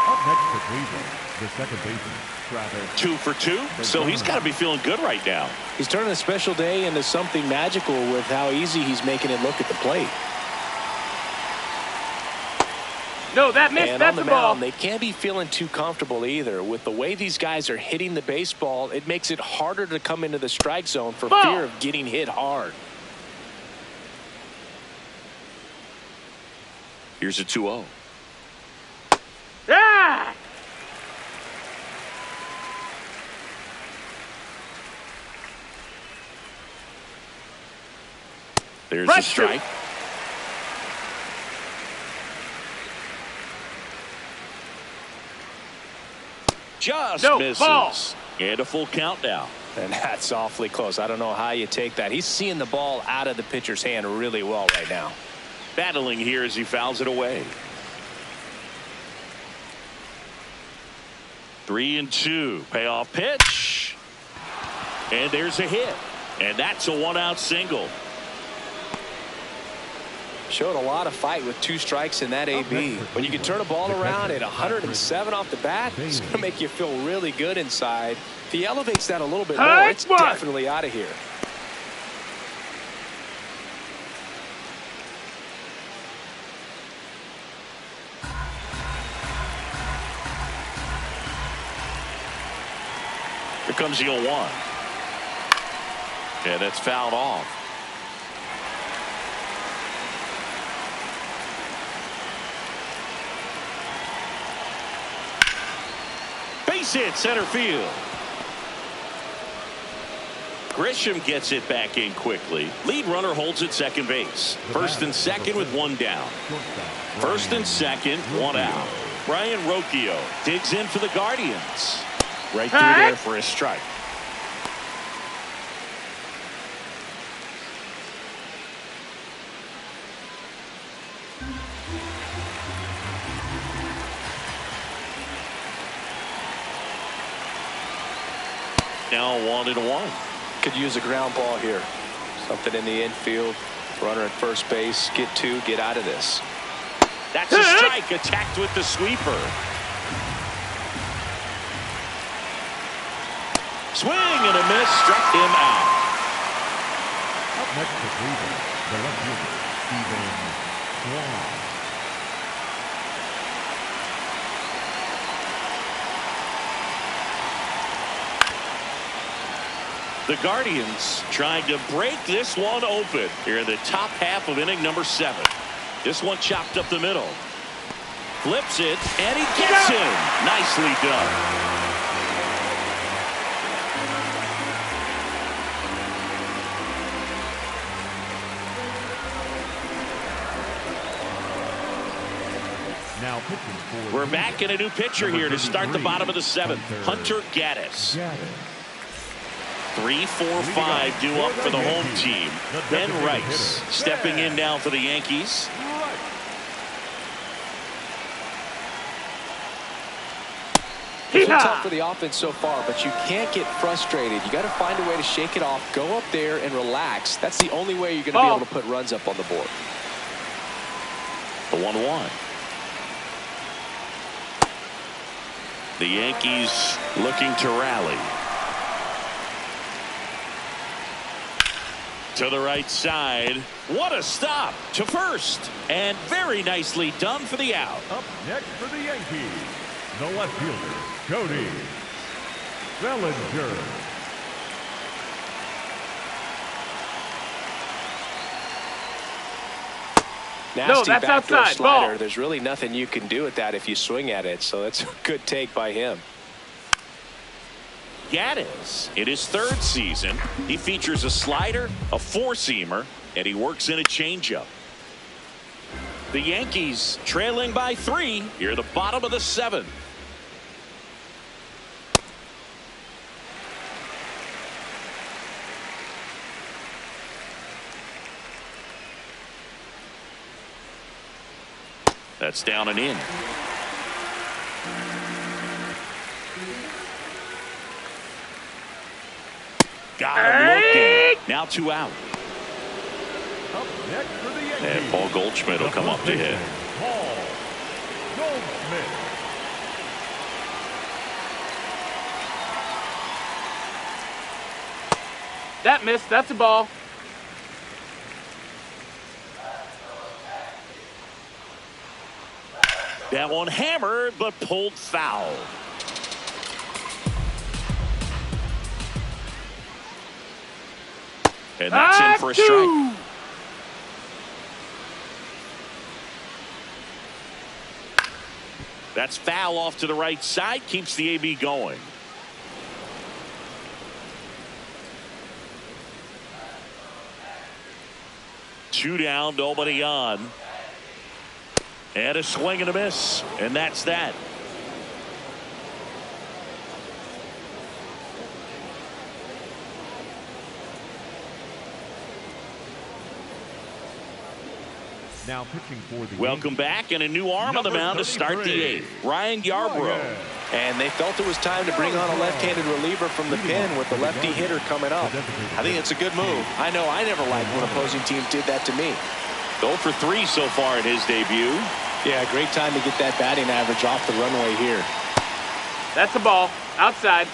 Up next to Cleveland, the second baseman, Travis. 2 for 2. So he's got to be feeling good right now. He's turning a special day into something magical with how easy he's making it look at the plate. No, that missed. And That's on the the ball. mound, they can't be feeling too comfortable either. With the way these guys are hitting the baseball, it makes it harder to come into the strike zone for fear of getting hit hard. Here's a 2-0. Ah! There's a strike. Just misses. Ball. And a full count now. And that's awfully close. I don't know how you take that. He's seeing the ball out of the pitcher's hand really well right now. Battling here as he fouls it away. 3-2. Payoff pitch. And there's a hit. And that's a 1-out single. Showed a lot of fight with 2 strikes in that AB. When you can turn a ball around at 107 off the bat, it's going to make you feel really good inside. If he elevates that a little bit more, it's definitely out of here. Here comes the 0-1. And it's fouled off. Base hit center field. Grisham gets it back in quickly. Lead runner holds at second base. First and second with 1 down. First and second, 1 out. Brian Rocchio digs in for the Guardians. Right through there for a strike. Now 1-1. Could use a ground ball here. Something in the infield. Runner at first base. Get 2. Get out of this. That's a strike. Attacked with the sweeper. Swing and a miss. Struck him out. Up next to Cleveland, the left fielder, Steven Swan. The Guardians trying to break this one open here in the top half of inning number 7. This one chopped up the middle. Flips it, and he gets him. Nicely done. Now pitching for We're back in a new pitcher here to start the bottom of the 7th. Hunter Gaddis. 3, 4, 5 due up for the home team. Ben Rice stepping in now for the Yankees. It's been tough for the offense so far, but you can't get frustrated. You got to find a way to shake it off, go up there and relax. That's the only way you're going to be able to put runs up on the board. The 1-1. The Yankees looking to rally. To the right side. What a stop to first. And very nicely done for the out. Up next for the Yankees, the left fielder, Cody Bellinger. Nasty that's backdoor outside. slider. Ball. There's really nothing you can do with that if you swing at it. So that's a good take by him. Gaddis, in his 3rd season, he features a slider, a 4-seamer, and he works in a changeup. The Yankees trailing by 3 here at the bottom of the 7th. That's down and in. Got him looking. Now 2 out. Up next for the Yankees, And Paul Goldschmidt will come up to hit. Paul Goldschmidt. That missed. That's a ball. That one hammered, but pulled foul. And that's in for a strike. That's foul off to the right side. Keeps the AB going. Two down, nobody on. And a swing and a miss. And that's that. Now pitching for the Welcome back, and a new arm on the mound to start the 8th. Ryan Yarbrough. And they felt it was time to bring on a left-handed reliever from the pen with the lefty hitter coming up. I think it's a good move. I know I never liked when opposing teams did that to me. 0 for 3 so far in his debut. Yeah, great time to get that batting average off the runway here. That's a ball. Outside.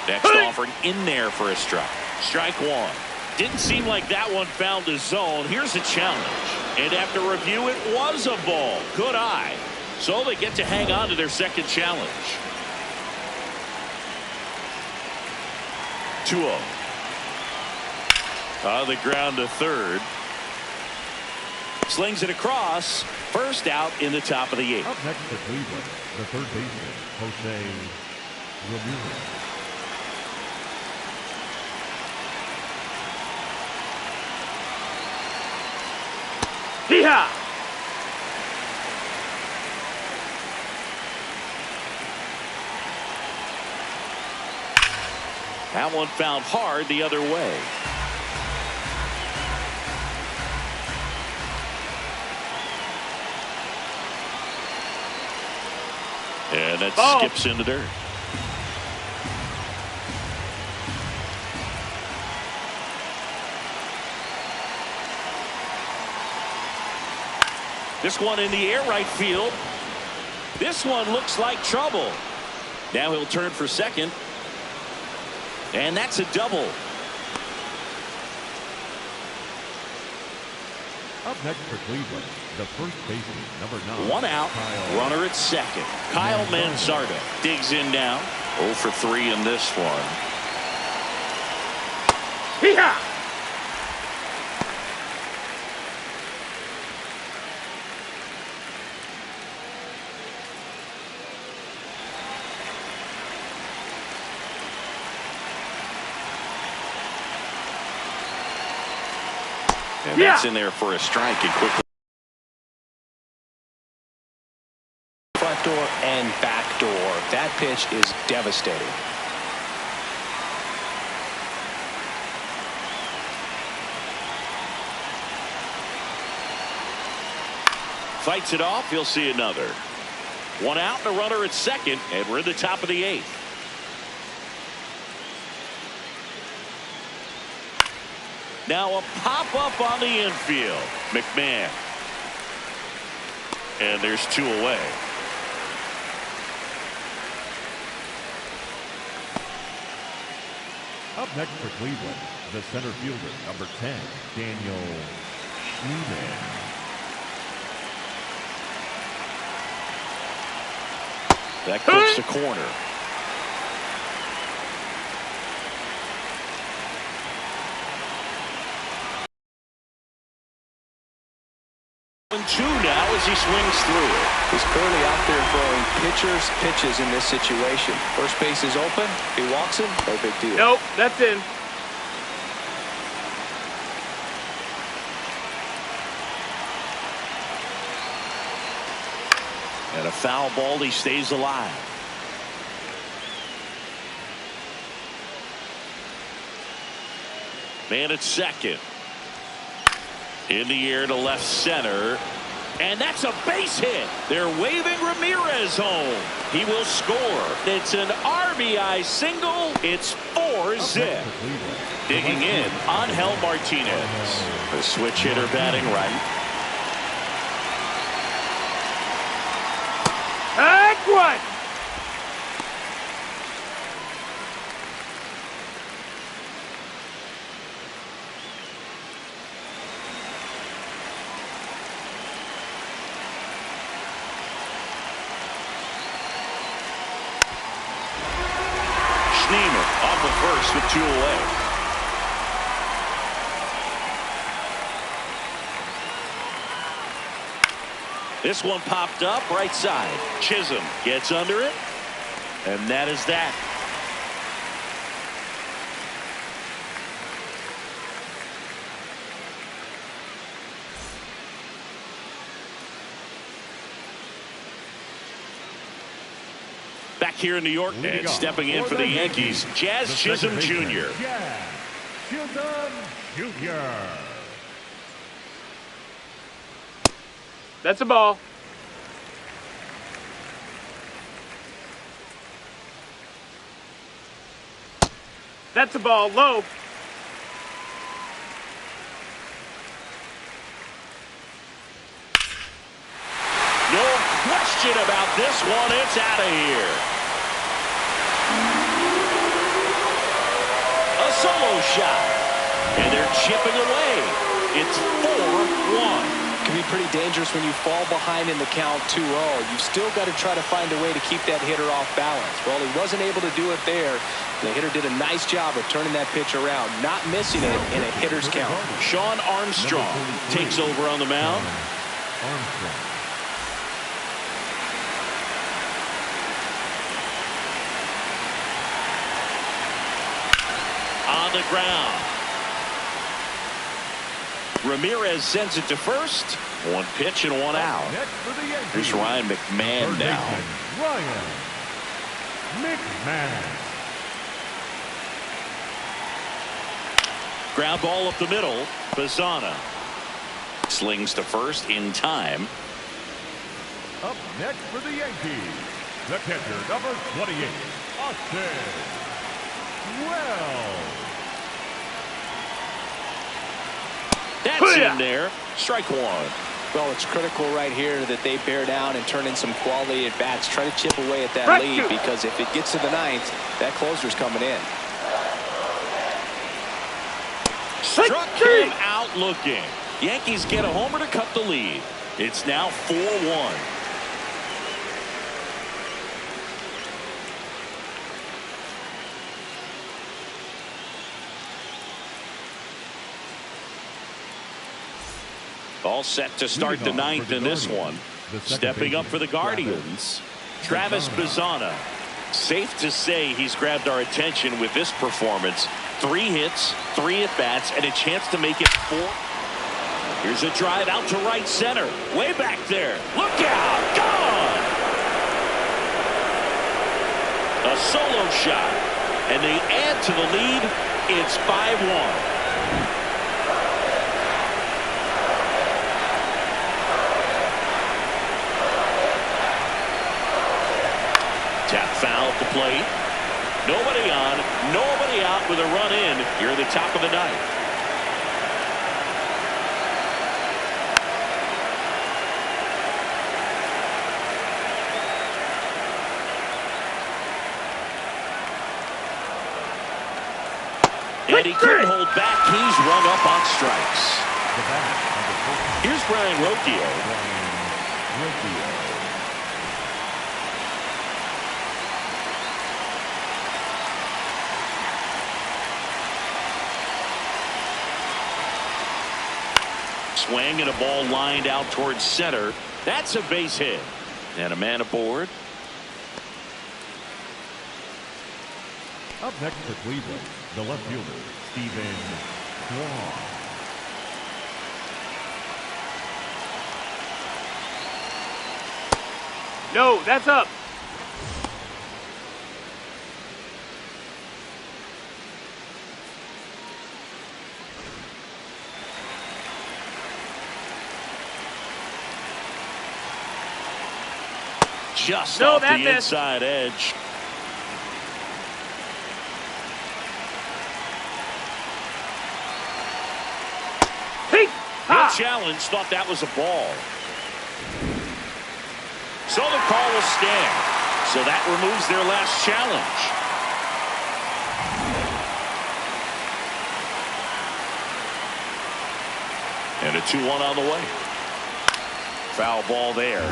Next offering in there for a strike. Strike 1. Didn't seem like that one found the zone. Here's a challenge. And after review, it was a ball. Good eye. So they get to hang on to their second challenge. 2-0. On the ground to third. Slings it across. First out in the top of the 8th. Up next for Cleveland, the third baseman, Jose Ramirez. Hee-haw! That one found hard the other way. And that skips into dirt. This one in the air right field. This one looks like trouble. Now he'll turn for second. And that's a double. Up next for Cleveland, the first baseman, number 9. 1 out, runner at second. Kyle Manzardo digs in now. 0 for 3 in this one. Hee-haw! And that's in there for a strike and quickly. Front door and back door. That pitch is devastating. Fights it off. He'll see another. One out and a runner at second, and we're in the top of the 8th. Now a pop-up on the infield. McMahon. And there's 2 away. Up next for Cleveland, the center fielder, number 10, Daniel Schneeman. That clips the corner. And 2 now as he swings through it. He's clearly out there throwing pitchers pitches in this situation. First base is open. He walks him. No big deal. Nope, that's in. And a foul ball. He stays alive. Man at second. In the air to left center. And that's a base hit. They're waving Ramirez home. He will score. It's an RBI single. It's 4-zip. Digging in, Angel Martinez. The switch hitter batting right. Heck one! Off the first with 2 away. This one popped up right side. Chisholm gets under it. And that is that. Back here in New York, and stepping in for the Yankees, Jazz Chisholm Jr. Jazz Chisholm Jr. That's a ball. That's a ball. Low. No question about this one. It's out of here. A solo shot. And they're chipping away. It's 4-1. Can be pretty dangerous when you fall behind in the count 2-0. You've still got to try to find a way to keep that hitter off balance. Well, he wasn't able to do it there. The hitter did a nice job of turning that pitch around, not missing it in a hitter's count. Sean Armstrong takes over on the mound. Armstrong. On the ground. Ramirez sends it to first. 1 pitch and 1 out. Next for the Yankees, Here's Ryan McMahon now. Ryan McMahon. Ground ball up the middle. Bazana slings to first in time. Up next for the Yankees, the catcher, number 28, Austin Wells. That's in there. Strike 1. Well, it's critical right here that they bear down and turn in some quality at bats. Try to chip away at that lead, because if it gets to the 9th, that closer's coming in. Struck him out looking. Yankees get a homer to cut the lead. It's now 4-1. All set to start the 9th in this one. Stepping up for the Guardians, Travis Bazana. Safe to say he's grabbed our attention with this performance. 3 hits, 3 at-bats, and a chance to make it 4. Here's a drive out to right center. Way back there. Look out. Gone. A solo shot. And they add to the lead. It's 5-1. Tap foul at the plate. Nobody on, nobody out with a run in here at the top of the ninth. And he couldn't hold back. He's rung up on strikes. Here's Brian Rocchio. Swing and a ball lined out towards center. That's a base hit. And a man aboard. Up next for Cleveland, the left fielder, Stephen Kwan. No, that's up. Just off the inside edge. Good challenge. Thought that was a ball. So the call will stand. So that removes their last challenge. And a 2-1 on the way. Foul ball there.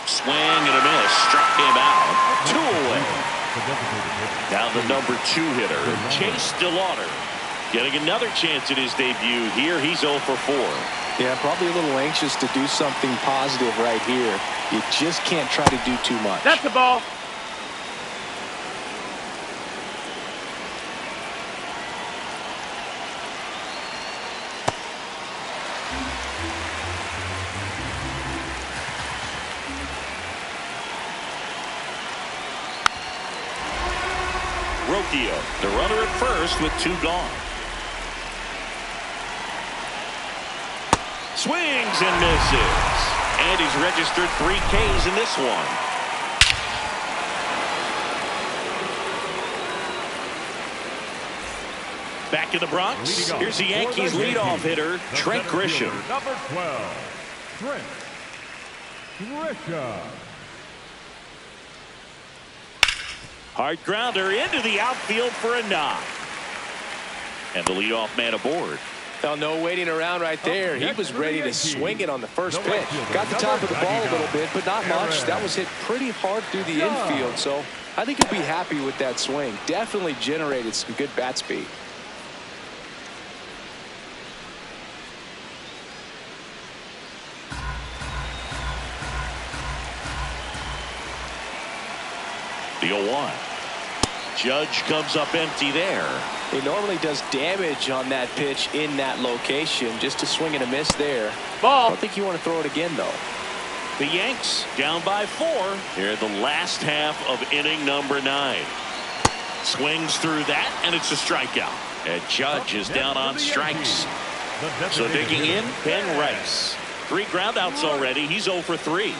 Swing and a miss. Struck him out. 2 away. Now the number 2 hitter, Chase DeLauder, getting another chance at his debut here. He's 0 for 4. Yeah, probably a little anxious to do something positive right here. You just can't try to do too much. That's the ball. Rocchio, the runner at first with 2 gone. Swings and misses. And he's registered 3 Ks in this one. Back in the Bronx, here's the Yankees leadoff hitter, Trent Grisham. Number 12, Trent Grisham. Hard grounder into the outfield for a knock. And the leadoff man aboard. Well, no waiting around right there. He was ready to swing it on the first pitch. Got the top of the ball a little bit, but not much. That was hit pretty hard through the infield, so I think he'll be happy with that swing. Definitely generated some good bat speed. The 0-1. Judge comes up empty there. He normally does damage on that pitch in that location. Just a swing and a miss there. Ball. I don't think you want to throw it again, though. The Yanks down by 4 here at the last half of inning number 9. Swings through that, and it's a strikeout. And Judge is down on strikes. So digging in, Ben Rice. 3 groundouts already. He's 0 for 3.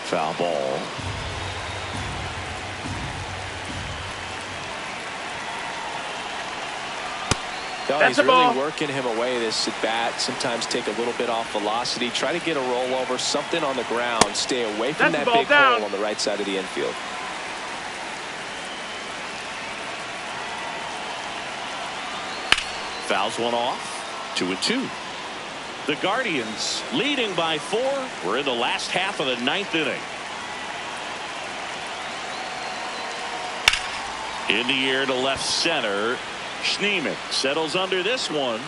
Foul ball. He's really working him away this at bat. Sometimes take a little bit off velocity. Try to get a rollover, something on the ground. Stay away from that big hole on the right side of the infield. Fouls one off. 2-2. The Guardians leading by 4. We're in the last half of the 9th inning. In the air to left center. Schneemann settles under this one.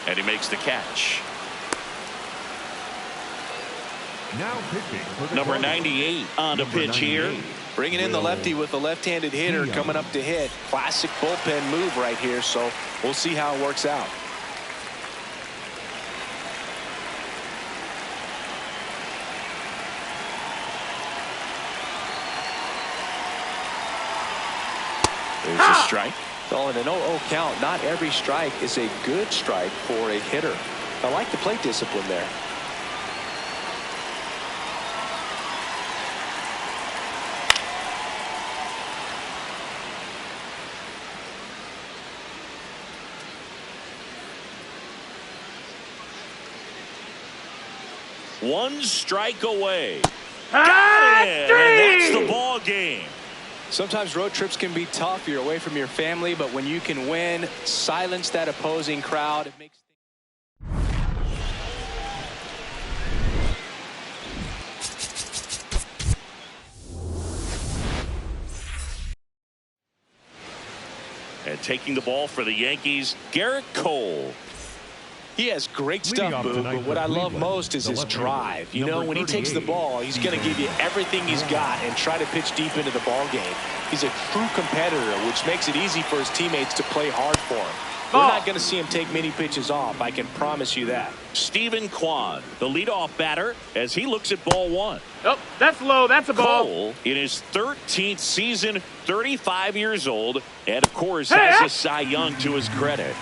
And he makes the catch. Now pitching for the Number Cardinals. 98 on the pitch here. Bringing in the lefty with the left-handed hitter coming up to hit. Classic bullpen move right here, so we'll see how it works out. There's a strike. So in an 0-0 count, not every strike is a good strike for a hitter. I like the plate discipline there. One strike away. Got it! And that's the ball game. Sometimes road trips can be tough. You're away from your family, but when you can win, silence that opposing crowd, it makes And taking the ball for the Yankees, Garrett Cole. He has great stuff, Boo, but what I love most is his drive. You know, when he takes the ball, he's going to give you everything he's got and try to pitch deep into the ball game. He's a true competitor, which makes it easy for his teammates to play hard for him. We're not going to see him take many pitches off, I can promise you that. Stephen Kwan, the leadoff batter, as he looks at ball one. Oh, that's low. That's a ball. Cole, in his 13th season, 35 years old, and of course has a Cy Young to his credit.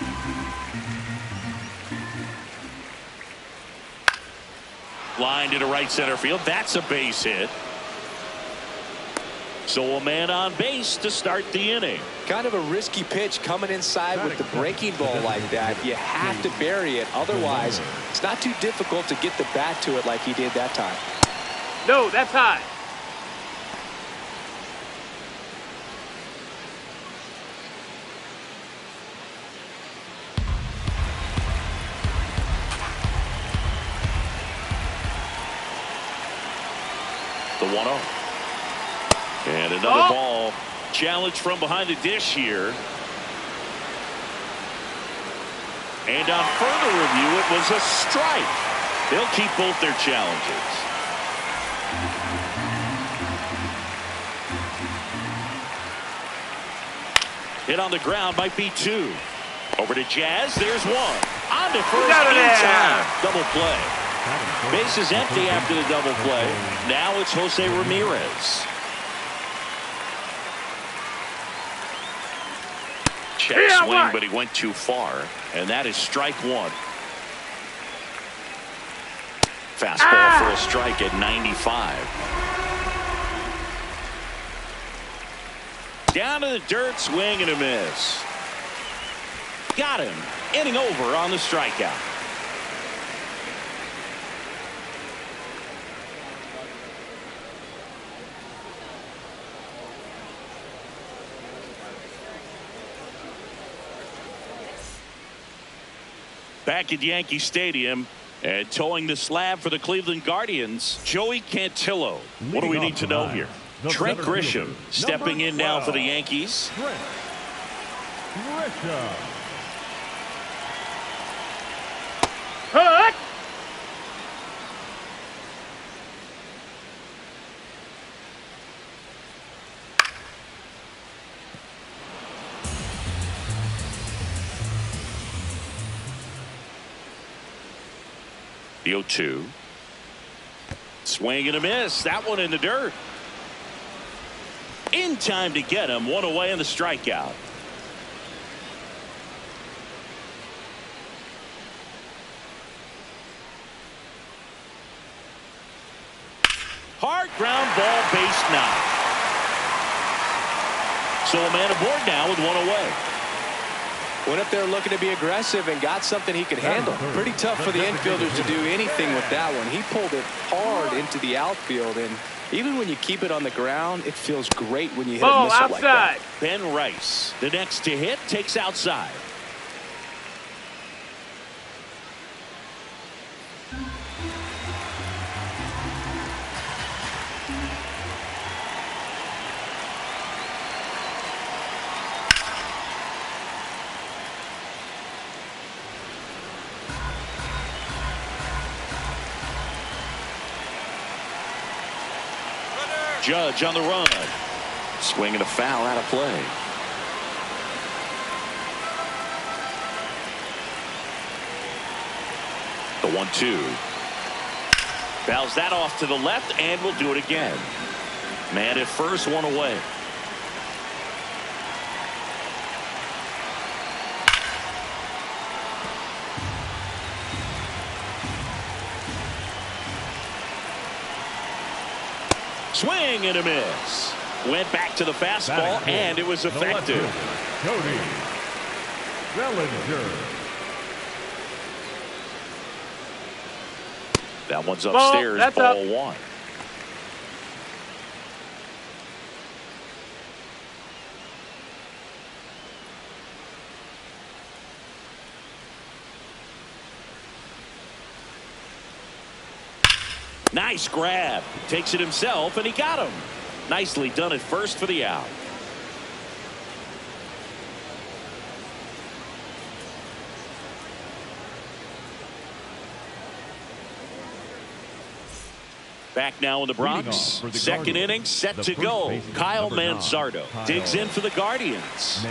Line to right center field. That's a base hit. So a man on base to start the inning. Kind of a risky pitch coming inside with the breaking ball like that. You have to bury it. Otherwise, it's not too difficult to get the bat to it like he did that time. No, that's high. The 1-0. And another ball. Challenge from behind the dish here. And on further review, it was a strike. They'll keep both their challenges. Hit on the ground might be two. Over to Jazz. There's one. On to first in time. Double play. Base is empty after the double play. Now it's Jose Ramirez. Check swing, but he went too far. And that is strike one. Fastball for a strike at 95. Down to the dirt, swing and a miss. Got him. Inning over on the strikeout. Back at Yankee Stadium and towing the slab for the Cleveland Guardians, Joey Cantillo. What do we need to know here? Trent Grisham stepping in now for the Yankees. Hook. The 0-2. Swing and a miss. That one in the dirt. In time to get him. One away in the strikeout. Hard ground ball, base knock. So a man aboard now with one away. Went up there looking to be aggressive and got something he could handle. Pretty tough for the infielders to do anything with that one. He pulled it hard into the outfield, and even when you keep it on the ground, it feels great when you hit a missile like that. Ben Rice, the next to hit, takes outside. Judge on the run. Swing and a foul out of play. The 1-2. Fouls that off to the left, and we'll do it again. Man at first, one away. Swing and a miss. Went back to the fastball, and it was effective. Cody Bellinger. That one's upstairs. That's ball up. 1. Nice grab. Takes it himself, and he got him. Nicely done at first for the out. Back now in the Bronx. Second inning set to go. Kyle Manzardo digs in for the Guardians.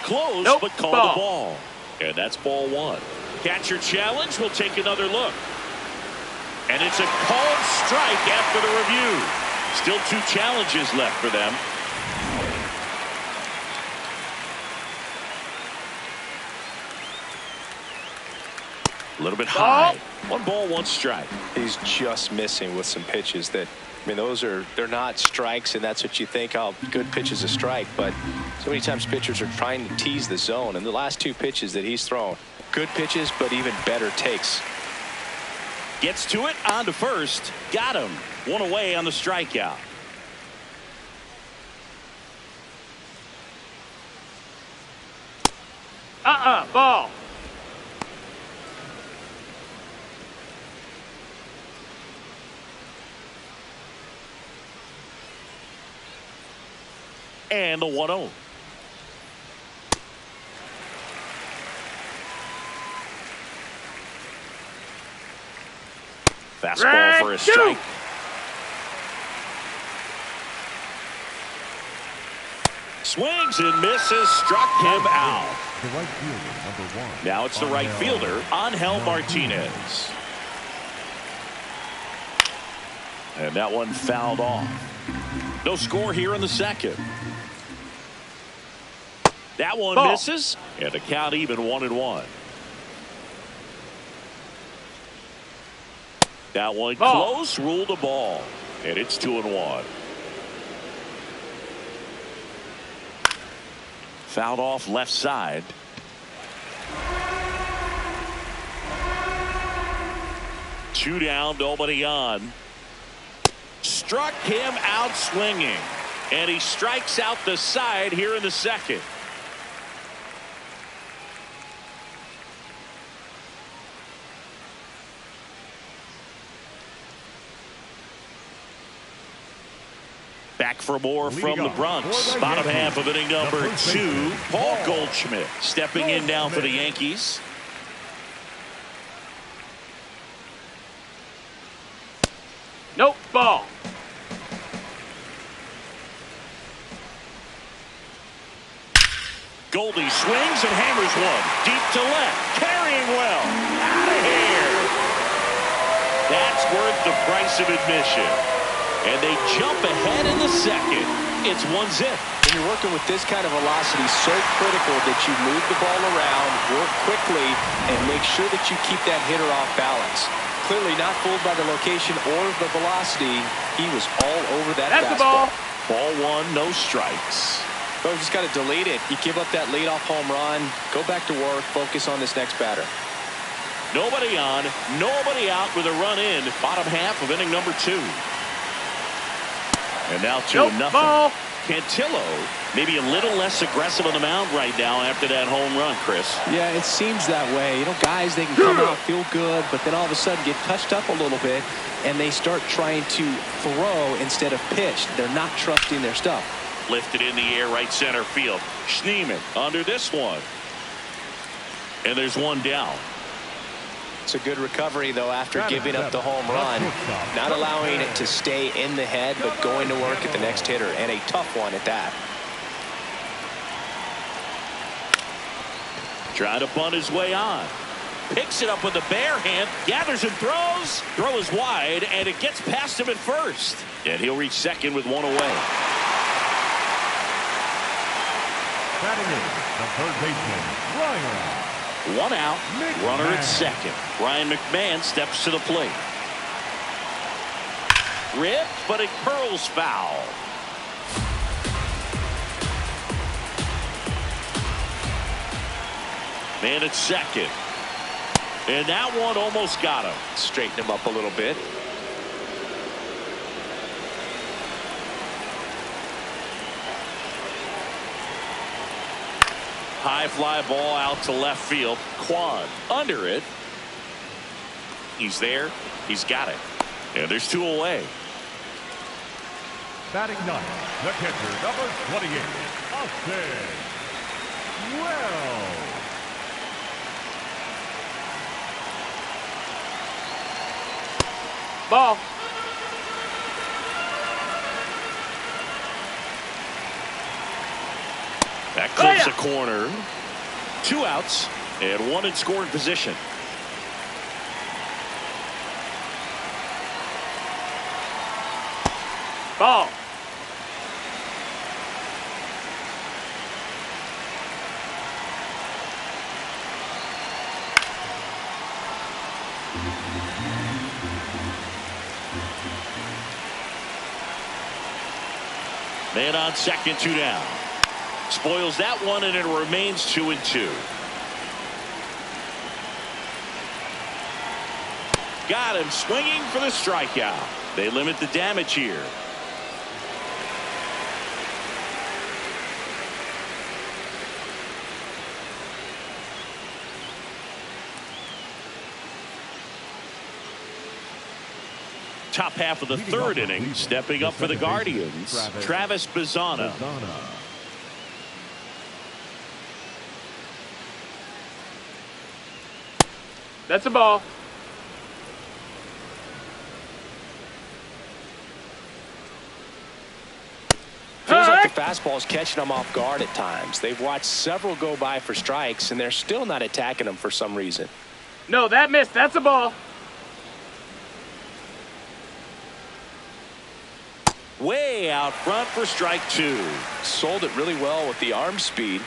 Close, but called the ball. And that's ball 1. Catcher challenge. We'll take another look. And it's a called strike after the review. Still 2 challenges left for them. A little bit high. 1 ball, 1 strike. He's just missing with some pitches that, I mean, they're not strikes, and that's what you think, oh, good pitch is a strike. But so many times pitchers are trying to tease the zone, and the last 2 pitches that he's thrown, good pitches, but even better takes. Gets to it, on to first. Got him. 1 away on the strikeout. Ball. And the 1-0. Fastball for a strike. Swings and misses. Struck him out. The right fielder, number 1. Now it's the right fielder, Angel Martinez. And that one fouled off. No score here in the second. That one misses, and the count even 1-1. That one close, ruled a ball, and it's 2-1. Fouled off left side. Two down, nobody on. Struck him out swinging, and he strikes out the side here in the second. Back for more from the Bronx. Bottom half of inning number 2. Paul Goldschmidt stepping in now for the Yankees. Nope, ball. Goldie swings and hammers one. Deep to left. Carrying well. Out of here. That's worth the price of admission. And they jump ahead in the second. It's 1-0. When you're working with this kind of velocity, so critical that you move the ball around, work quickly, and make sure that you keep that hitter off balance. Clearly not fooled by the location or the velocity. He was all over that fastball. Ball 1, no strikes. So just got to delete it. You give up that leadoff home run, go back to work, focus on this next batter. Nobody on, nobody out with a run in. Bottom half of inning number 2. And now 2-0. Ball. Cantillo maybe a little less aggressive on the mound right now after that home run, Chris. Yeah, it seems that way. You know, guys, they can come out, feel good, but then all of a sudden get touched up a little bit, and they start trying to throw instead of pitch. They're not trusting their stuff. Lifted in the air, right center field. Schneemann under this one. And there's one down. It's a good recovery, though, after giving up the home run. Not allowing it to stay in the head, but going to work at the next hitter, and a tough one at that. Trying to bunt his way on. Picks it up with the bare hand, gathers and throws. Throw is wide, and it gets past him at first. And he'll reach second with one away. Batting in, the third baseman, Ryan. One out, McMahon. runner at second. Ryan McMahon steps to the plate. Ripped, but it curls foul. Man at second. And that one almost got him. Straighten him up a little bit. High fly ball out to left field. Quan under it. He's there. He's got it. And there's two away. Batting ninth, the catcher, number 28, Austin Wells. Ball. That clips a corner. Two outs and one in scoring position. Ball. Man on second, two down. Spoils that one, and it remains 2-2. Got him swinging for the strikeout. They limit the damage here. Top half of the third inning, stepping up for the Guardians, Travis Bazzana. That's a ball. Feels like the fastball is catching them off guard at times. They've watched several go by for strikes, and they're still not attacking them for some reason. No, that missed. That's a ball. Way out front for strike two. Sold it really well with the arm speed.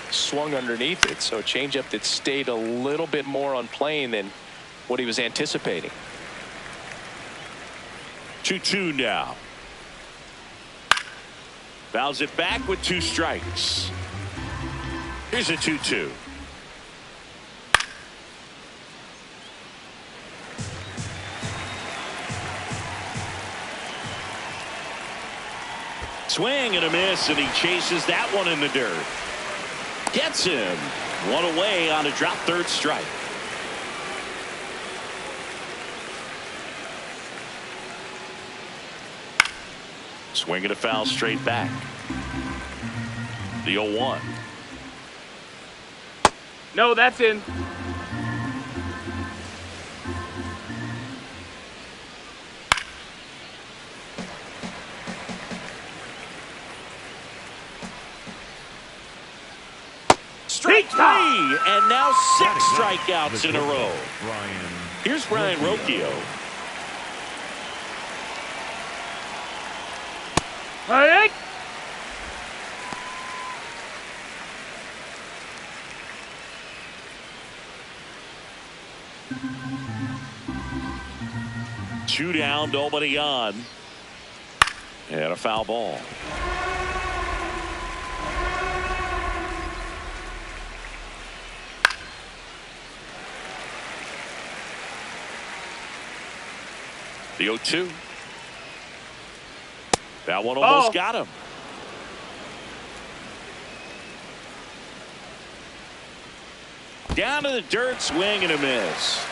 Swung underneath it, so a changeup that stayed a little bit more on plane than what he was anticipating. 2-2 now. Fouls it back with two strikes. Here's a 2-2. Swing and a miss, and he chases that one in the dirt. Gets him. One away on a drop third strike. Swing and a foul straight back. The 0-1. No, that's in. Strike three, and now 6 strikeouts in a row. Here's Brian Rocchio. Hey! Two down, nobody on. And a foul ball. The 0-2. That one almost got him. Down to the dirt, swing and a miss.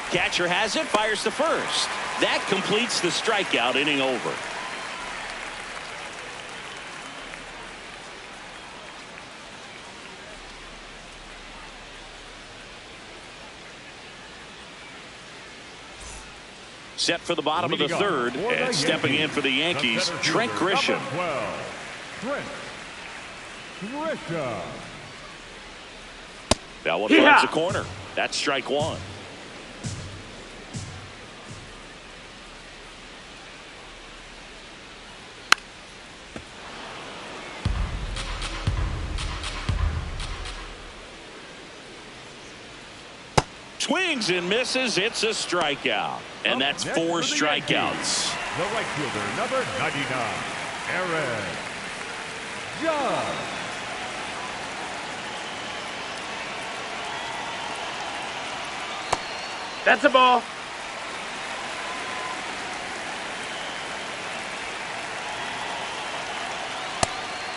Catcher has it, fires to first. That completes the strikeout, inning over. Set for the bottom of the third, and stepping in for the Yankees, Trent Grisham. That one finds the corner. That's strike one. Swings and misses. It's a strikeout. And that's 4 strikeouts. The right fielder, number 99, Aaron Judge. That's a ball.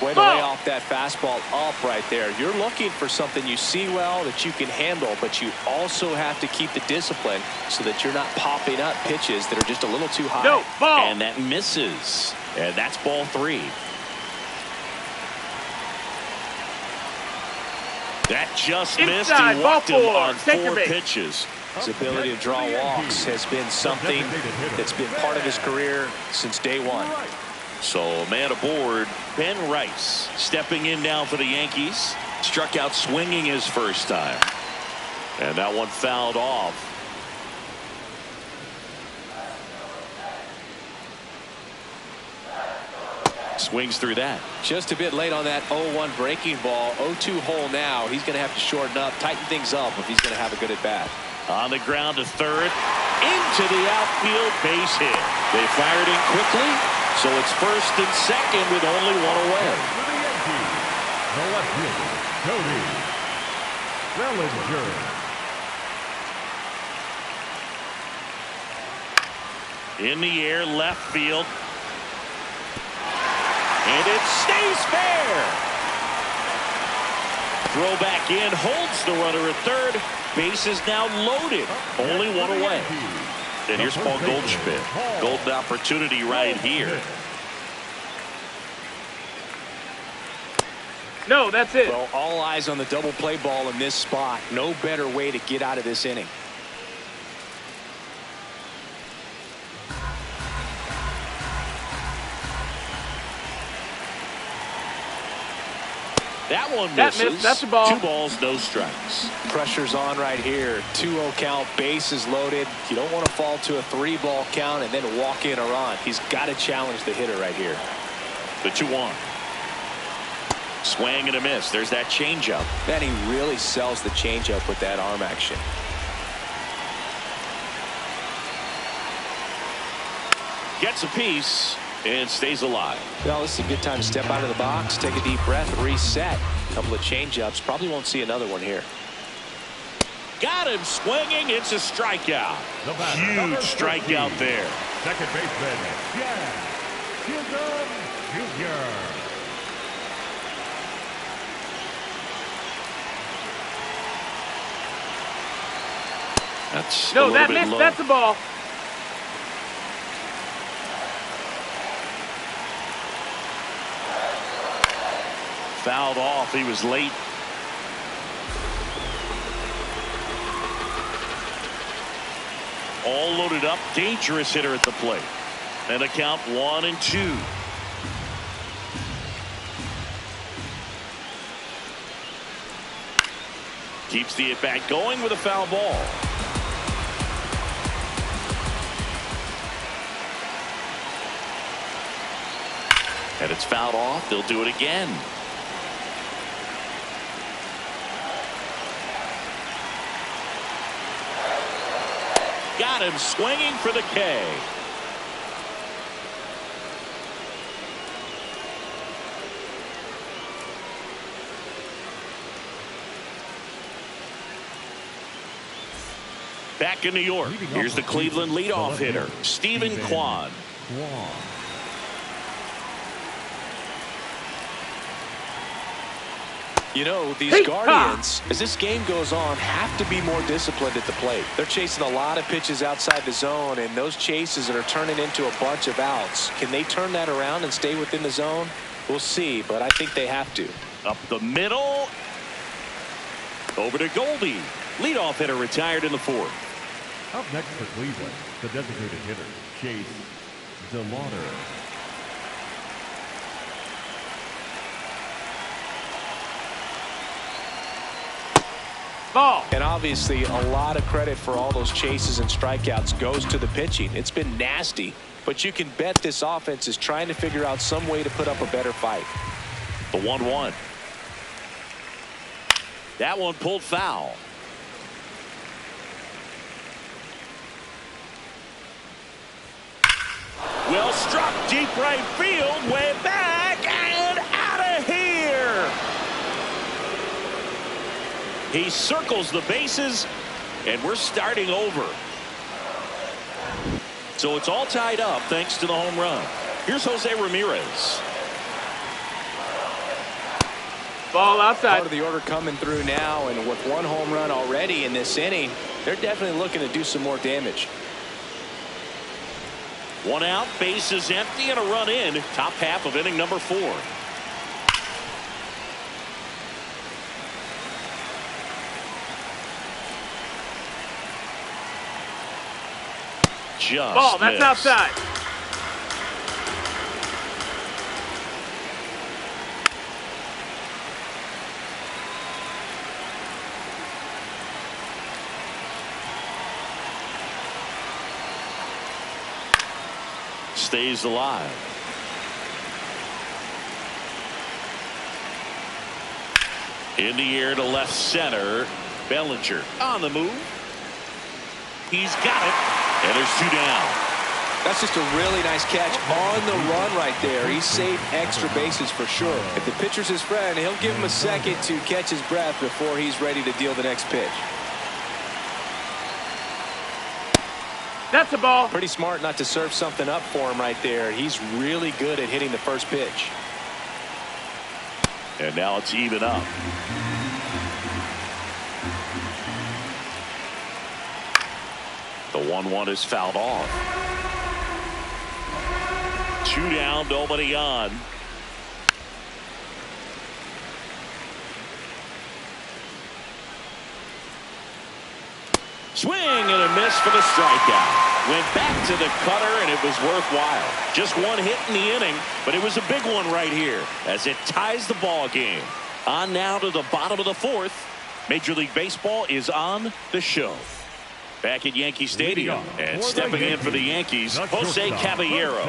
Way to lay off that fastball up right there. You're looking for something you see well that you can handle, but you also have to keep the discipline so that you're not popping up pitches that are just a little too high. No, ball. And that misses. And that's ball 3. That just missed. He walked him on 4 pitches. His ability to draw walks has been something that's been part of his career since day one. So a man aboard, Ben Rice, stepping in now for the Yankees. Struck out swinging his first time. And that one fouled off. Swings through that. Just a bit late on that 0-1 breaking ball. 0-2 hole now. He's going to have to shorten up, tighten things up if he's going to have a good at bat. On the ground to third, into the outfield, base hit. They fired in quickly, so it's first and second with only one away. For the Yankees, the left fielder, Cody Bellinger. In the air, left field. And it stays fair. Throw back in, holds the runner at third. Base is now loaded. Only one away. And here's Paul Goldschmidt. Golden opportunity right here. No, that's it. Well, all eyes on the double play ball in this spot. No better way to get out of this inning. That one misses. That missed. That's a ball. 2 balls, no strikes. Pressure's on right here. 2-0 count, bases loaded. You don't want to fall to a 3-ball count and then walk in or on. He's got to challenge the hitter right here. The 2-1. Swing and a miss. There's that changeup. Man, he really sells the changeup with that arm action. Gets a piece and stays alive. Well, this is a good time to step out of the box, take a deep breath, reset. A couple of changeups. Probably won't see another one here. Got him swinging. It's a strikeout. Huge strikeout there. Second baseman, Jack Chisholm Jr. That's no, that missed. Low. That's a ball. Fouled off. He was late. All loaded up. Dangerous hitter at the plate. And a count 1-2. Keeps the at bat going with a foul ball. And it's fouled off. They'll do it again. Got him swinging for the K. Back in New York, here's the Cleveland leadoff hitter, Stephen Kwan. You know, these Guardians, as this game goes on, have to be more disciplined at the plate. They're chasing a lot of pitches outside the zone, and those chases are turning into a bunch of outs. Can they turn that around and stay within the zone? We'll see, but I think they have to. Up the middle. Over to Goldie. Leadoff hitter retired in the 4th. Up next for Cleveland, the designated hitter, Chase DeLauder. Ball. And obviously, a lot of credit for all those chases and strikeouts goes to the pitching. It's been nasty, but you can bet this offense is trying to figure out some way to put up a better fight. The 1-1. That one pulled foul. Well struck, deep right field, way back and out of here. He circles the bases, and we're starting over. So it's all tied up thanks to the home run. Here's Jose Ramirez. Ball outside. Part of the order coming through now, and with one home run already in this inning, they're definitely looking to do some more damage. One out, base is empty, and a run in. Top half of inning number 4. Just Ball, that's missed. outside. Stays alive. In the air to left center. Bellinger on the move. He's got it. And there's 2 down. That's just a really nice catch on the run right there. He saved extra bases for sure. If the pitcher's his friend, he'll give him a second to catch his breath before he's ready to deal the next pitch. That's a ball. Pretty smart not to serve something up for him right there. He's really good at hitting the first pitch. And now it's even up. The 1-1 is fouled off. 2 down, nobody on. Swing and a miss for the strikeout. Went back to the cutter, and it was worthwhile. Just one hit in the inning, but it was a big one right here as it ties the ball game. On now to the bottom of the 4th. Major League Baseball is on the show. Back at Yankee Stadium, and stepping in for the Yankees, Jose Caballero.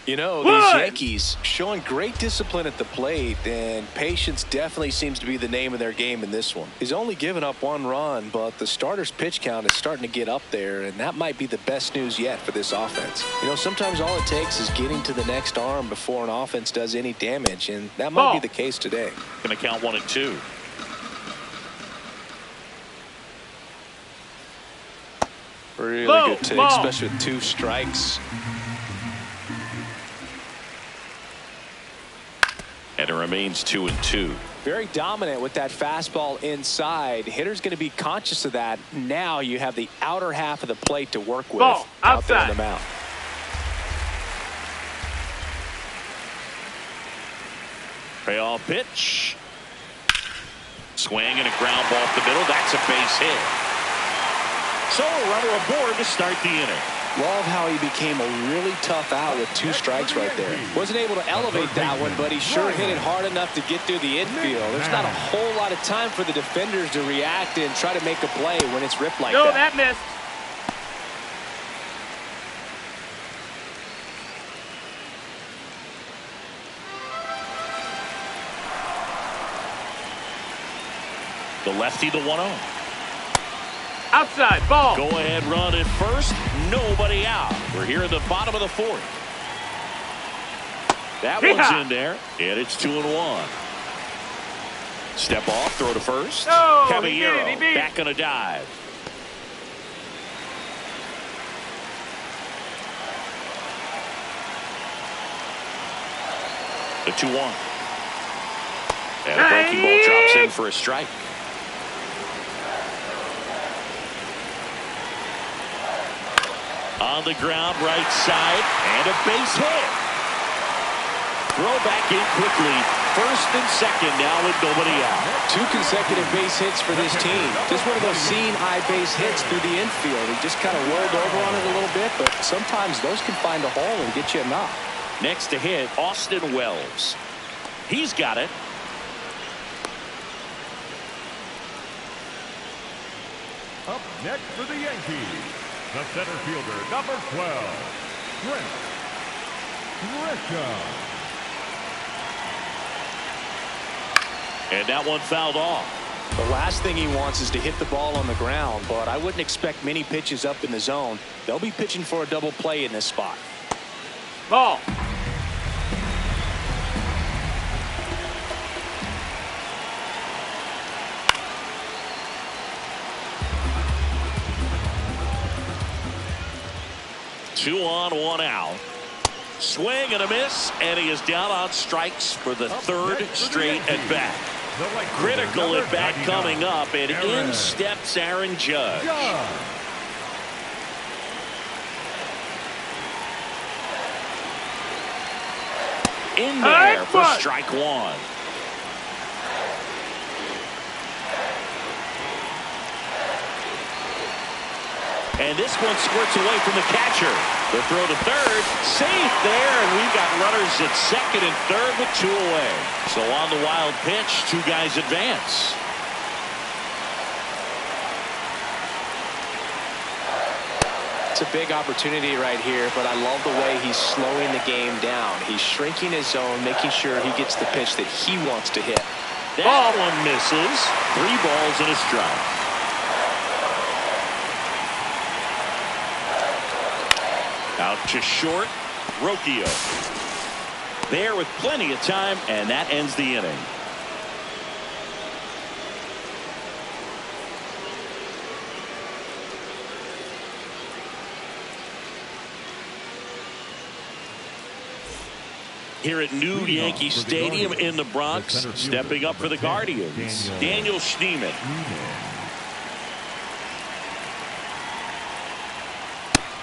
You know, these Yankees showing great discipline at the plate, and patience definitely seems to be the name of their game in this one. He's only given up 1 run, but the starter's pitch count is starting to get up there, and that might be the best news yet for this offense. You know, sometimes all it takes is getting to the next arm before an offense does any damage, and that might be the case today. Going to count 1 and 2. Really good take, especially with 2 strikes. And it remains 2 and 2. Very dominant with that fastball inside. Hitter's going to be conscious of that. Now you have the outer half of the plate to work with. Ball, out there outside. on the mound. Payoff pitch. Swing and a ground ball up the middle. That's a base hit. So a runner aboard to start the inning. Love how he became a really tough out with 2 strikes right there. Wasn't able to elevate that one, but he sure hit it hard enough to get through the infield. There's not a whole lot of time for the defenders to react and try to make a play when it's ripped like that. No, that missed. The lefty, the 1-0. Outside, ball. Go ahead run at first. Nobody out. We're here at the bottom of the 4th. That one's in there. And it's 2 and 1. Step off, throw to first. No, Caballero he beat it. back on a dive. The 2-1. And a breaking ball drops in for a strike. On the ground, right side, and a base hit. Throw back in quickly. first and second now with nobody out. 2 consecutive base hits for this team. Just one of those seeing-eye base hits through the infield. He just kind of rolled over on it a little bit, but sometimes those can find a hole and get you a knock. Next to hit, Austin Wells. He's got it. Up next for the Yankees, the center fielder, number 12, Trent Grisham. And that one fouled off. The last thing he wants is to hit the ball on the ground, but I wouldn't expect many pitches up in the zone. They'll be pitching for a double play in this spot. Ball. Two on, one out. Swing and a miss, and he is down on strikes for the third straight at bat. Critical at bat coming up, and in steps Aaron Judge. In there for strike one. And this one squirts away from the catcher. The throw to third, safe there, and we've got runners at second and third with 2 away. So on the wild pitch, 2 guys advance. It's a big opportunity right here, but I love the way he's slowing the game down. He's shrinking his zone, making sure he gets the pitch that he wants to hit. That one misses. 3 balls and a strike. Out to short, Rocchio. There with plenty of time, and that ends the inning. Here at new Yankee Stadium in the Bronx, stepping up for the Guardians, Daniel Schneemann.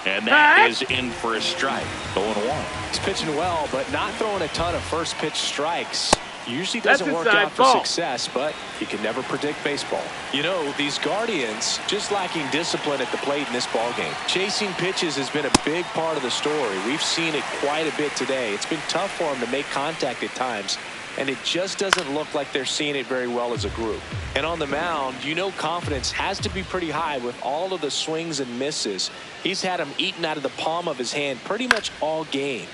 And that is in for a strike. 0-1. He's pitching well, but not throwing a ton of first pitch strikes. Usually doesn't work out for success, but you can never predict baseball. You know, these Guardians just lacking discipline at the plate in this ballgame. Chasing pitches has been a big part of the story. We've seen it quite a bit today. It's been tough for them to make contact at times, and it just doesn't look like they're seeing it very well as a group. And on the mound, you know, confidence has to be pretty high with all of the swings and misses. He's had them eaten out of the palm of his hand pretty much all game.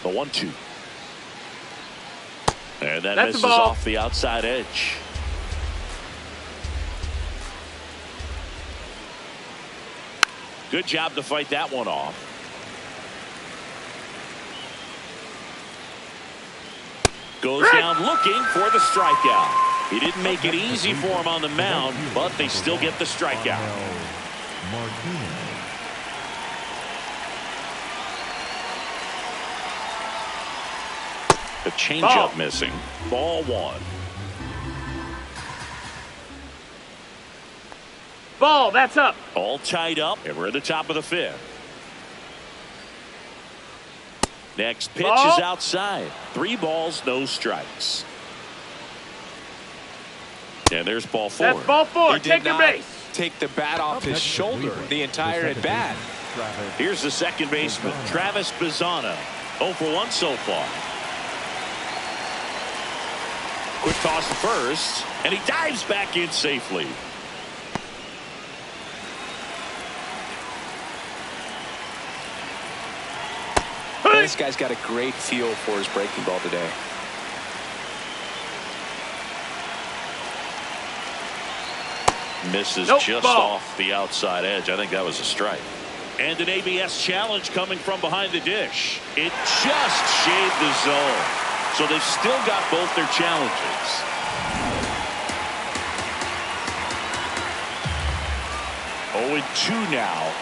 The 1-2. And that misses off the outside edge. Good job to fight that one off. Goes down looking for the strikeout. He didn't make it easy for him on the mound, but they still get the strikeout. The changeup missing. Ball 1. Ball, that's up. All tied up, and we're at the top of the 5th. Next pitch is outside. 3 balls, no strikes. And there's ball 4. That's ball 4. Take your base. Take the bat off his shoulder the entire at bat. Here's the second baseman, Travis Bazzana. 0 for 1 so far. Quick toss to first, and he dives back in safely. This guy's got a great feel for his breaking ball today. Misses just off the outside edge. I think that was a strike. And an ABS challenge coming from behind the dish. It just shaved the zone. So they've still got both their challenges. Oh, and 2 now.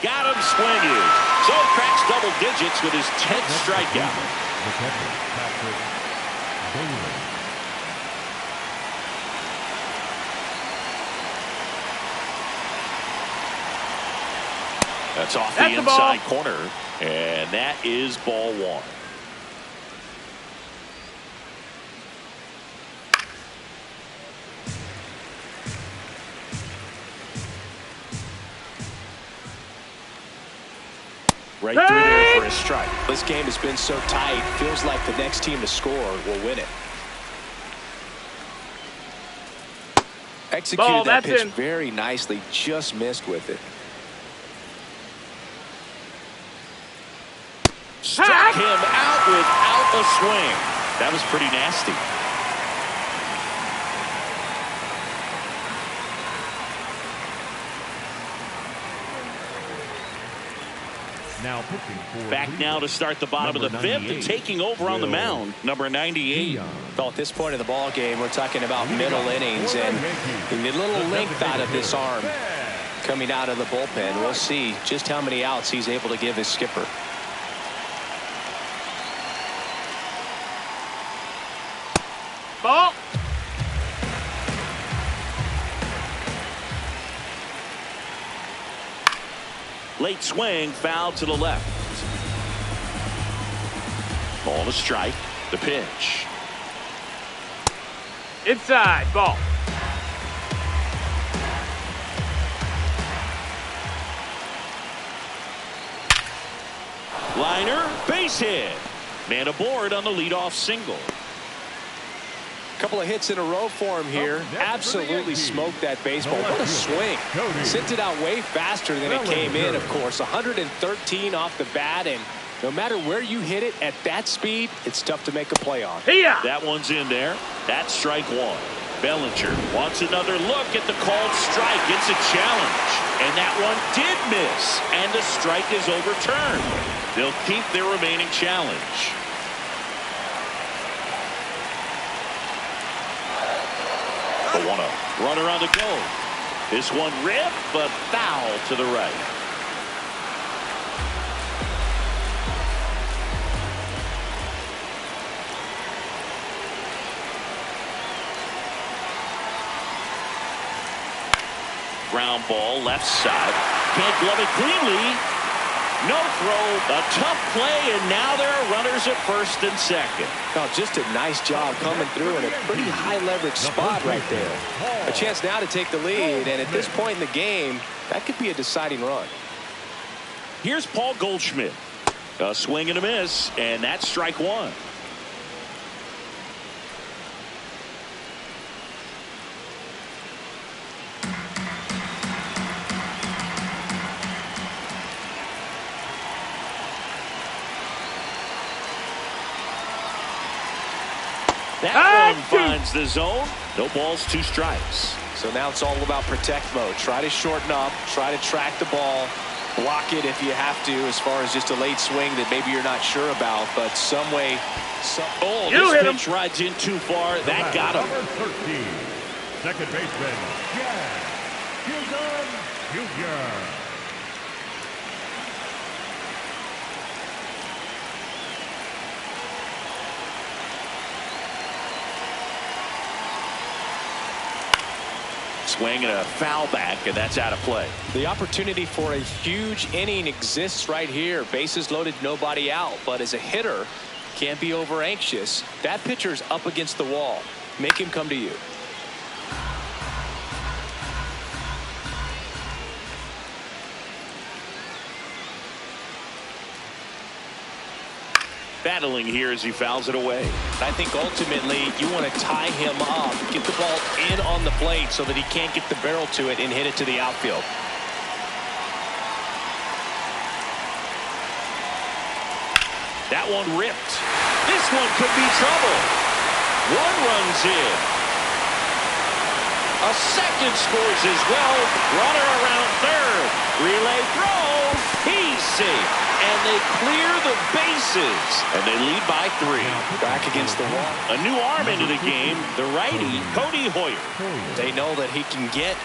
Got him swinging. So cracks double digits with his 10th strikeout. That's off the inside corner, and that is ball one. Right through there for a strike. This game has been so tight. Feels like the next team to score will win it. Executed that pitch very nicely. Just missed with it. Struck him out without a swing. That was pretty nasty. Now pitching for back now to start the bottom of the fifth and taking over on the mound, number 98. Well, at this point of the ball game, we're talking about middle innings, and a little length out of this arm coming out of the bullpen. We'll see just how many outs he's able to give his skipper. Ball. Late swing, foul to the left. Ball to strike. The pitch. Inside. Ball. Liner, base hit. Man aboard on the leadoff single. Couple of hits in a row for him here. Absolutely smoked that baseball. What a swing. Sent it out way faster than it came in, of course. 113 off the bat, and no matter where you hit it at that speed, it's tough to make a play on. That one's in there. That's strike one. Bellinger wants another look at the called strike. It's a challenge. And that one did miss. And the strike is overturned. They'll keep their remaining challenge. The one-up. Runner on the go. This one ripped, but foul to the right. Ground ball, left side. Can't glove it cleanly. No throw, a tough play, and now there are runners at first and second. Oh, just a nice job coming through in a pretty high leverage spot right there. A chance now to take the lead, and at this point in the game, that could be a deciding run. Here's Paul Goldschmidt. A swing and a miss, and that's strike one. That one finds the zone. No balls, two strikes. So now it's all about protect mode. Try to shorten up, try to track the ball, block it if you have to, as far as just a late swing that maybe you're not sure about, but some way. Oh, this pitch rides in too far. That got him. Number 13, second baseman, Jack Jr. Swing and a foul back, and that's out of play. The opportunity for a huge inning exists right here. Bases loaded, nobody out. But as a hitter, can't be over anxious. That pitcher's up against the wall. Make him come to you. Battling here as he fouls it away. I think ultimately you want to tie him up, get the ball in on the plate so that he can't get the barrel to it and hit it to the outfield. That one ripped. This one could be trouble. One runs in. A second scores as well. Runner around third. Relay throw. He's safe. And they clear the bases. And they lead by 3. Back against the wall. A new arm into the game. The righty, Cody Hoyer. They know that he can get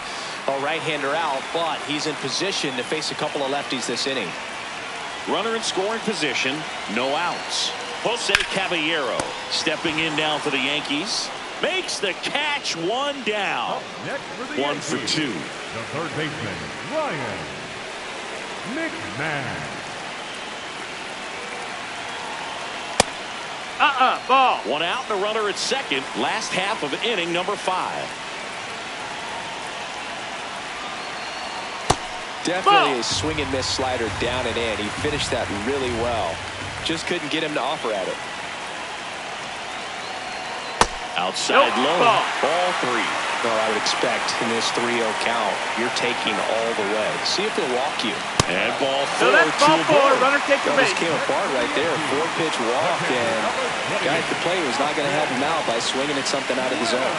a right-hander out, but he's in position to face a couple of lefties this inning. Runner in scoring position. No outs. Jose Caballero stepping in now for the Yankees. Makes the catch, one down. Next for the One Yankees, for two. the third baseman, Ryan. McMahon. Ball. One out and a runner at second. Last half of inning number 5. Definitely a swing and miss slider down and in. He finished that really well. Just couldn't get him to offer at it. Outside low. Ball 3. Well, I would expect in this 3-0 count, you're taking all the way. See if they'll walk you. And ball 4. So that's ball 4. Runner take the base. This came apart right there. 4-pitch walk, and the guy at the plate was not going to help him out by swinging at something out of the zone.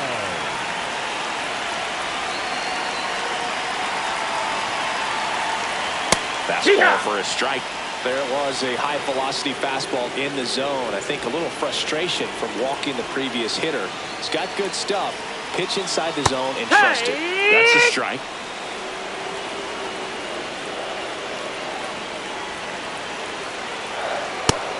Fastball for a strike. There was a high-velocity fastball in the zone. I think a little frustration from walking the previous hitter. He's got good stuff. Pitch inside the zone and trust it. That's a strike.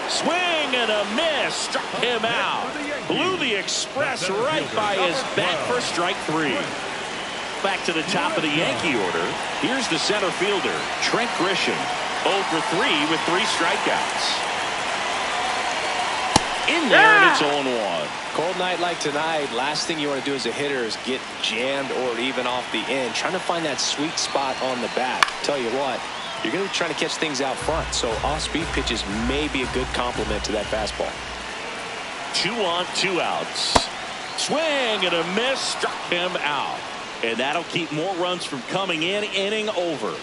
Swing and a miss. Struck him out. Blew the express right by his bat for strike 3. Back to the top of the Yankee order. Here's the center fielder, Trent Grisham. 0 for 3 with 3 strikeouts. In there, and it's 0-1. Cold night like tonight, last thing you want to do as a hitter is get jammed or even off the end. Trying to find that sweet spot on the bat. Tell you what, you're going to be trying to catch things out front, so off-speed pitches may be a good complement to that fastball. 2 on, 2 outs. Swing and a miss. Struck him out. And that'll keep more runs from coming in. Inning over.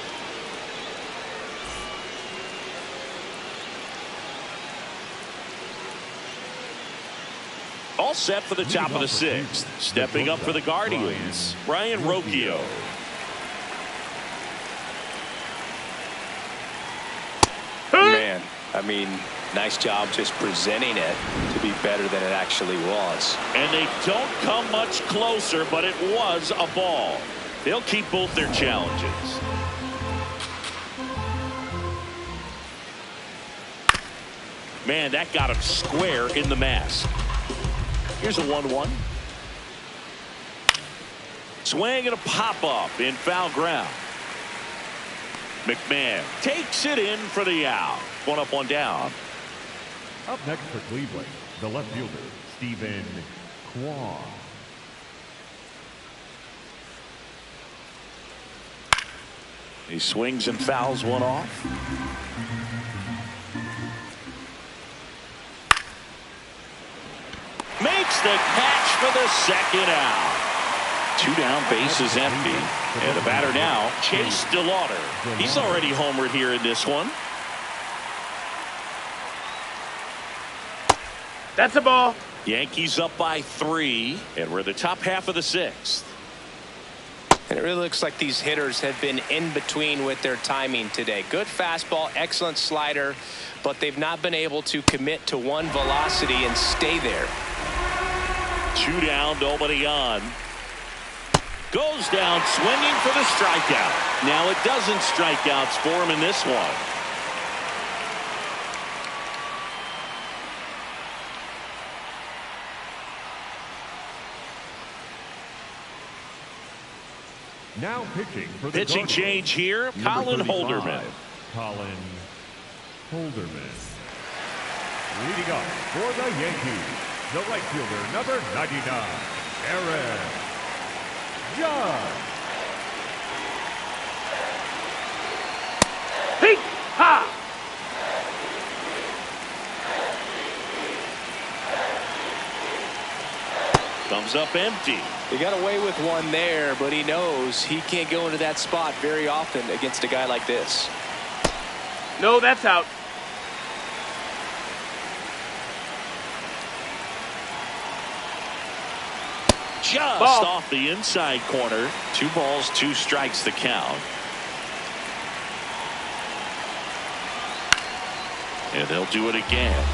All set for the top of the 6th. Stepping up for the Guardians, Ryan Rocchio. Man, I mean, nice job just presenting it to be better than it actually was. And they don't come much closer, but it was a ball. They'll keep both their challenges. Man, that got him square in the mask. Here's a 1-1. Swing and a pop-up in foul ground. McMahon takes it in for the out. 1 up, 1 down. Up next for Cleveland, the left fielder, Stephen Kwan. He swings and fouls one off. Makes the catch for the second out. 2 down, bases empty. And the batter now, Chase DeLauder. He's already homered here in this one. That's a ball. Yankees up by 3, and we're the top half of the 6th. And it really looks like these hitters have been in between with their timing today. Good fastball, excellent slider, but they've not been able to commit to one velocity and stay there. 2 down, nobody on. Goes down swinging for the strikeout. Now a dozen strikeouts for him in this one. Now pitching for the Pitching change here, Colin Holderman. Colin Holderman. Leading up for the Yankees, the right fielder, number 99, Aaron Judge. Pete! Ha! Comes up empty. He got away with one there, but he knows he can't go into that spot very often against a guy like this. No, that's out. Just Ball. off the inside corner. 2 balls, 2 strikes the count. And they'll do it again.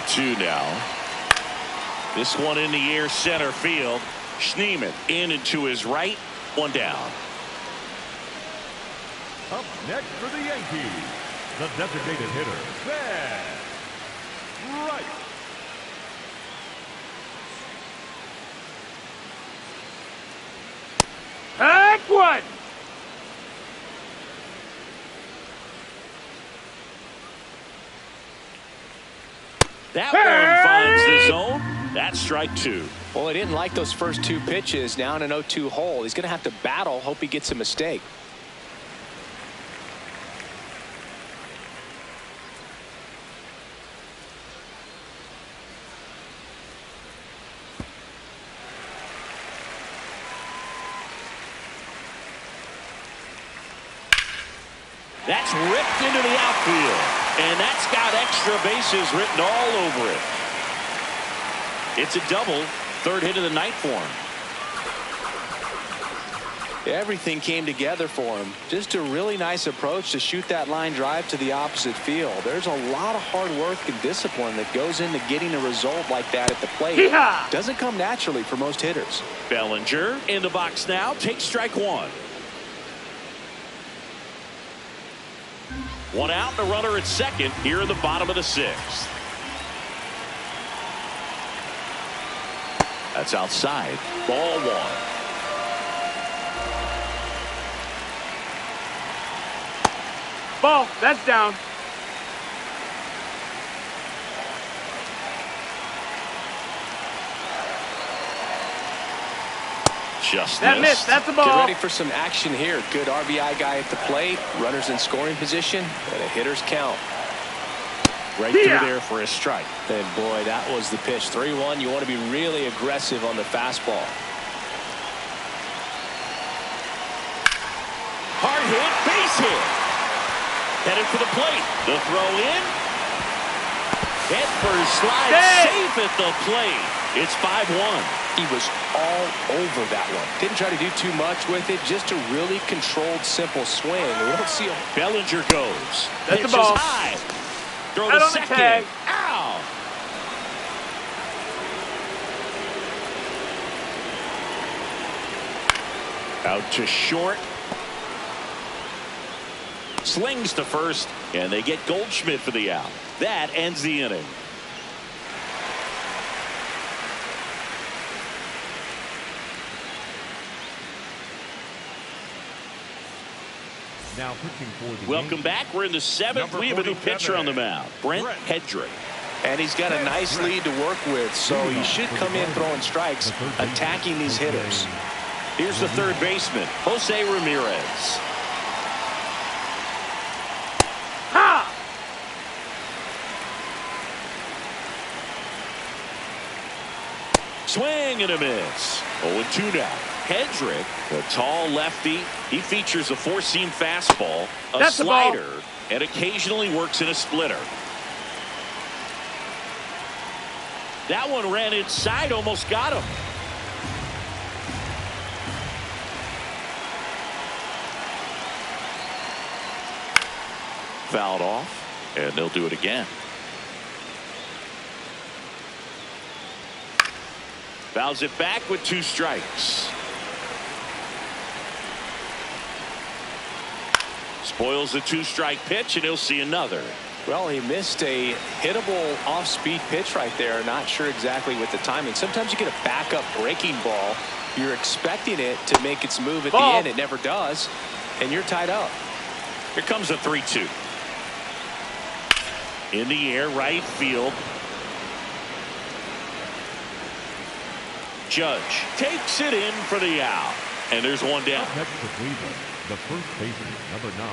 Two now. This one in the air, center field. Schneemann in and to his right. 1 down. Up next for the Yankees, the designated hitter, Ben Wright. one. That one finds the zone. That's strike two. Well, he didn't like those first two pitches. Now in an 0-2 hole. He's going to have to battle. Hope he gets a mistake. That's ripped into the outfield. And that's got extra bases written all over it. It's a double. Third hit of the night for him. Everything came together for him. Just a really nice approach to shoot that line drive to the opposite field. There's a lot of hard work and discipline that goes into getting a result like that at the plate. Yeah. Doesn't come naturally for most hitters. Bellinger in the box now. Takes strike one. One out and a runner at second here in the bottom of the sixth. That's outside. Ball one. Ball. That's down. Just That missed. That's a ball. Get ready for some action here. Good RBI guy at the plate. Runners in scoring position. And a hitter's count. Right through there for a strike. And boy, that was the pitch. 3-1. You want to be really aggressive on the fastball. Hard hit, base hit. Headed for the plate. The throw in. Head first slide, safe at the plate. It's 5-1. He was all over that one. Didn't try to do too much with it. Just a really controlled, simple swing. We don't see him. Bellinger goes. That's the ball. High. Throw Out to on the second. tag. Ow. Out to short. Slings to first, and they get Goldschmidt for the out. That ends the inning. Now pitching for the Welcome Yankees. back. We're in the seventh. We have a new pitcher on the mound, Brent Hedrick. And he's got a nice lead to work with, so he should come in throwing strikes, attacking these hitters. Here's the third baseman, Jose Ramirez. Ha! Swing and a miss. 0-2 now. Hedrick, the tall lefty, he features a four-seam fastball, a slider, and occasionally works in a splitter. That one ran inside, almost got him. Fouled off, and they'll do it again. Fouls it back with 2 strikes. Spoils the 2-strike pitch, and he'll see another. Well, he missed a hittable off-speed pitch right there. Not sure exactly with the timing. Sometimes you get a backup breaking ball. You're expecting it to make its move at the end. It never does, and you're tied up. Here comes a 3-2. In the air, right field. Judge takes it in for the out. And there's one down. Next to Cleveland, the first baseman, number 9,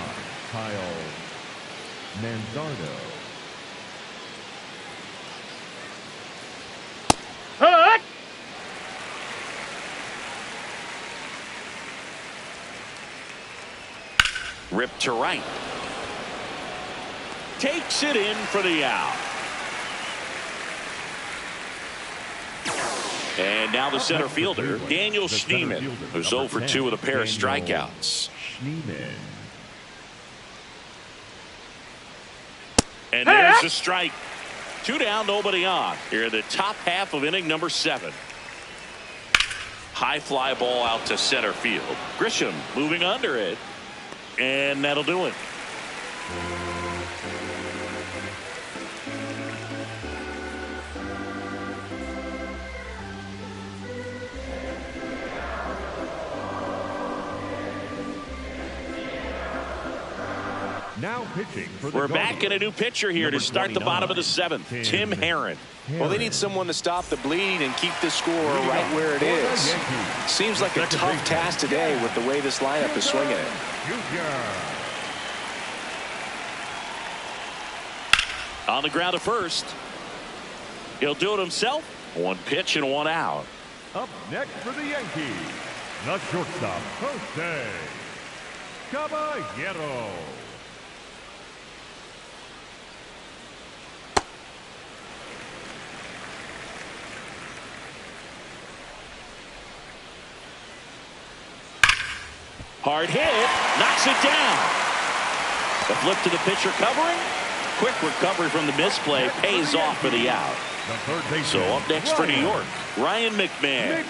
Kyle Manzardo. Hut! Ripped to right. Takes it in for the out. And now the center fielder, Daniel Schneemann, who's 0 for 2 with a pair of strikeouts. And there's a strike. 2 down, nobody on. Here in the top half of inning number 7. High fly ball out to center field. Grisham moving under it. And that'll do it. Now pitching for the We're back in a new pitcher here to start the bottom of the 7th. Tim Herron. Well, they need someone to stop the bleeding and keep the score right where it is. Seems like a tough task today with the way this lineup is swinging it. On the ground at first. He'll do it himself. 1 pitch and 1 out. Up next for the Yankees, the shortstop, Jose Caballero. Hard hit, knocks it down. The flip to the pitcher covering. Quick recovery from the misplay pays off for the out. So up next for New York, Ryan McMahon.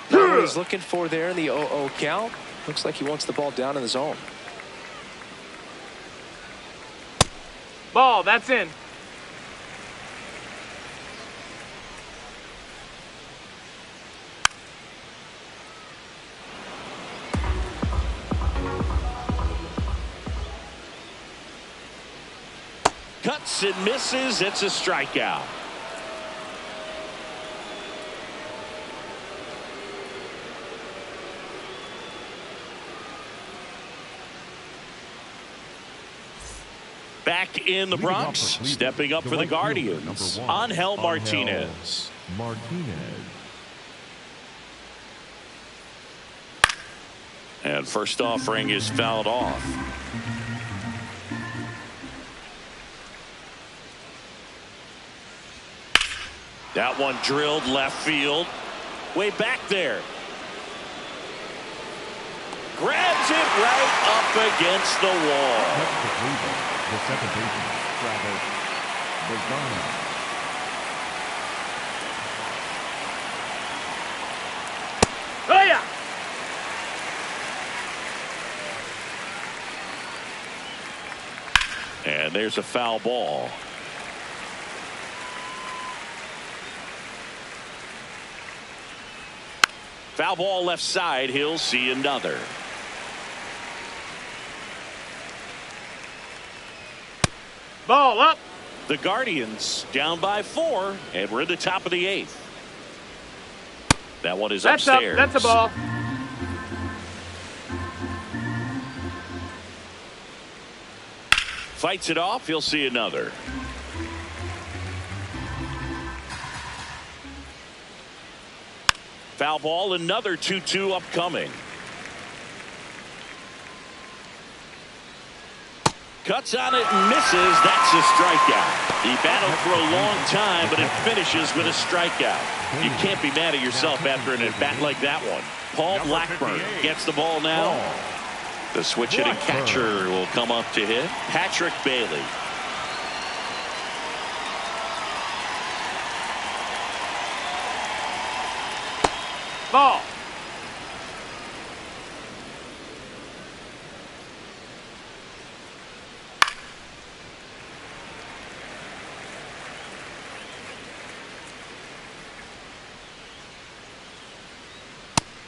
What he's looking for there in the 0-0 count. Looks like he wants the ball down in the zone. Ball, that's in. Cuts and misses. It's a strikeout. Back in the Bronx, stepping up for the Guardians, Angel Martinez. And first offering is fouled off. That one drilled left field. Way back there. Grabs it right up against the wall. The second baseman, Travis Bazzana. Oh, yeah. And there's a foul ball. Foul ball left side. He'll see another. Ball up. The Guardians down by 4, and we're in the top of the 8th. That one is That's upstairs. up. That's a ball. Fights it off. He'll see another. Foul ball. Another 2-2 upcoming. Cuts on it and misses. That's a strikeout. He battled for a long time, but it finishes with a strikeout. You can't be mad at yourself after an at-bat like that one. Paul Blackburn gets the ball now. The switch hitting catcher will come up to hit. Patrick Bailey. Ball.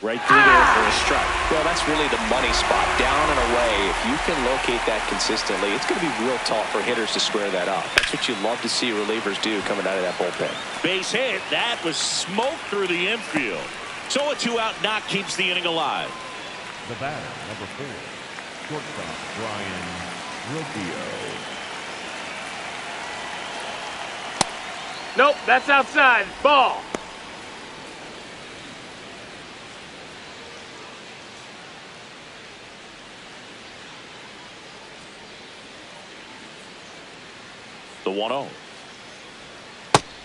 Right through there for a strike. Well, that's really the money spot, down and away. If you can locate that consistently, it's going to be real tough for hitters to square that up. That's what you love to see relievers do coming out of that bullpen. Base hit. That was smoke through the infield. So a 2-out knock keeps the inning alive. The batter, number 4, shortstop Brian Rubio. Nope, that's outside. Ball. The 1-0.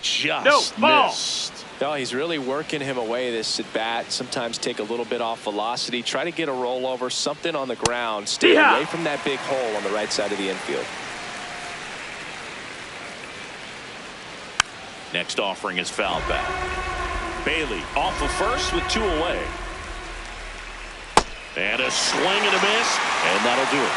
Just missed. No, he's really working him away this at bat. Sometimes take a little bit off velocity. Try to get a rollover, something on the ground. Stay away from that big hole on the right side of the infield. Next offering is fouled back. Bailey off of first with 2 away. And a swing and a miss, and that'll do it.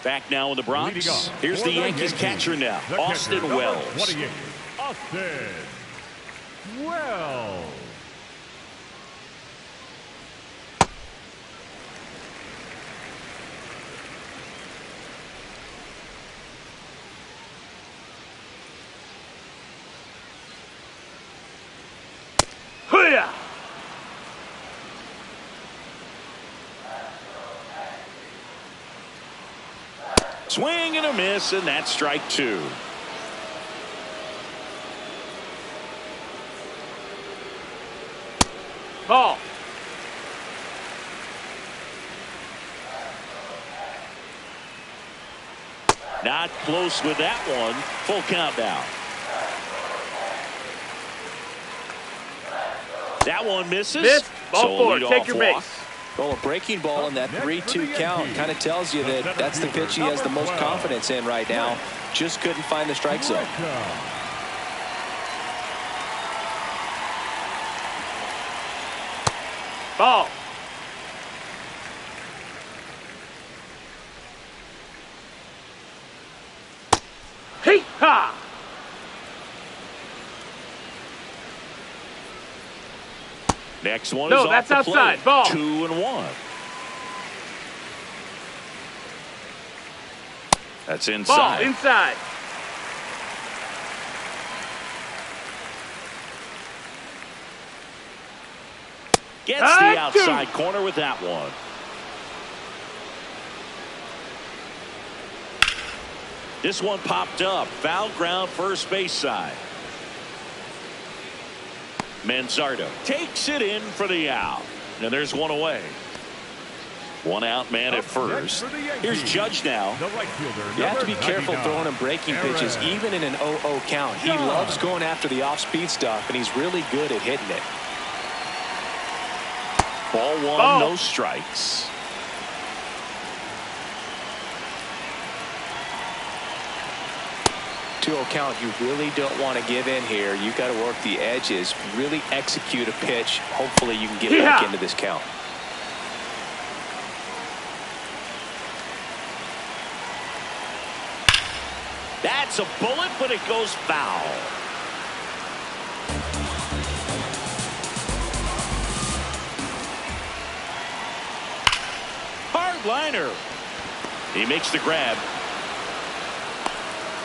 Back now in the Bronx. Here's the Yankees catcher now, Austin Wells. 28, Austin Wells. Hoo-yah! Swing and a miss, and that's strike 2. Ball. Not close with that one. Full count now. That one misses. Miss. Ball So 4. leadoff Take your walk. base. Well, a breaking ball in that 3-2 count kind of tells you that that's the pitch he has the most confidence in right now. Just couldn't find the strike zone. Ball. Hey-ha! Next one No, is that's off the outside. plate. Ball. 2-1. That's inside. Ball. Inside. Gets the outside corner with that one. This one popped up. Foul ground, first base side. Manzardo takes it in for the out. And there's one away. One out man at first. Here's Judge now. You have to be careful throwing him breaking pitches, even in an 0-0 count. He loves going after the off-speed stuff, and he's really good at hitting it. Ball 1, no strikes. Count, you really don't want to give in here. You got to work the edges, really execute a pitch. Hopefully you can get back into this count. That's a bullet, but it goes foul. Hard liner. He makes the grab.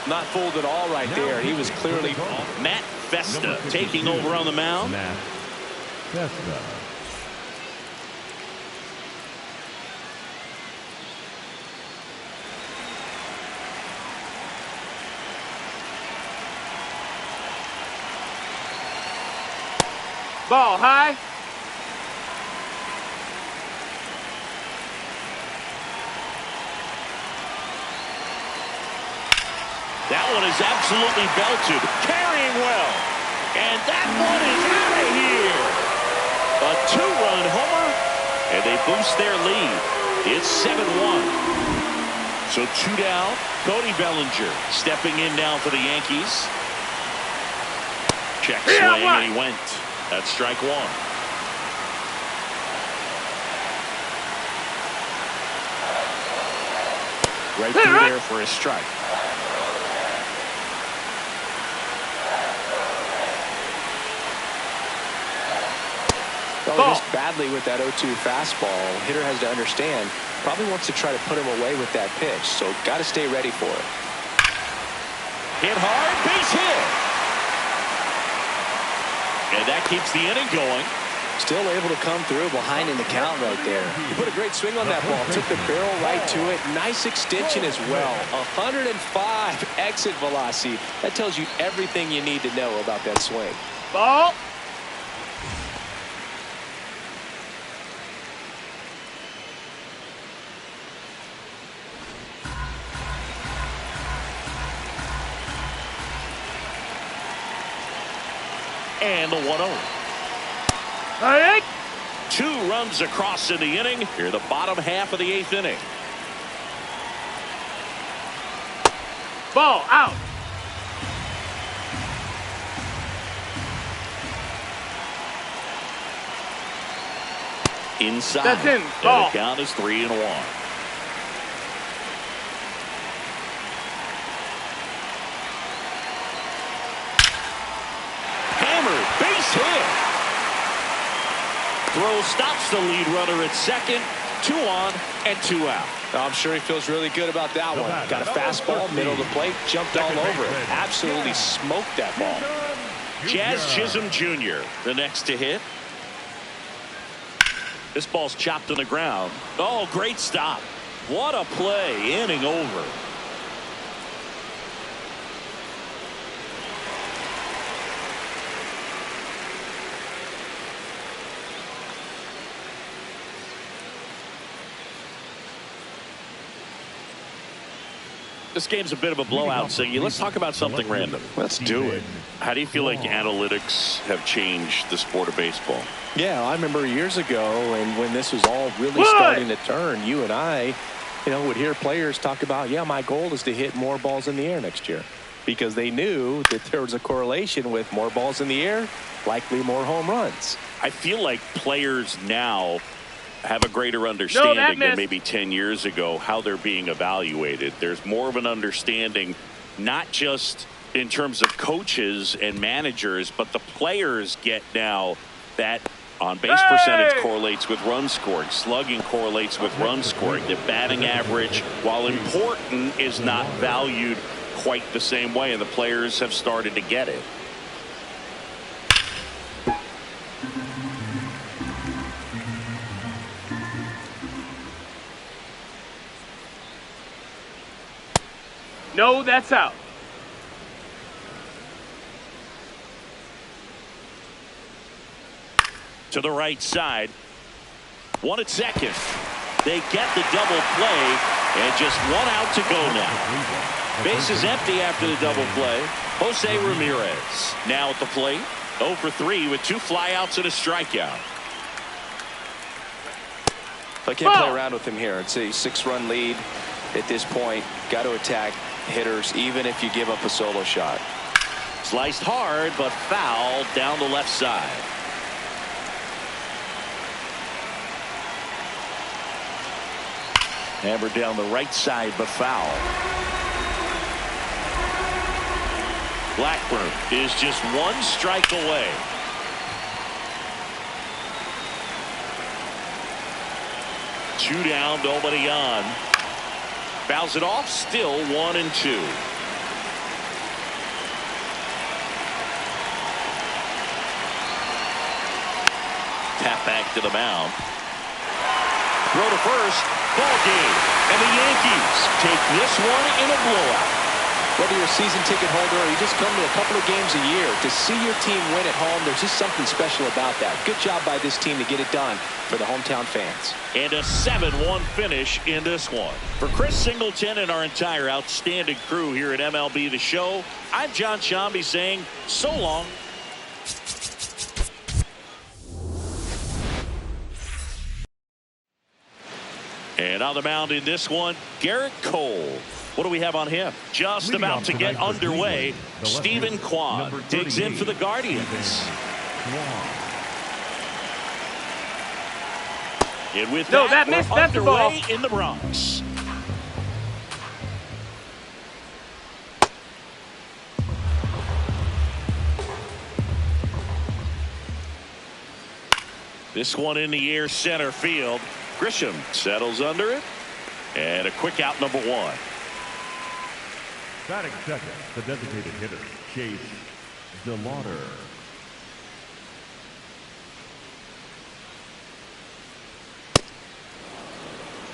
Not fooled at all right there. He was clearly Matt Festa taking over on the mound. Matt Festa. Ball high. That one is absolutely belted. Carrying well. And that one is out of here. A 2-run homer. And they boost their lead. It's 7-1. So 2 down. Cody Bellinger stepping in now for the Yankees. Check swing, and he went. That's strike 1. Right through there for a strike. Well, missed badly with that 0-2 fastball. Hitter has to understand, probably wants to try to put him away with that pitch, so got to stay ready for it. Hit hard, base hit. And that keeps the inning going. Still able to come through behind in the count right there. He put a great swing on that ball. Took the barrel right to it. Nice extension as well. 105 exit velocity. That tells you everything you need to know about that swing. Ball. And the 1-0. 2 runs across in the inning. Here the bottom half of the 8th inning. Ball out. Inside. That's in. And Ball. the count is 3-1. base hit. Throw stops the lead runner at second. 2 on and 2 out. I'm sure he feels really good about that one. Got a fastball, middle of the plate, jumped all over it. Absolutely smoked that ball. Jazz Chisholm Jr., the next to hit. This ball's chopped on the ground. Oh, great stop. What a play. Inning over. This game's a bit of a blowout, Siggy. Let's talk about something random. Let's do it. How do you feel like analytics have changed the sport of baseball? Yeah, I remember years ago when this was all really starting to turn, you and I, would hear players talk about, yeah, my goal is to hit more balls in the air next year, because they knew that there was a correlation with more balls in the air, likely more home runs. I feel like players now have a greater understanding than maybe 10 years ago how they're being evaluated. There's more of an understanding, not just in terms of coaches and managers, but the players get now that on base percentage correlates with run scoring, slugging correlates with run scoring. The batting average, while important, is not valued quite the same way, and the players have started to get it. No, that's out. To the right side. 1 at second. They get the double play, and just 1 out to go now. Base is empty after the double play. Jose Ramirez now at the plate. 0 for 3 with 2 flyouts and a strikeout. I can't play around with him here. It's a 6-run lead at this point. Got to attack hitters even if you give up a solo shot. Sliced hard, but foul down the left side. Hammered down the right side, but foul. Blackburn is just 1 strike away. Two down, nobody on. Fouls it off, still 1 and 2. Tap back to the mound. Throw to first. Ball game. And the Yankees take this one in a blowout. Whether you're a season ticket holder or you just come to a couple of games a year, to see your team win at home, there's just something special about that. Good job by this team to get it done for the hometown fans. And a 7-1 finish in this one. For Chris Singleton and our entire outstanding crew here at MLB The Show, I'm John Shambi saying so long. And on the mound in this one, Garrett Cole. What do we have on him? Just about to get underway. Stephen Kwan digs in for the Guardians. And with that missed. That's the ball in the Bronx. This one in the air, center field. Grisham settles under it, and a quick out, number 1. Batting second, the designated hitter, Chase DeLauder.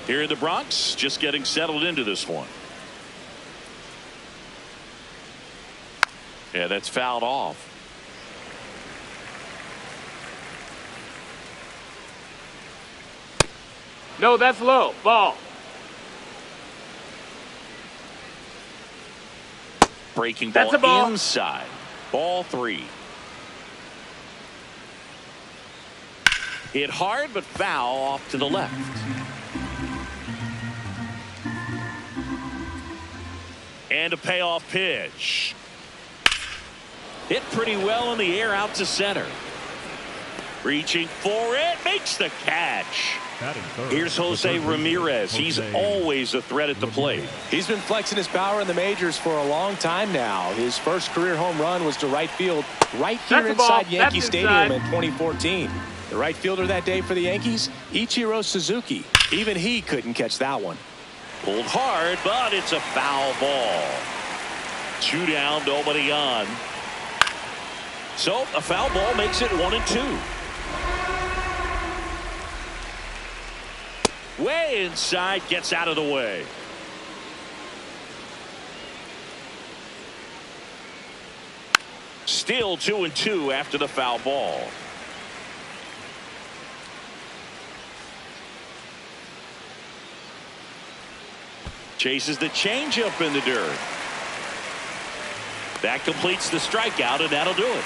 Here in the Bronx, just getting settled into this one. Yeah, that's fouled off. No, that's low. Ball. Breaking ball, that's a ball inside. Ball 3. Hit hard, but foul off to the left. And a payoff pitch. Hit pretty well in the air out to center. Reaching for it, makes the catch. Here's Jose Ramirez. He's always a threat at the plate. He's been flexing his power in the majors for a long time now. His first career home run was to right field right here inside Yankee Stadium in 2014. The right fielder that day for the Yankees, Ichiro Suzuki. Even he couldn't catch that one. Pulled hard, but it's a foul ball. 2 down, nobody on. So a foul ball makes it 1-2. Way inside, gets out of the way. Still 2-2 after the foul ball. Chases the changeup in the dirt. That completes the strikeout, and that'll do it.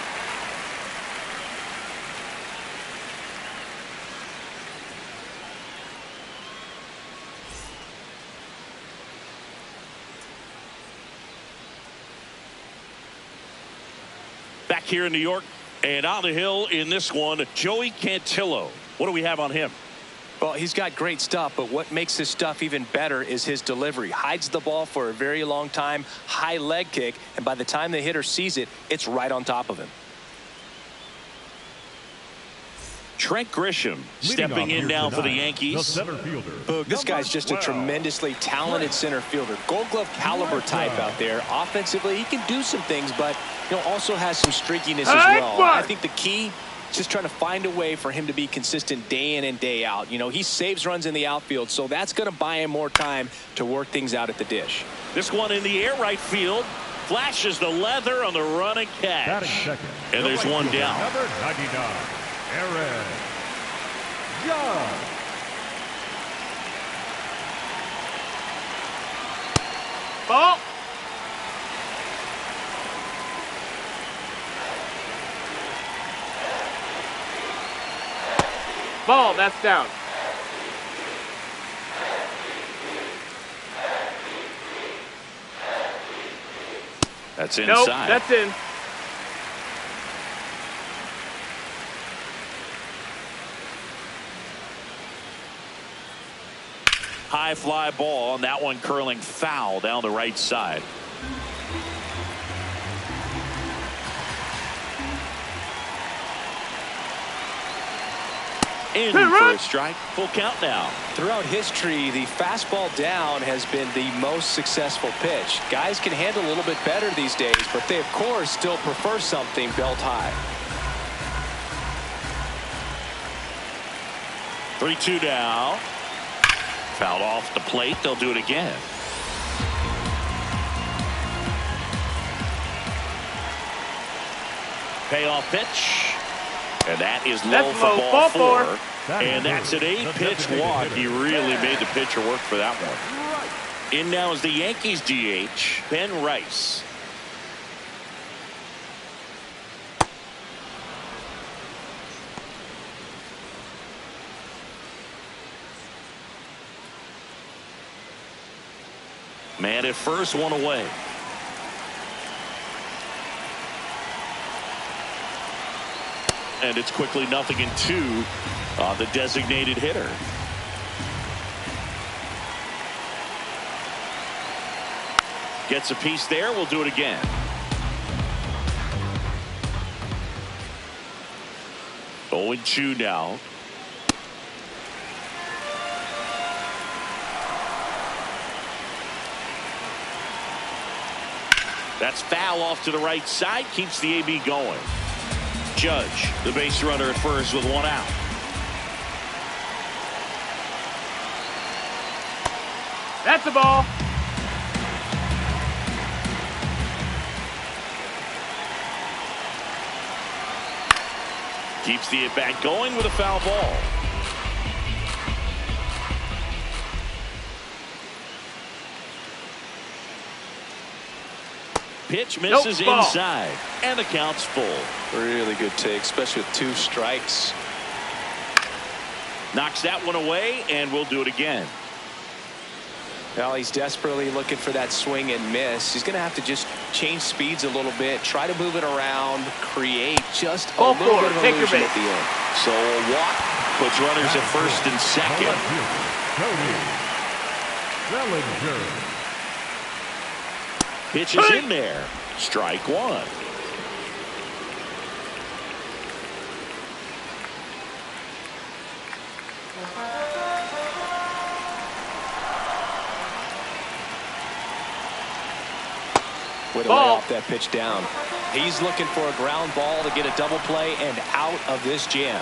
Back here in New York, and on the hill in this one, Joey Cantillo. What do we have on him? Well, he's got great stuff, but what makes his stuff even better is his delivery. Hides the ball for a very long time, high leg kick, and by the time the hitter sees it, it's right on top of him. Trent Grisham stepping in now for the Yankees. This guy's just a tremendously talented center fielder. Gold Glove caliber type out there. Offensively, he can do some things, but also has some streakiness as well. I think the key is just trying to find a way for him to be consistent day in and day out. He saves runs in the outfield, so that's going to buy him more time to work things out at the dish. This one in the air right field. Flashes the leather on the run and catch. And there's one down. Number 99. Aaron Judge. Ball. Ball, that's down. That's inside. Nope, that's in. High fly ball, and that one curling foul down the right side. In for a strike. Full count now. Throughout history, the fastball down has been the most successful pitch. Guys can handle a little bit better these days, but they, of course, still prefer something belt high. 3-2 now. Fouled off the plate. They'll do it again. Payoff pitch. And that is low for ball 4. And that's an 8-pitch walk. He really made the pitcher work for that one. In now is the Yankees DH, Ben Rice. Man at first, one away. And it's quickly 0-2 on the designated hitter. Gets a piece there. We'll do it again. Oh, 0-2 now. That's foul off to the right side. Keeps the AB going. Judge, the base runner at first with one out. That's a ball. Keeps the at-bat going with a foul ball. Pitch misses inside, and the count's full. Really good take, especially with 2 strikes. Knocks that one away, and we'll do it again. Well, he's desperately looking for that swing and miss. He's going to have to just change speeds a little bit, try to move it around, create just a Ball little forward, bit of take your illusion base. at the end. So a walk puts runners at first and second. Cody Bellinger. Pitch is in there. Strike one. Way to lay off that pitch down. He's looking for a ground ball to get a double play and out of this jam.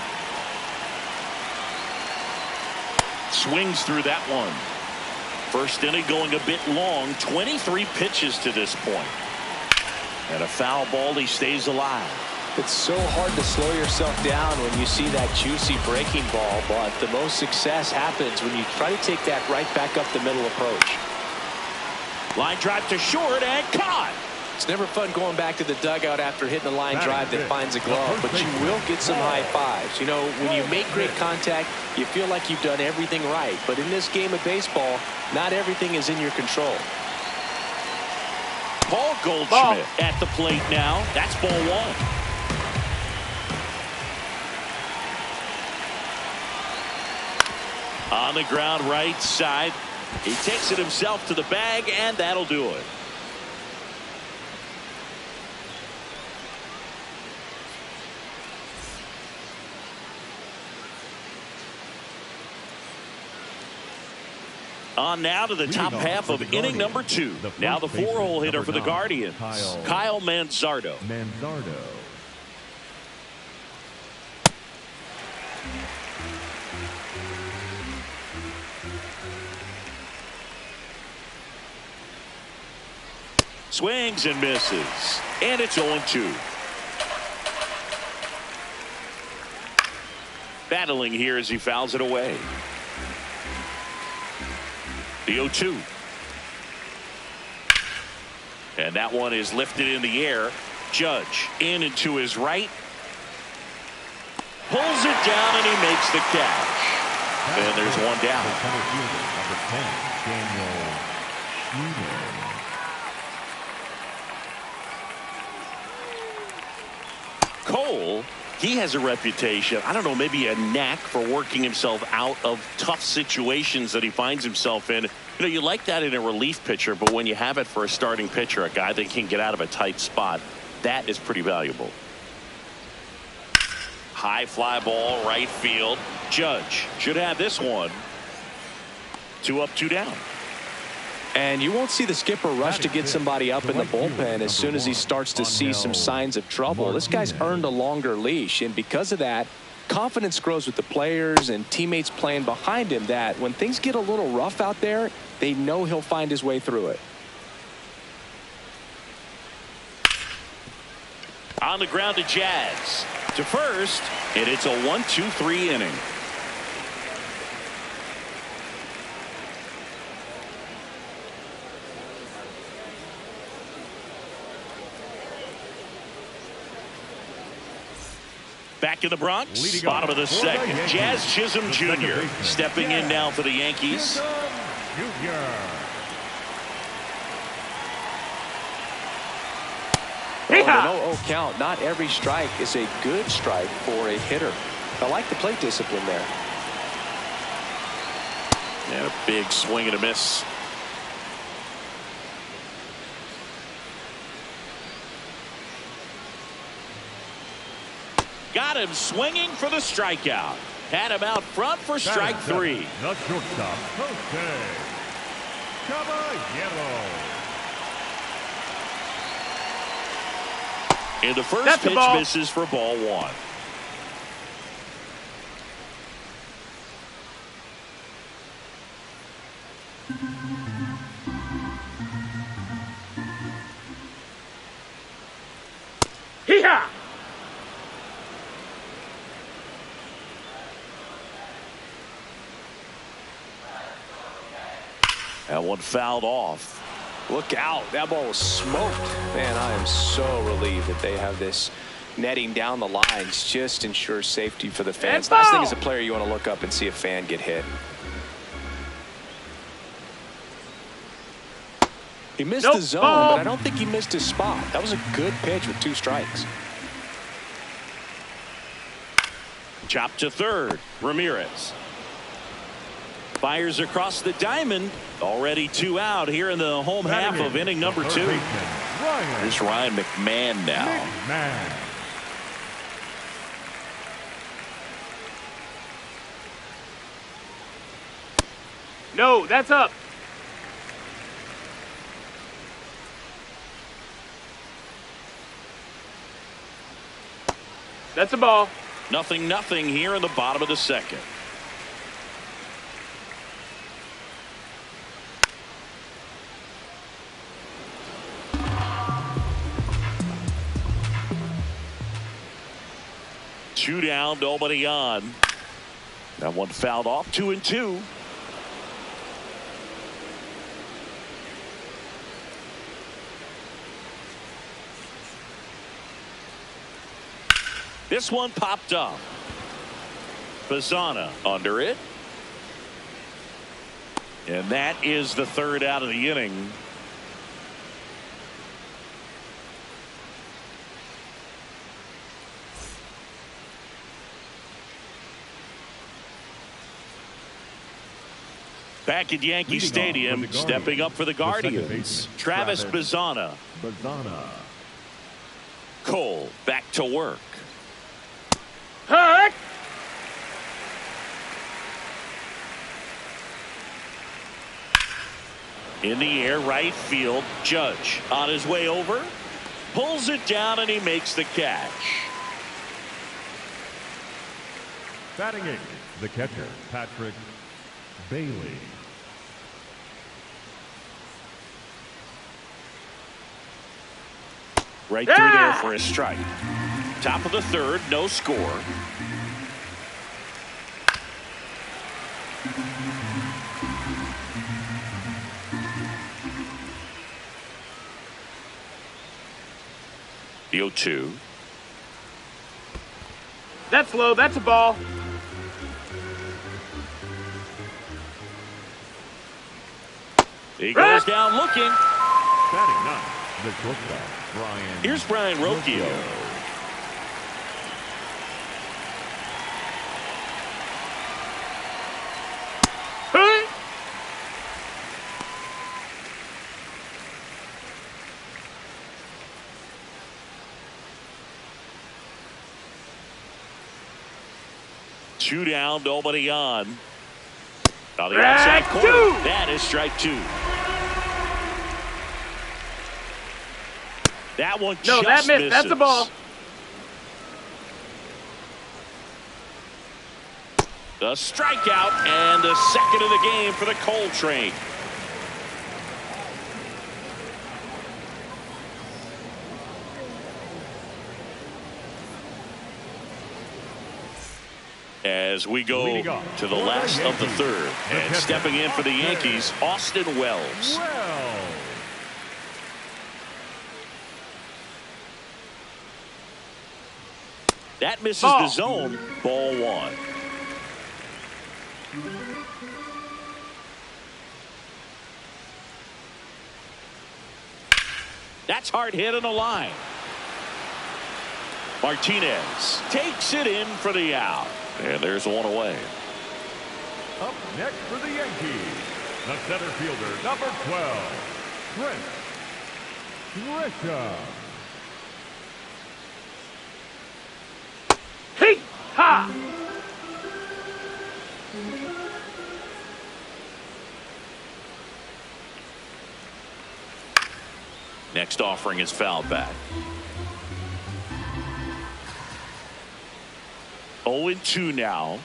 Swings through that one. First inning going a bit long. 23 pitches to this point. And a foul ball. He stays alive. It's so hard to slow yourself down when you see that juicy breaking ball, but the most success happens when you try to take that right back up the middle approach. Line drive to short and caught. It's never fun going back to the dugout after hitting a line drive that finds a glove, but you will get some high fives. You know, when you make great contact, you feel like you've done everything right. But in this game of baseball, not everything is in your control. Paul Goldschmidt at the plate now. That's ball one. On the ground right side. He takes it himself to the bag, and that'll do it. On now to the top half of inning number 2. Now the 4-hole hitter for the Guardians, Kyle Manzardo. Swings and misses. And it's 0-2. Battling here as he fouls it away. The 0-2. And that one is lifted in the air. Judge in and to his right. Pulls it down and he makes the catch. And there's one down. Cole, he has a reputation, I don't know, maybe a knack for working himself out of tough situations that he finds himself in. You know, you like that in a relief pitcher, but when you have it for a starting pitcher, a guy that can get out of a tight spot, that is pretty valuable. High fly ball, right field. Judge should have this one. 2 up, 2 down. And you won't see the skipper rush to get somebody up in the bullpen as soon as he starts to see some signs of trouble. This guy's earned a longer leash, and because of that, confidence grows with the players and teammates playing behind him, that when things get a little rough out there, they know he'll find his way through it. On the ground to Jazz. To first, and it's a 1-2-3 inning. Back in the Bronx, bottom of the second. Jazz Chisholm Jr. stepping in now for the Yankees. An 0-0 count. Not every strike is a good strike for a hitter. I like the plate discipline there. And a big swing and a miss. Got him swinging for the strikeout. Had him out front for strike 3. The shortstop, Jose Caballero. And the first pitch misses for ball 1. Hee-haw! That one fouled off. Look out. That ball was smoked. Man, I am so relieved that they have this netting down the lines. Just ensures safety for the fans. Last thing as a player, you want to look up and see a fan get hit. He missed the zone, but I don't think he missed his spot. That was a good pitch with 2 strikes. Chop to third. Ramirez fires across the diamond. Already 2 out here in the home half of inning number 2. Here's Ryan McMahon now. No, that's up. That's a ball. 0-0 here in the bottom of the second. Two down, nobody on. That one fouled off. 2-2. This one popped up. Bazana under it. And that is the 3rd out of the inning. Back at Yankee Stadium, stepping up for the Guardians, Travis Bazana. Cole back to work. Hut! In the air, right field. Judge on his way over, pulls it down, and he makes the catch. Batting 8, the catcher, Patrick Bailey. Right through there for a strike. Top of the 3rd, no score. The 0-2. That's low. That's a ball. He goes down looking. Batting 9, the shortstop, Brian. Here's Brian Rocchio. Two down, nobody on. On the outside corner. That is strike 2. That one just that missed. Misses. That's a ball. The strikeout and the 2nd of the game for the Cole train. As we go to the last of the 3rd, and stepping in for the Yankees, Austin Wells. That misses the zone. Ball 1. That's hard hit on the line. Martinez takes it in for the out. And there's one away. Up next for the Yankees, the center fielder, number 12, Trent Grisham. Hey! Ha! Next offering is fouled back. 0-2 now.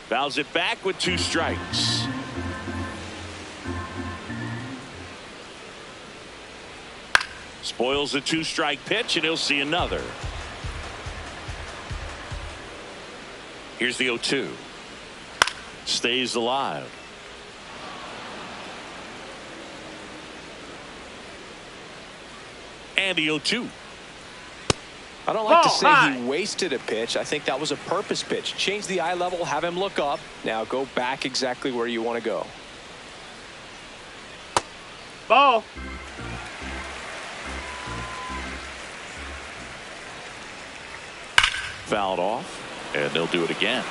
Fouls it back with 2 strikes. Spoils the 2-strike pitch, and he'll see another. Here's the 0-2. Stays alive. And the 0-2. I don't like to say he wasted a pitch. I think that was a purpose pitch. Change the eye level, have him look up. Now go back exactly where you want to go. Ball. Fouled off, and they'll do it again.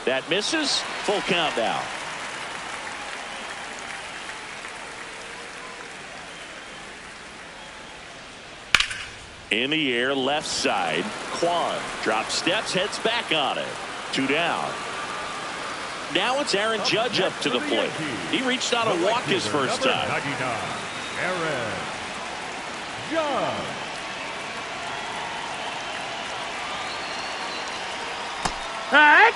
That misses. Full count now. In the air, left side. Kwan drops steps, heads back on it. 2 down. Now it's Aaron Judge up to the plate. He reached out and walked his first time. 99, Aaron Judge. Heck!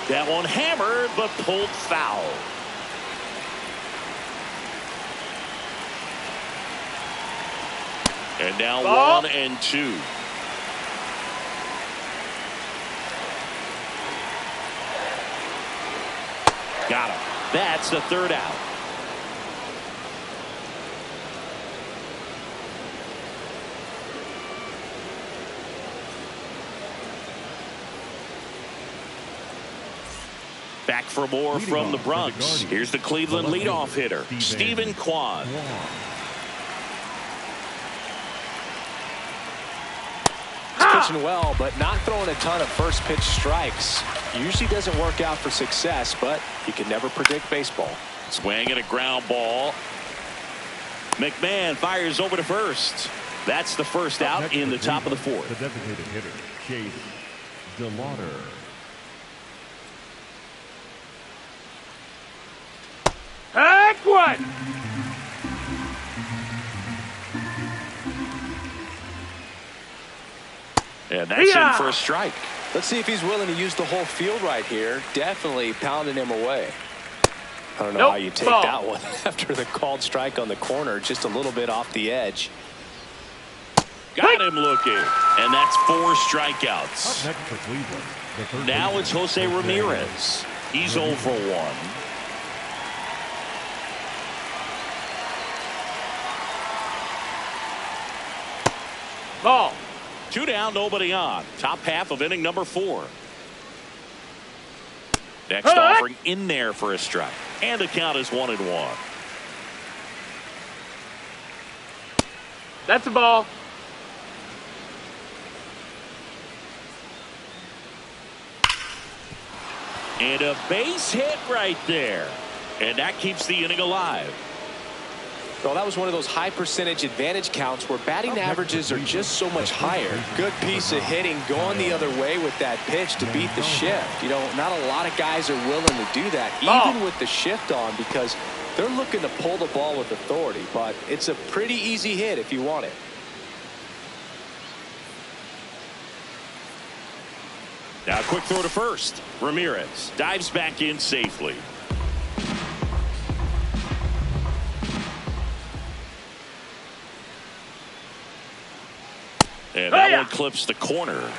That one hammered, but pulled foul. And now Ball. 1 and 2. Got him. That's the 3rd out. Back for more from the Bronx. Here's the Cleveland leadoff hitter, Stephen Kwan. He's pitching well, but not throwing a ton of first pitch strikes. Usually doesn't work out for success, but you can never predict baseball. Swing and a ground ball. McMahon fires over to first. That's the first out in the top of the 4th. The designated hitter, Chase DeLauder. Heck what? And that's in for a strike. Let's see if he's willing to use the whole field right here. Definitely pounding him away. I don't know Nope, how you take ball. that one after the called strike on the corner, just a little bit off the edge. Got him looking. And that's 4 strikeouts. Up next for Cleveland, the third Now baseman, it's Jose Ramirez. He's 0 for 1. Ball. 2 down, nobody on. Top half of inning number 4. Next offering in there for a strike. And the count is 1 and 1. That's a ball. And a base hit right there. And that keeps the inning alive. Well, that was one of those high percentage advantage counts where batting averages are just so much higher. Good piece of hitting going the other way with that pitch to beat the shift. You know, not a lot of guys are willing to do that, even with the shift on, because they're looking to pull the ball with authority. But it's a pretty easy hit if you want it. Now a quick throw to first. Ramirez dives back in safely. And that one clips the corner.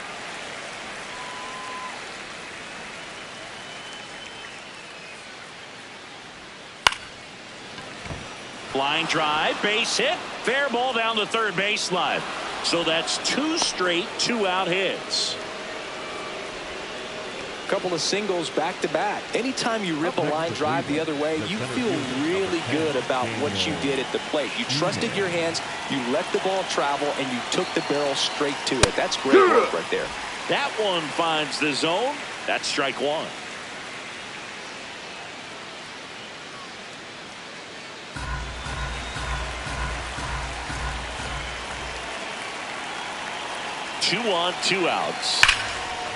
Line drive, base hit, fair ball down the third baseline. So that's 2 straight 2-out hits. Couple of singles back to back. Anytime you rip a line drive the other way, you feel really good about what you did at the plate. You trusted your hands, you let the ball travel, and you took the barrel straight to it. That's great work right there. That one finds the zone. That's strike 1. Two on, 2 outs.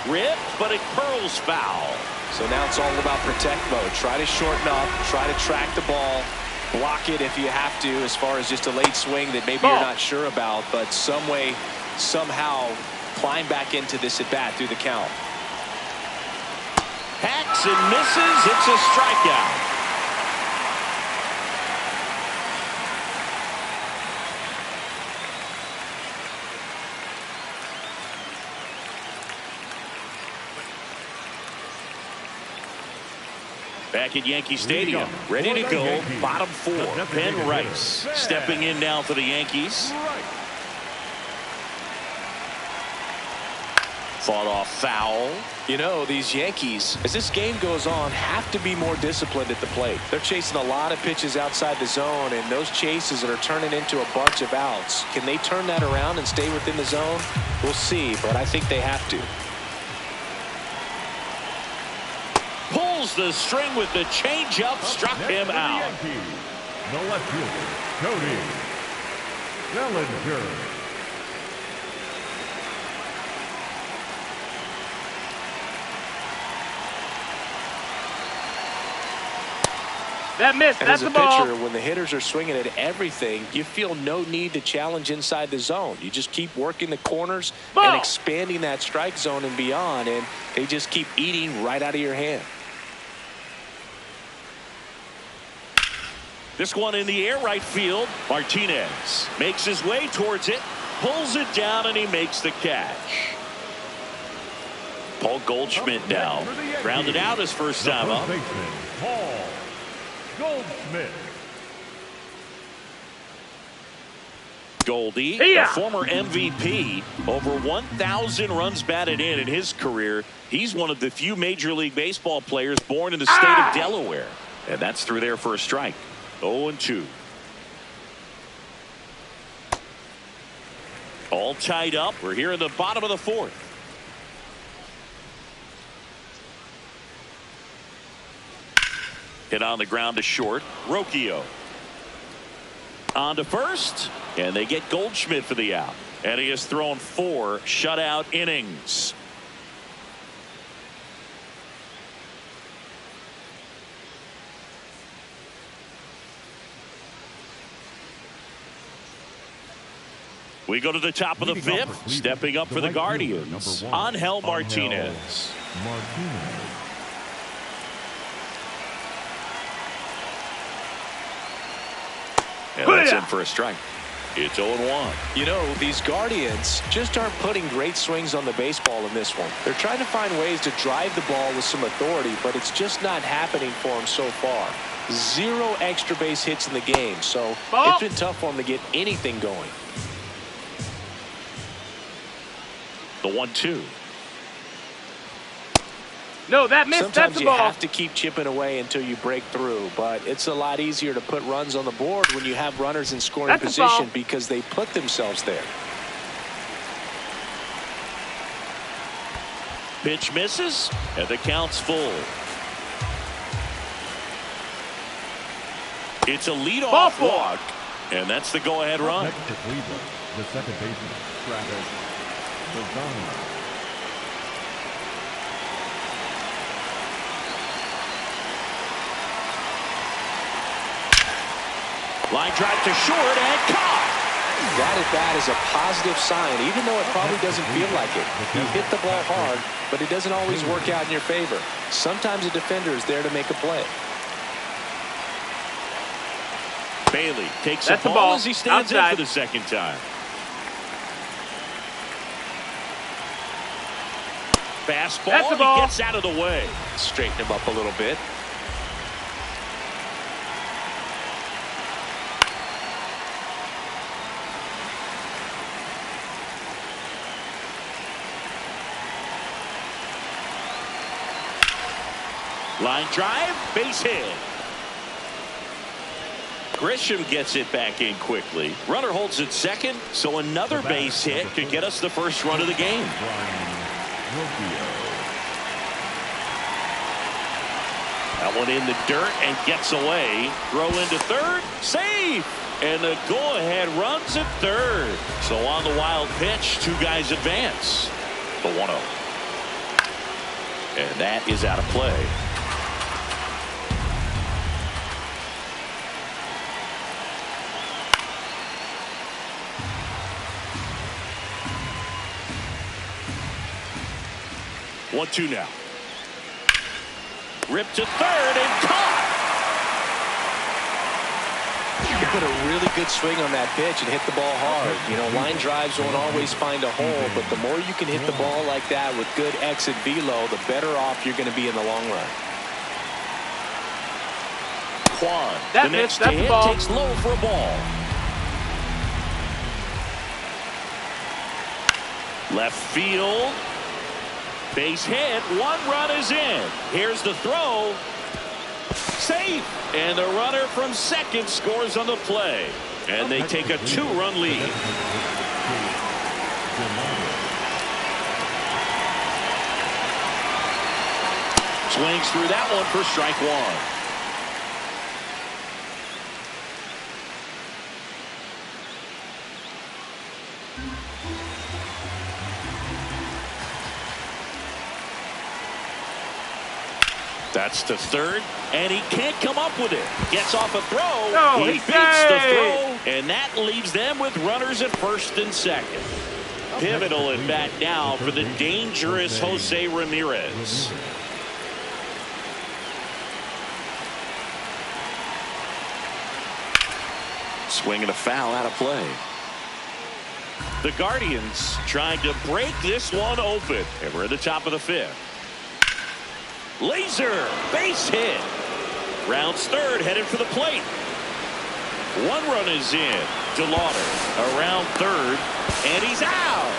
Rip, but it curls foul. So now it's all about protect mode. Try to shorten up, try to track the ball, block it if you have to, as far as just a late swing that maybe you're not sure about, but some way, somehow climb back into this at bat through the count. Hacks and misses. It's a strikeout. Back at Yankee Stadium, ready to go, bottom 4. Ben Rice stepping in now for the Yankees. Fought off foul. You know, these Yankees, as this game goes on, have to be more disciplined at the plate. They're chasing a lot of pitches outside the zone, and those chases are turning into a bunch of outs. Can they turn that around and stay within the zone? We'll see, but I think they have to. Pulls the string with the changeup, struck him out. The left fielder, Cody Bellinger. That missed. That's As a the ball. pitcher, when the hitters are swinging at everything, you feel no need to challenge inside the zone. You just keep working the corners and expanding that strike zone and beyond, and they just keep eating right out of your hand. This one in the air, right field. Martinez makes his way towards it, pulls it down, and he makes the catch. Paul Goldschmidt now grounded out his first time up. Paul Goldschmidt. Goldie, a former MVP, over 1,000 runs batted in his career. He's one of the few Major League Baseball players born in the state of Delaware. And that's through there for a strike. 0-2. All tied up. We're here in the bottom of the 4th. Hit on the ground to short. Rocchio on to first, and they get Goldschmidt for the out. And he has thrown 4 shutout innings. We go to the top of the 5th. Stepping up for the Guardians, Angel Martinez. And that's in for a strike. It's 0-1. You know, these Guardians just aren't putting great swings on the baseball in this one. They're trying to find ways to drive the ball with some authority, but it's just not happening for them so far. 0 extra base hits in the game, so it's been tough for them to get anything going. The 1-2. No, that missed. Sometimes that's the ball. You have to keep chipping away until you break through, but it's a lot easier to put runs on the board when you have runners in scoring position because they put themselves there. Pitch misses, and the count's full. It's a leadoff walk, and that's the go-ahead run. Next to Cleveland, the second baseman, Travis Lozano. Line drive to short and caught. That at bat is a positive sign, even though it probably doesn't feel like it. You hit the ball hard, but it doesn't always work out in your favor. Sometimes a defender is there to make a play. Bailey takes the ball as he stands in for the second time. Fastball, he gets out of the way. Straighten him up a little bit. Line drive, base hit. Grisham gets it back in quickly. Runner holds it second, so another base hit could get us the first run of the game. That one in the dirt and gets away. Throw into third, safe. And the go-ahead runs at third. So on the wild pitch, 2 guys advance. The 1-0. And that is out of play. One-two now. Ripped to third and caught. You put a really good swing on that pitch and hit the ball hard. You know, line drives won't always find a hole, but the more you can hit the ball like that with good exit velo, the better off you're going to be in the long run. one. That The next missed. That's hit a ball. takes low for a ball. Left field. Base hit. One run is in. Here's the throw. Safe. And the runner from second scores on the play. And they take a 2-run lead. Swings through that one for strike one. That's to third, and he can't come up with it. Gets off a throw. No, he he's beats the safe. throw, and that leaves them with runners at first and second. Pivotal at bat now for the dangerous Jose Ramirez. Swing and a foul out of play. The Guardians trying to break this one open. And we're at the top of the fifth. Laser base hit. Rounds third, headed for the plate. One run is in. DeLauder around third, and he's out.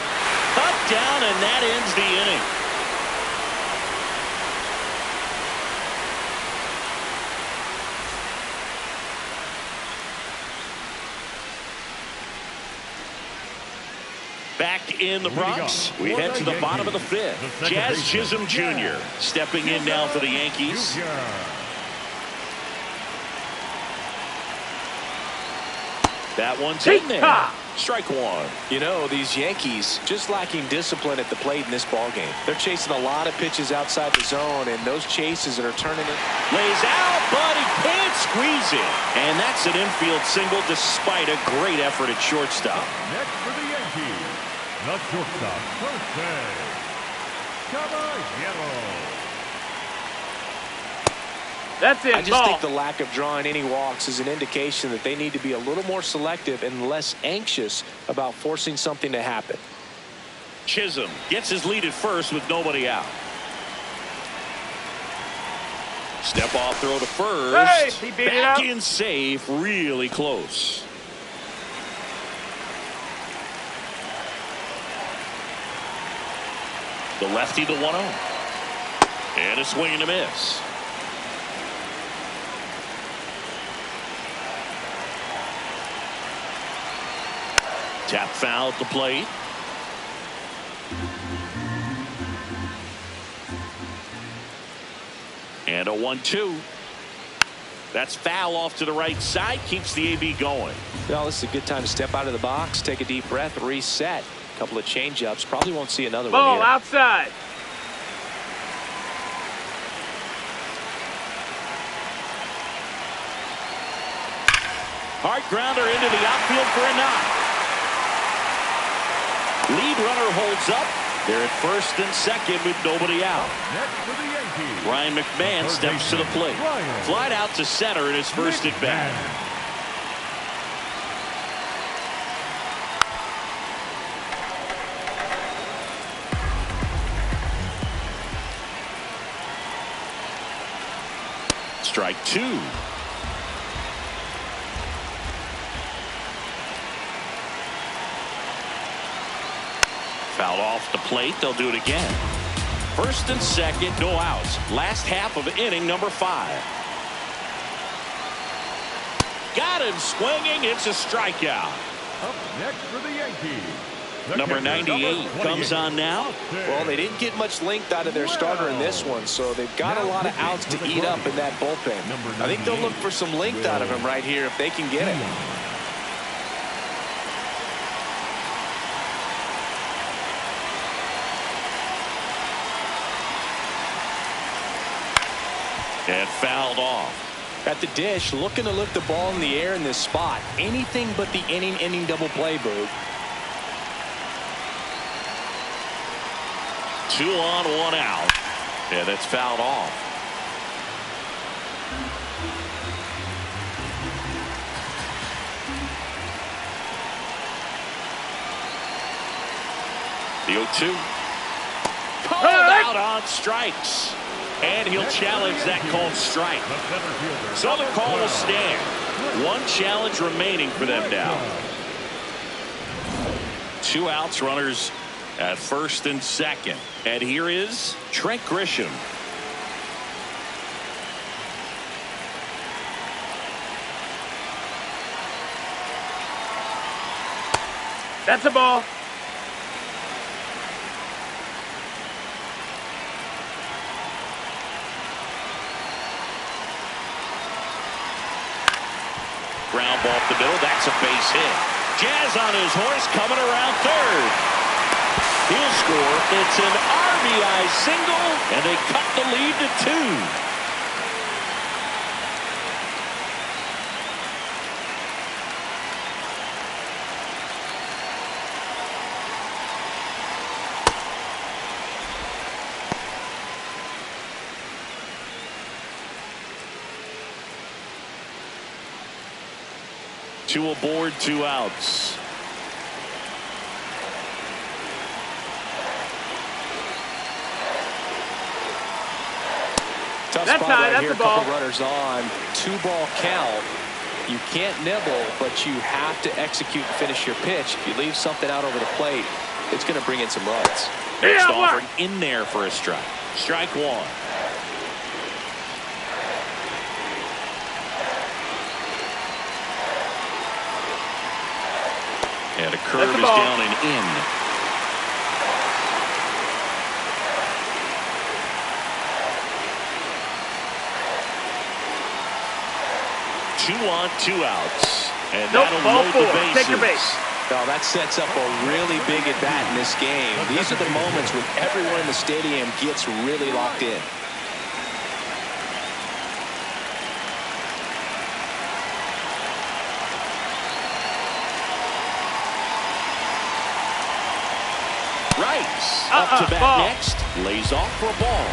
Up, down, and that ends the inning. Back in the Bronx, we head to the bottom of the fifth. Jazz Chisholm Jr. stepping in now for the Yankees. That one's in there. Strike one. You know, these Yankees just lacking discipline at the plate in this ballgame. They're chasing a lot of pitches outside the zone, and those chases that are turning it. Lays out, but he can't squeeze it. And that's an infield single despite a great effort at shortstop. Next for the Yankees, the shortstop, Jose Caballero. That's it. I just think the lack of drawing any walks is an indication that they need to be a little more selective and less anxious about forcing something to happen. Chisholm gets his lead at first with nobody out. Step off throw to first. Hey, he beat it Back up. in safe, really close. The lefty, the 1-0. And a swing and a miss. Tap foul at the plate. And a 1-2. That's foul off to the right side. Keeps the AB going. Well, this is a good time to step out of the box, take a deep breath, reset. A couple of change-ups. Probably won't see another one Ball here. outside. Hard grounder into the outfield for a knock. Lead runner holds up. They're at first and second with nobody out. Next for the Yankees, Ryan McMahon steps to the plate. Flied out to center in his first at bat. Strike two. Fouled off the plate. They'll do it again. First and second, no outs. Last half of inning number 5. Got him swinging. It's a strikeout. up next for the Yankees. The Number catcher, 98 number comes 28. on now. Well, they didn't get much length out of their starter in this one, so they've got a lot of outs to eat up in that bullpen. I think they'll look for some length out of him right here if they can get it. And fouled off. At the dish, looking to lift the ball in the air in this spot. Anything but the inning double play, Boog. 2 on, 1 out. And it's fouled off. The 0-2. Called out on strikes. And he'll challenge that called strike. So the call will stand. One challenge remaining for them now. 2 outs, runners at first and second. And here is Trent Grisham. That's a ball. Ground ball up the middle. That's a base hit. Jazz on his horse coming around third. He'll score. It's an RBI single, and they cut the lead to 2. Two aboard, 2 outs. Tough spot right here. Couple runners on. 2-ball count. You can't nibble, but you have to execute and finish your pitch. If you leave something out over the plate, it's going to bring in some runs. Next offering in there for a strike. Strike 1. And a curve is down and in. Two on, 2 outs. And that'll load the bases. Take your base. Now that sets up a really big at bat in this game. These are the moments when everyone in the stadium gets really locked in. Rice up to bat next. Lays off for a ball.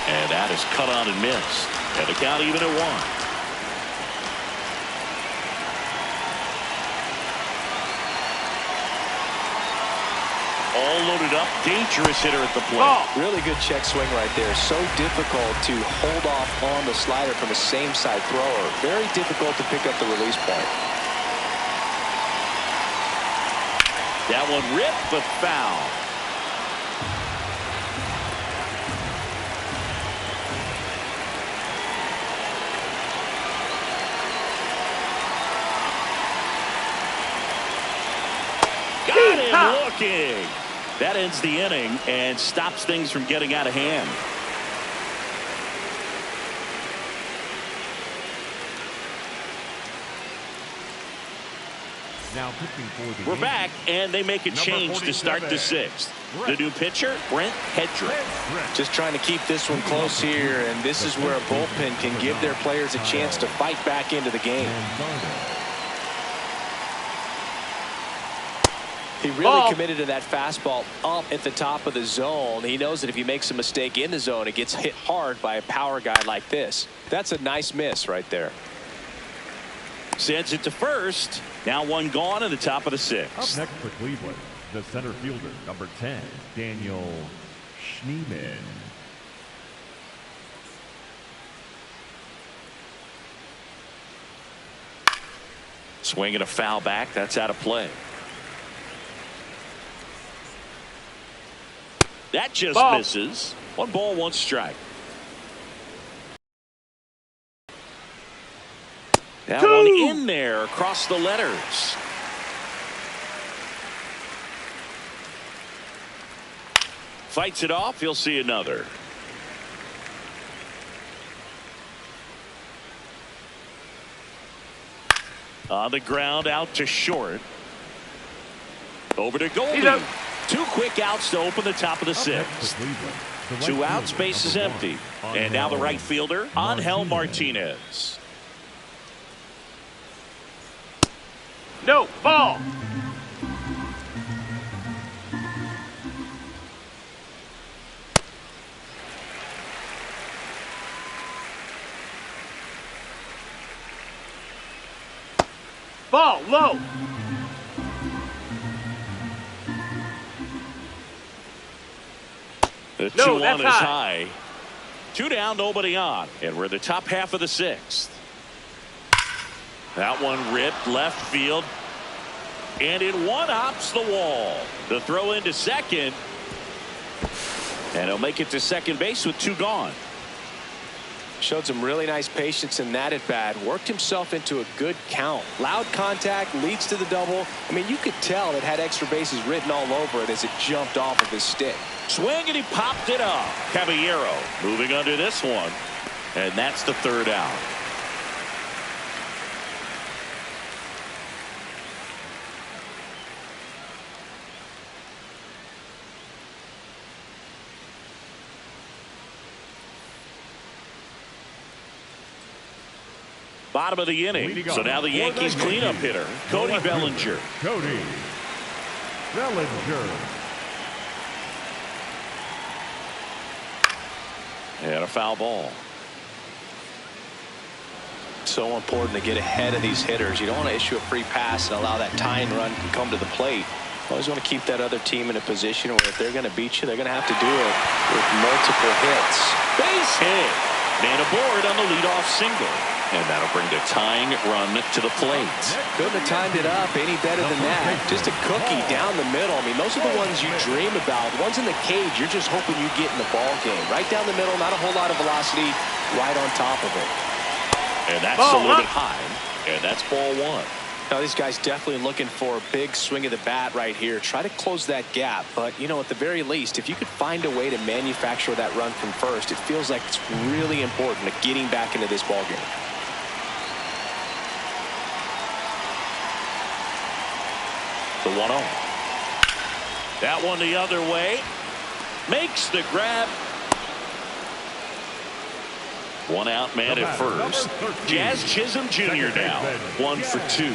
And that is cut on and missed. And the count even at 1. All loaded up, dangerous hitter at the plate. Really good check swing right there. So difficult to hold off on the slider from a same side thrower. Very difficult to pick up the release point. That one ripped, but foul. Got him looking. That ends the inning and stops things from getting out of hand. Now pitching for the We're back, and they make a change to start the 6th. The new pitcher, Brent Hedrick. Just trying to keep this one close here, and this is where a bullpen can give their players a chance to fight back into the game. He really committed to that fastball up at the top of the zone. He knows that if he makes a mistake in the zone, it gets hit hard by a power guy like this. That's a nice miss right there. Sends it to first. Now 1 gone in the top of the 6th. Up next for Cleveland, the center fielder, number 10, Daniel Schneemann. Swinging a foul back. That's out of play. That just misses. 1 ball, 1 strike. That one in there across the letters. Fights it off. He'll see another. On the ground, out to short. Over to Goldie. 2 quick outs to open the top of the 6th. 2 outs, base is empty. And now the right fielder, Angel Martinez. No, ball. Ball, low. The No, 2-1 is that's high. 2 down, nobody on. And we're in the top half of the 6th. That one ripped left field. And it one-hops the wall. The throw into second. And he'll make it to second base with 2 gone. Showed some really nice patience in that at bat. Worked himself into a good count. Loud contact leads to the double. I mean, you could tell it had extra bases written all over it as it jumped off of his stick. Swing, and he popped it up. Caballero moving under this one. And that's the 3rd out. Bottom of the inning. So now the Yankees cleanup hitter, Cody Bellinger. Cody Bellinger. And a foul ball. So important to get ahead of these hitters. You don't want to issue a free pass and allow that tying run to come to the plate. You always want to keep that other team in a position where if they're going to beat you, they're going to have to do it with multiple hits. Base hit. Man aboard on the leadoff single. And that'll bring the tying run to the plate. Couldn't have timed it up any better than that. Just a cookie down the middle. I mean, those are the ones you dream about. Ones in the cage, you're just hoping you get in the ball game. Right down the middle, not a whole lot of velocity, right on top of it. And that's a little bit high. And that's ball 1. Now, these guys definitely looking for a big swing of the bat right here. Try to close that gap. But, you know, at the very least, if you could find a way to manufacture that run from first, it feels like it's really important to getting back into this ball game. The 1-0. That one the other way. Makes the grab. 1 out, man at first. Jazz Chisholm Jr. now. 1 for 2.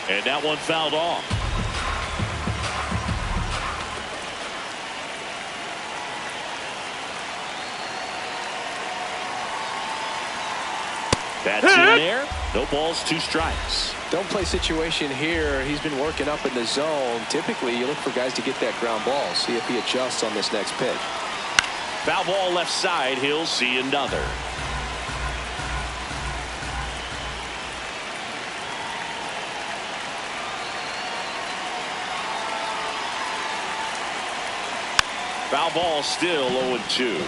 And that one fouled off. That's in there. No balls, 2 strikes. Don't play situation here. He's been working up in the zone. Typically, you look for guys to get that ground ball. See if he adjusts on this next pitch. Foul ball left side. He'll see another. Foul ball still 0-2.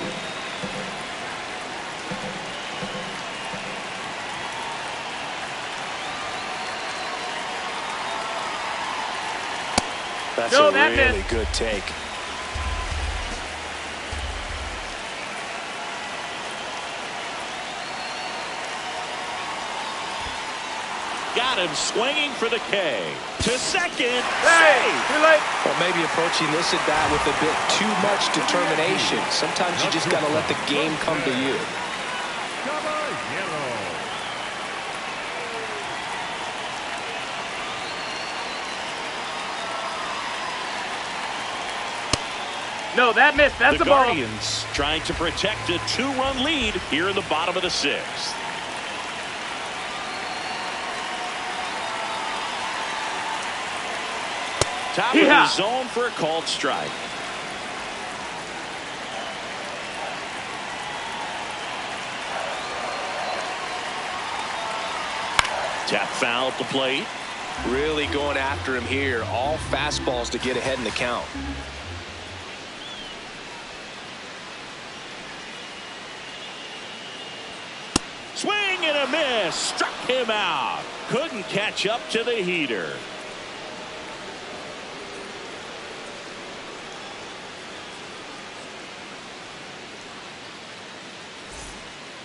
That's a really good take. Got him swinging for the K. To second. Hey, too late. Well, maybe approaching this at bat with a bit too much determination. Sometimes you just got to let the game come to you. No, that missed. That's the a ball. Guardians trying to protect a 2-run lead here in the bottom of the 6th. Top of the zone for a called strike. Tap foul at the plate. Really going after him here. All fastballs to get ahead in the count. Swing and a miss. Struck him out. Couldn't catch up to the heater.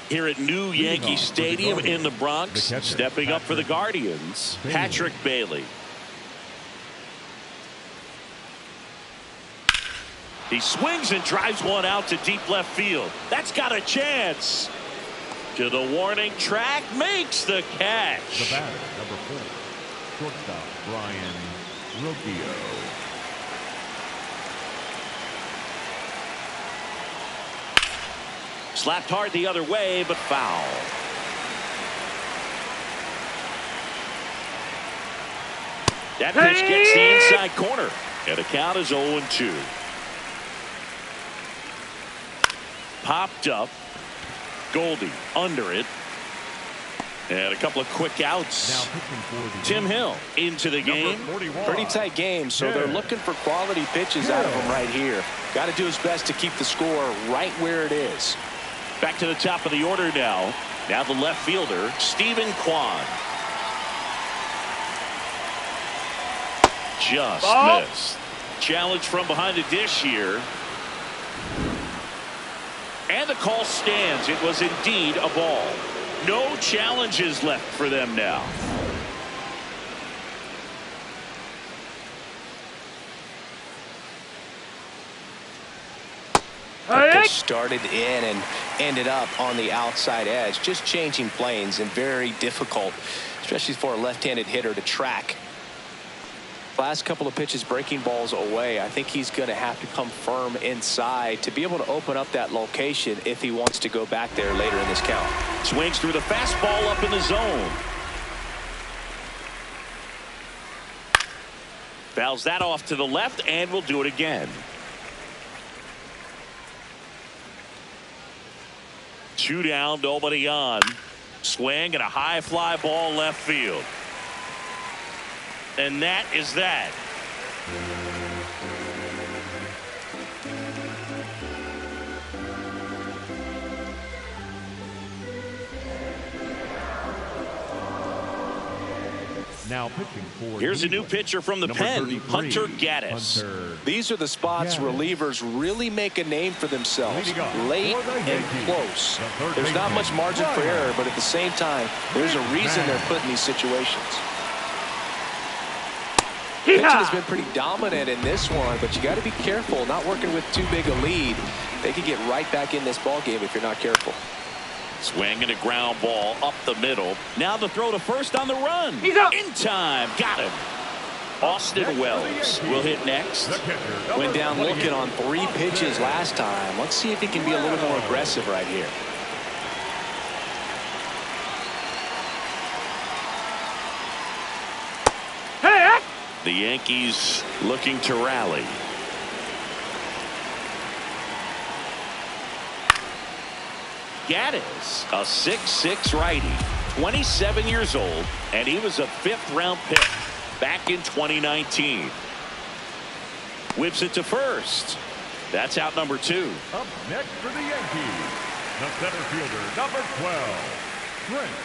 Here at new Yankee Stadium in the Bronx, stepping up for the Guardians, Patrick Bailey. He swings and drives one out to deep left field. That's got a chance. To the warning track, makes the catch. The batter, number 4, shortstop Brian Rocchio. Slapped hard the other way, but foul. That pitch gets the inside corner. And the count is 0-2. Popped up. Goldie under it. And a couple of quick outs. Tim Hill into the game. Pretty tight game, so they're looking for quality pitches out of him right here. Got to do his best to keep the score right where it is. Back to the top of the order now. Now the left fielder, Stephen Kwan. Just missed. Challenge from behind the dish here. And the call stands. It was indeed a ball. No challenges left for them now. Started in and ended up on the outside edge. Just changing planes and very difficult, especially for a left-handed hitter to track. Last couple of pitches breaking balls away. I think he's going to have to come firm inside to be able to open up that location if he wants to go back there later in this count. Swings through the fastball up in the zone. Fouls that off to the left and will do it again. 2 down, nobody on. Swing and a high fly ball left field. And that is that. Now pitching for here's a new pitcher from the pen, Hunter Gaddis. These are the spots relievers really make a name for themselves. Late and close. There's not much margin for error, but at the same time, there's a reason they're put in these situations. Pitching has been pretty dominant in this one, but you got to be careful not working with too big a lead. They could get right back in this ball game if you're not careful. Swing and a ground ball up the middle. Now the throw to first on the run. He's up. In time. Got him. Austin Wells will hit next. Went down looking on 3 pitches last time. Let's see if he can be a little more aggressive right here. The Yankees looking to rally. Gaddis, a 6'6" righty, 27 years old, and he was a 5th-round pick back in 2019. Whips it to first. That's out number 2. Up next for the Yankees, the center fielder, number 12, Trent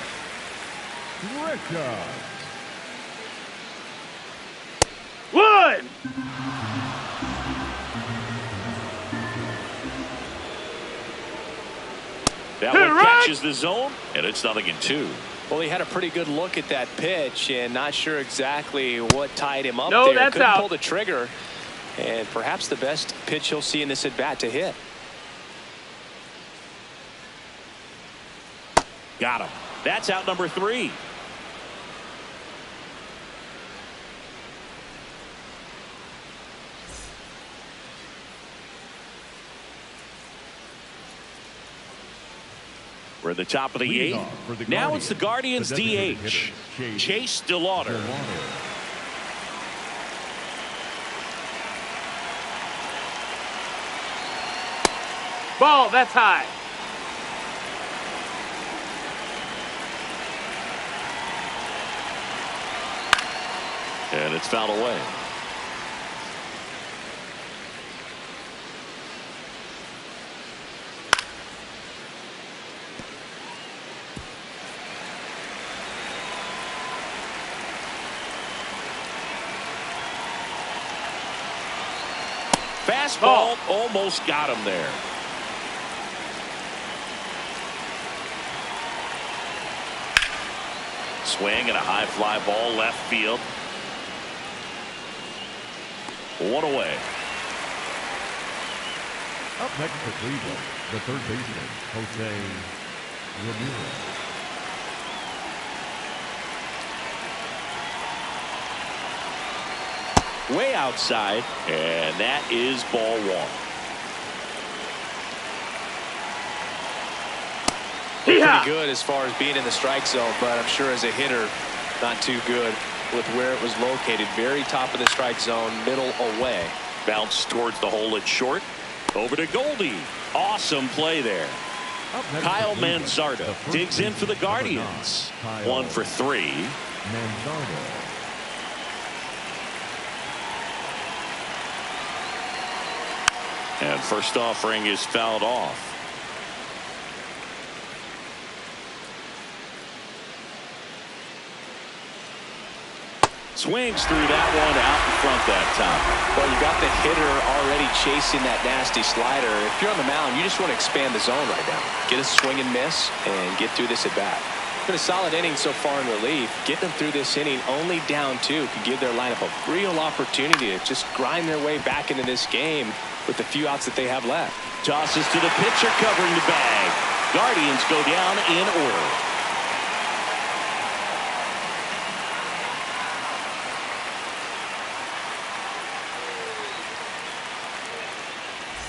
Richards. One. That one catches the zone, and it's 0-2. Well, he had a pretty good look at that pitch and not sure exactly what tied him up No, there. that's Couldn't out. pull the trigger, and perhaps the best pitch he'll see in this at-bat to hit. Got him. That's out number 3. We're at the top of the 8th. Now it's the Guardians DH, Chase DeLauder. Ball, that's high. And it's fouled away. Fastball almost got him there. Swing and a high fly ball left field. 1 away. Up next for Cleveland, the third baseman, Jose Ramirez. Way outside, and that is ball 1. pretty good as far as being in the strike zone, but I'm sure as a hitter, not too good with where it was located. Very top of the strike zone, middle away. Bounce towards the hole at short. Over to Goldie. Awesome play there. Kyle Manzardo digs in for the Guardians. 1 for 3. And first offering is fouled off. Swings through that one out in front that time. Well, you got the hitter already chasing that nasty slider. If you're on the mound, you just want to expand the zone right now. Get a swing and miss and get through this at bat. Been a solid inning so far in relief. Getting them through this inning only down 2 could give their lineup a real opportunity to just grind their way back into this game with the few outs that they have left. Tosses to the pitcher covering the bag. Guardians go down in order.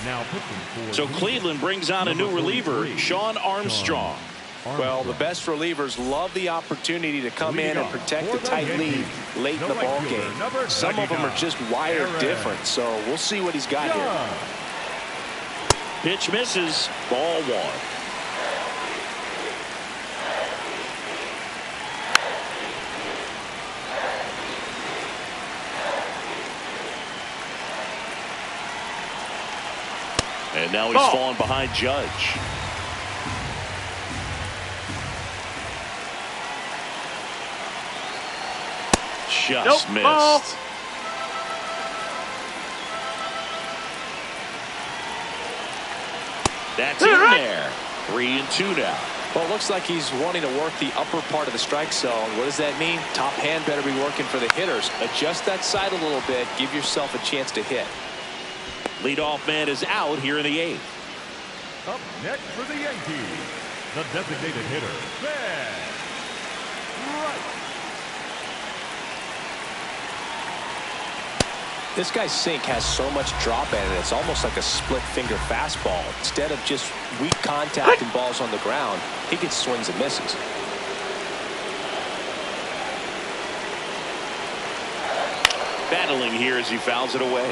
Now pitching for So Cleveland brings on a new reliever, Sean Armstrong. Well, the best relievers love the opportunity to come in and protect the tight lead late in the ball game. Some of them are just wired different, so we'll see what he's got here. Pitch misses. Ball 1. And now he's fallen behind Judge. Just missed. Ball. That's in there. 3-2 now. Well, it looks like he's wanting to work the upper part of the strike zone. What does that mean? Top hand better be working for the hitters. Adjust that side a little bit. Give yourself a chance to hit. Leadoff man is out here in the 8th. Up next for the Yankees, the designated hitter, Ben Wright. This guy's sink has so much drop in it. It's almost like a split finger fastball. Instead of just weak contact and balls on the ground, he gets swings and misses. Battling here as he fouls it away.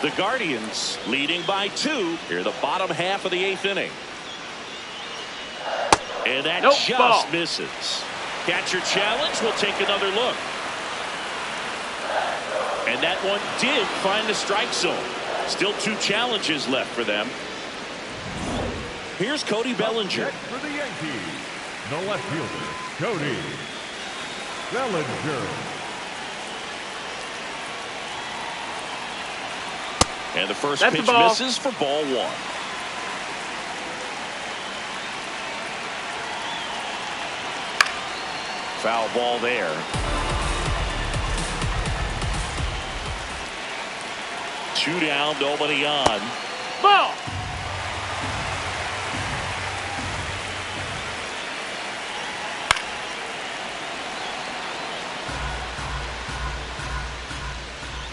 The Guardians leading by 2 here the bottom half of the 8th inning. And that just misses. Catcher challenge. Will take another look. And that one did find the strike zone. Still 2 challenges left for them. Here's Cody Bellinger. Next for the Yankees, the left fielder, Cody Bellinger. And the first pitch misses for ball 1. Foul ball there. 2 down, nobody on. Ball.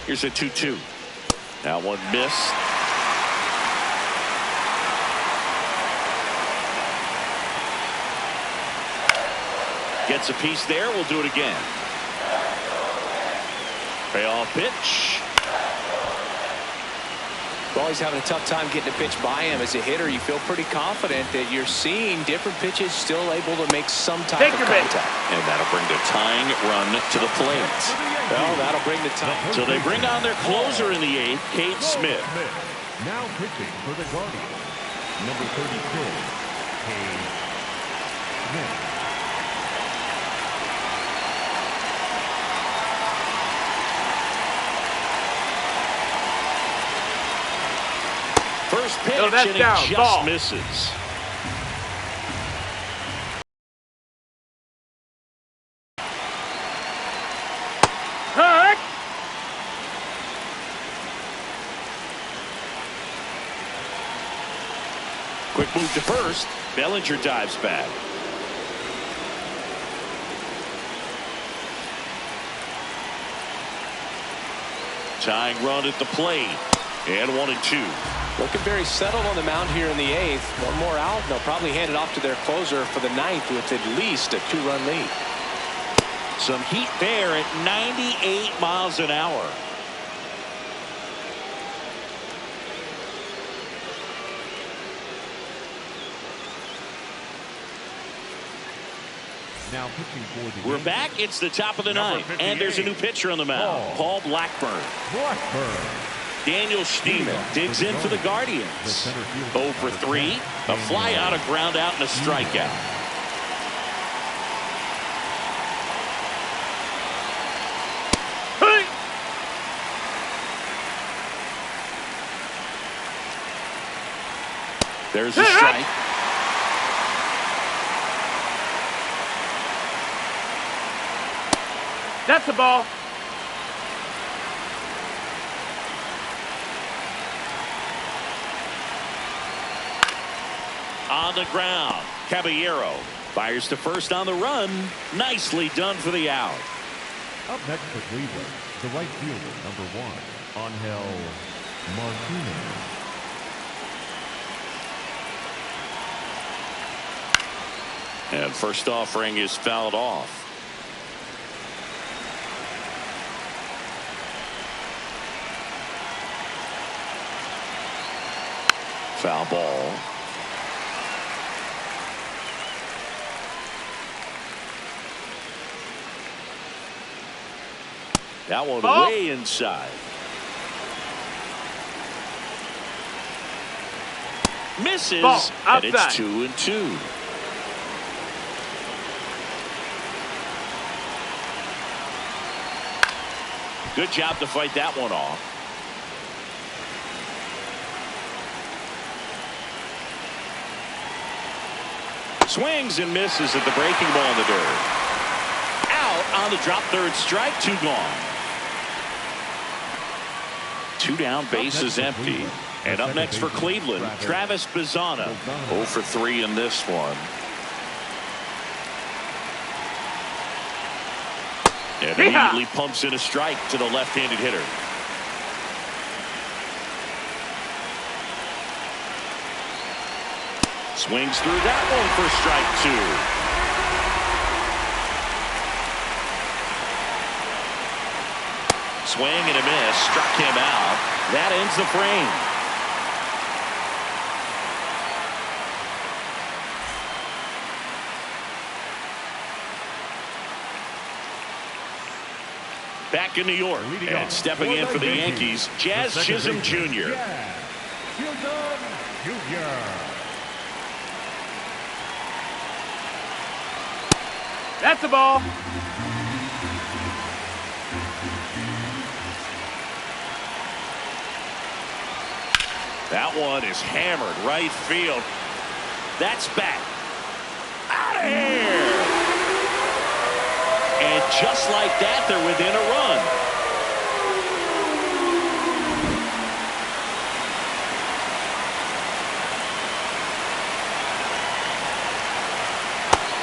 Here's a 2-2. Now one missed. Gets a piece there. We'll do it again. Payoff pitch. Well, he's having a tough time getting a pitch by him. As a hitter, you feel pretty confident that you're seeing different pitches still able to make some type of contact. And that'll bring the tying run to the plate. Well, that'll bring the time. So they bring on their closer in the 8th, Cade Smith. Now pitching for the Guardians, number 32, Cade Smith. First pitch, and it just misses. Quick move to first. Bellinger dives back. Tying run at the plate. And 1-2. Looking very settled on the mound here in the 8th. One more out, and they'll probably hand it off to their closer for the 9th with at least a 2-run lead. Some heat there at 98 miles an hour. Now pitching for the We're Yankees. back. It's the top of the ninth, and there's a new pitcher on the mound, Paul Blackburn. Daniel Schneemann digs in for the Guardians. 0 for 3, a fly out, a ground out, and a strikeout. Hey! There's a strike. That's the ball. On the ground, Caballero fires to first on the run. Nicely done for the out. Up next for Cleveland, the right fielder, number 1, Angel Martinez. And first offering is fouled off. Foul ball. That one way inside. Misses, and it's 2-2. Good job to fight that one off. Swings and misses at the breaking ball in the dirt. Out on the drop, third strike, 2 gone. 2 down, bases empty. And up next for Cleveland, Travis Bazzana. 0 for 3 in this one. And immediately pumps in a strike to the left-handed hitter. Swings through that one for strike 2. Swing and a miss, struck him out. That ends the frame. Back in New York, and stepping in for the Yankees, Jazz Chisholm Jr. That's the ball. That one is hammered right field. That's back. Out of here. And just like that, they're within a run.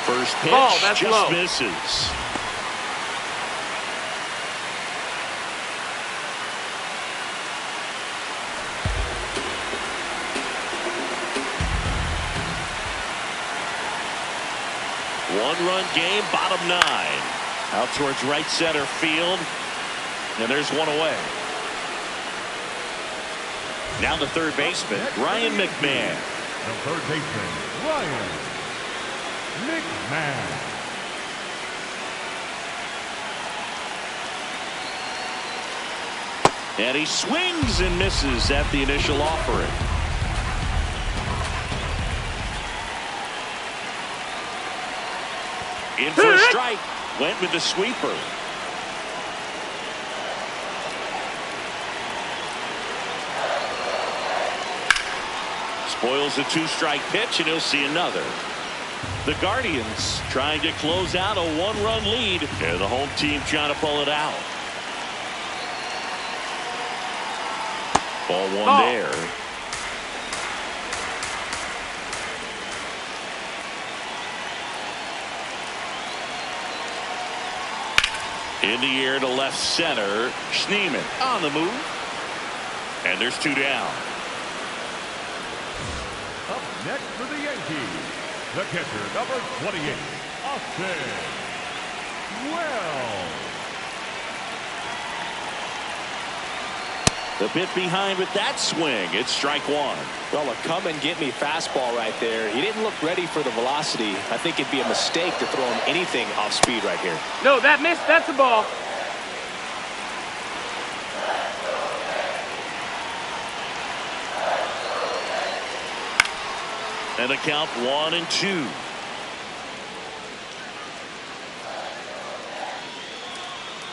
First pitch that's just low. misses. One-run game, bottom 9. Out towards right center field. And there's one away. Now the third baseman, Ryan McMahon. The third baseman, Ryan McMahon. And he swings and misses at the initial offering. In for a strike. Went with the sweeper. Spoils a 2-strike pitch, and he'll see another. The Guardians trying to close out a 1-run lead, and the home team trying to pull it out. Ball 1 there. In the air to left center. Schneemann on the move. And there's 2 down. Up next for the Yankees, the catcher, number 28, Austin Wells. A bit behind with that swing. It's strike 1. Well, a come-and-get-me fastball right there. He didn't look ready for the velocity. I think it'd be a mistake to throw him anything off speed right here. No, that missed. That's a ball. And the count 1-2.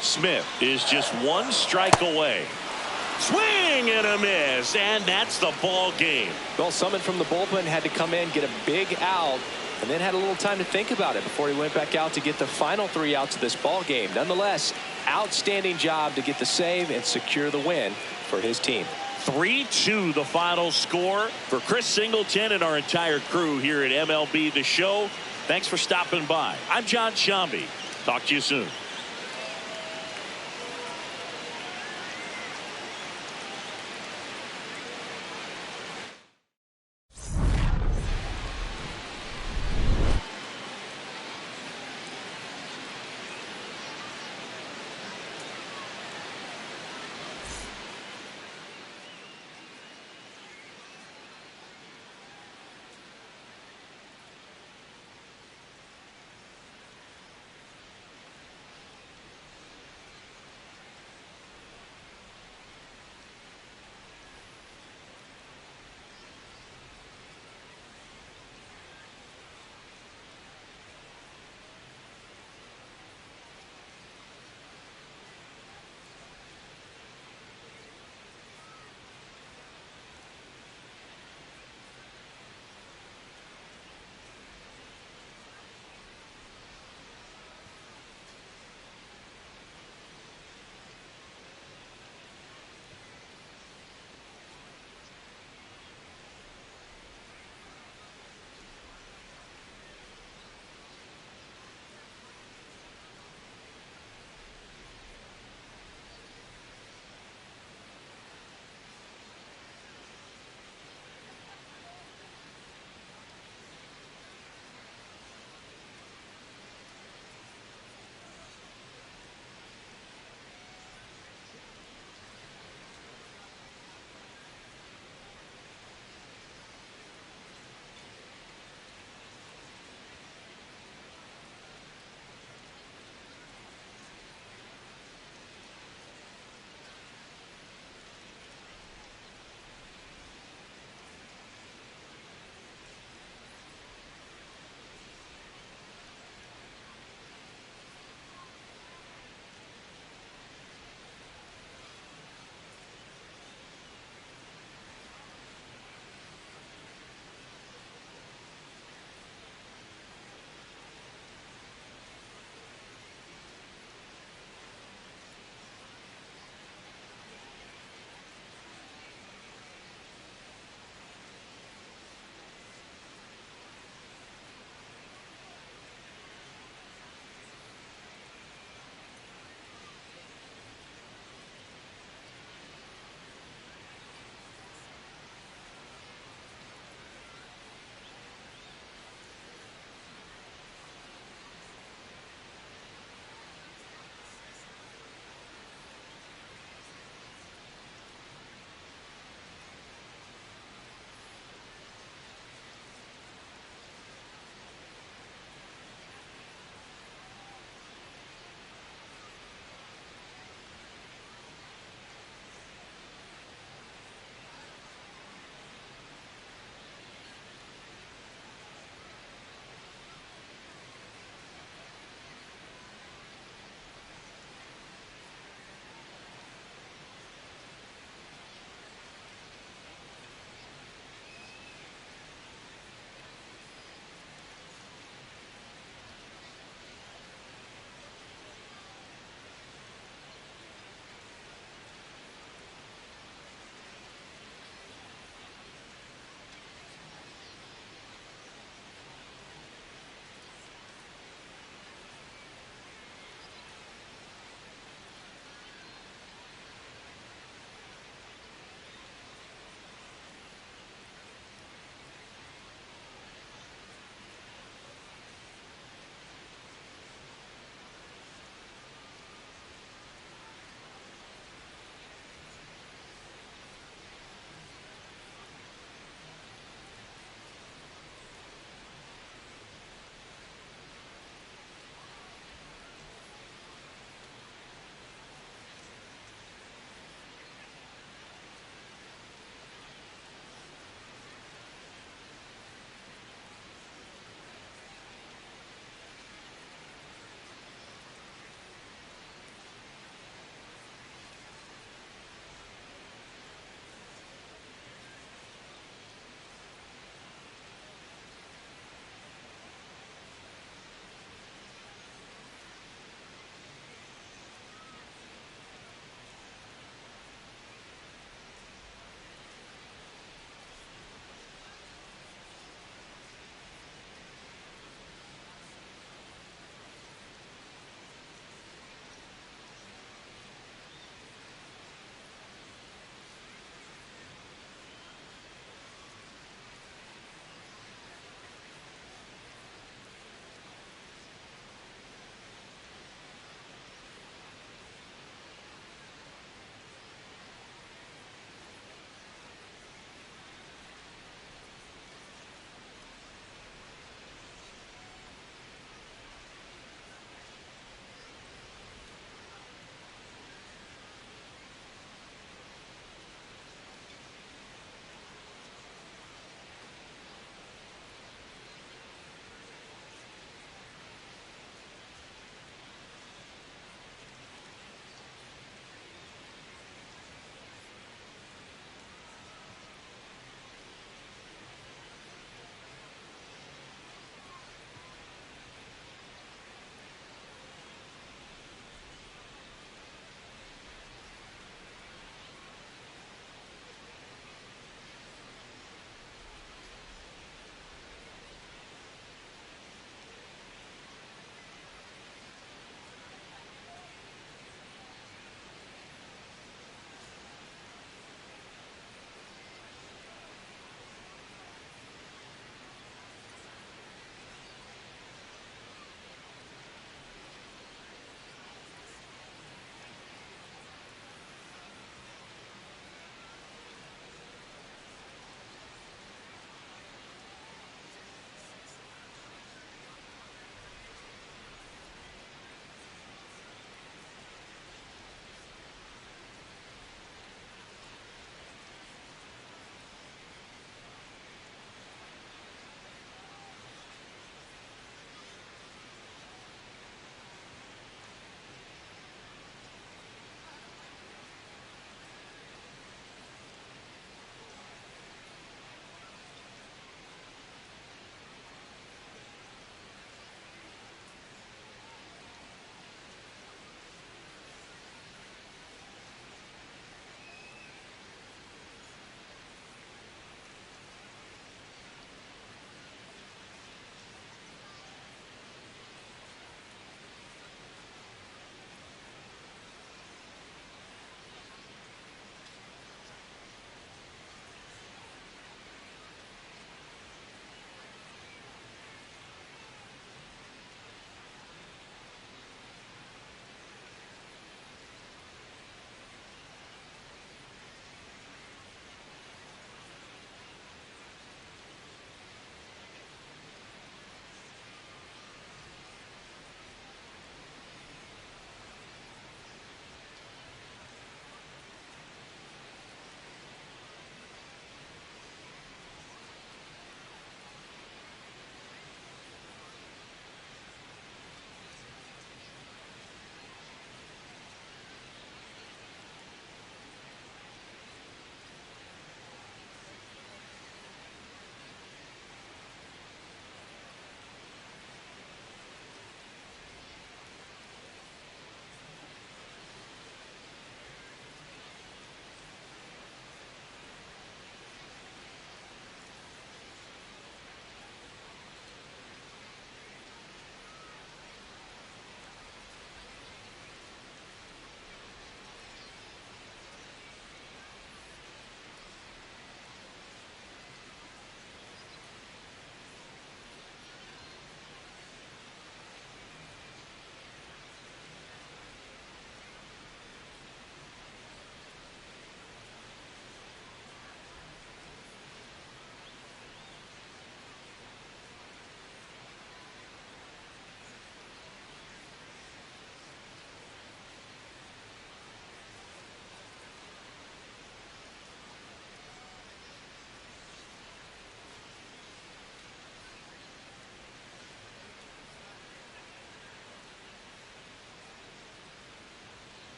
Smith is just 1 strike away. Swing and a miss, and that's the ball game. Well, someone from the bullpen had to come in, get a big out, and then had a little time to think about it before he went back out to get the final 3 outs of this ball game. Nonetheless, outstanding job to get the save and secure the win for his team. 3-2 the final score. For Chris Singleton and our entire crew here at MLB The Show, thanks for stopping by. I'm John Shambi. Talk to you soon.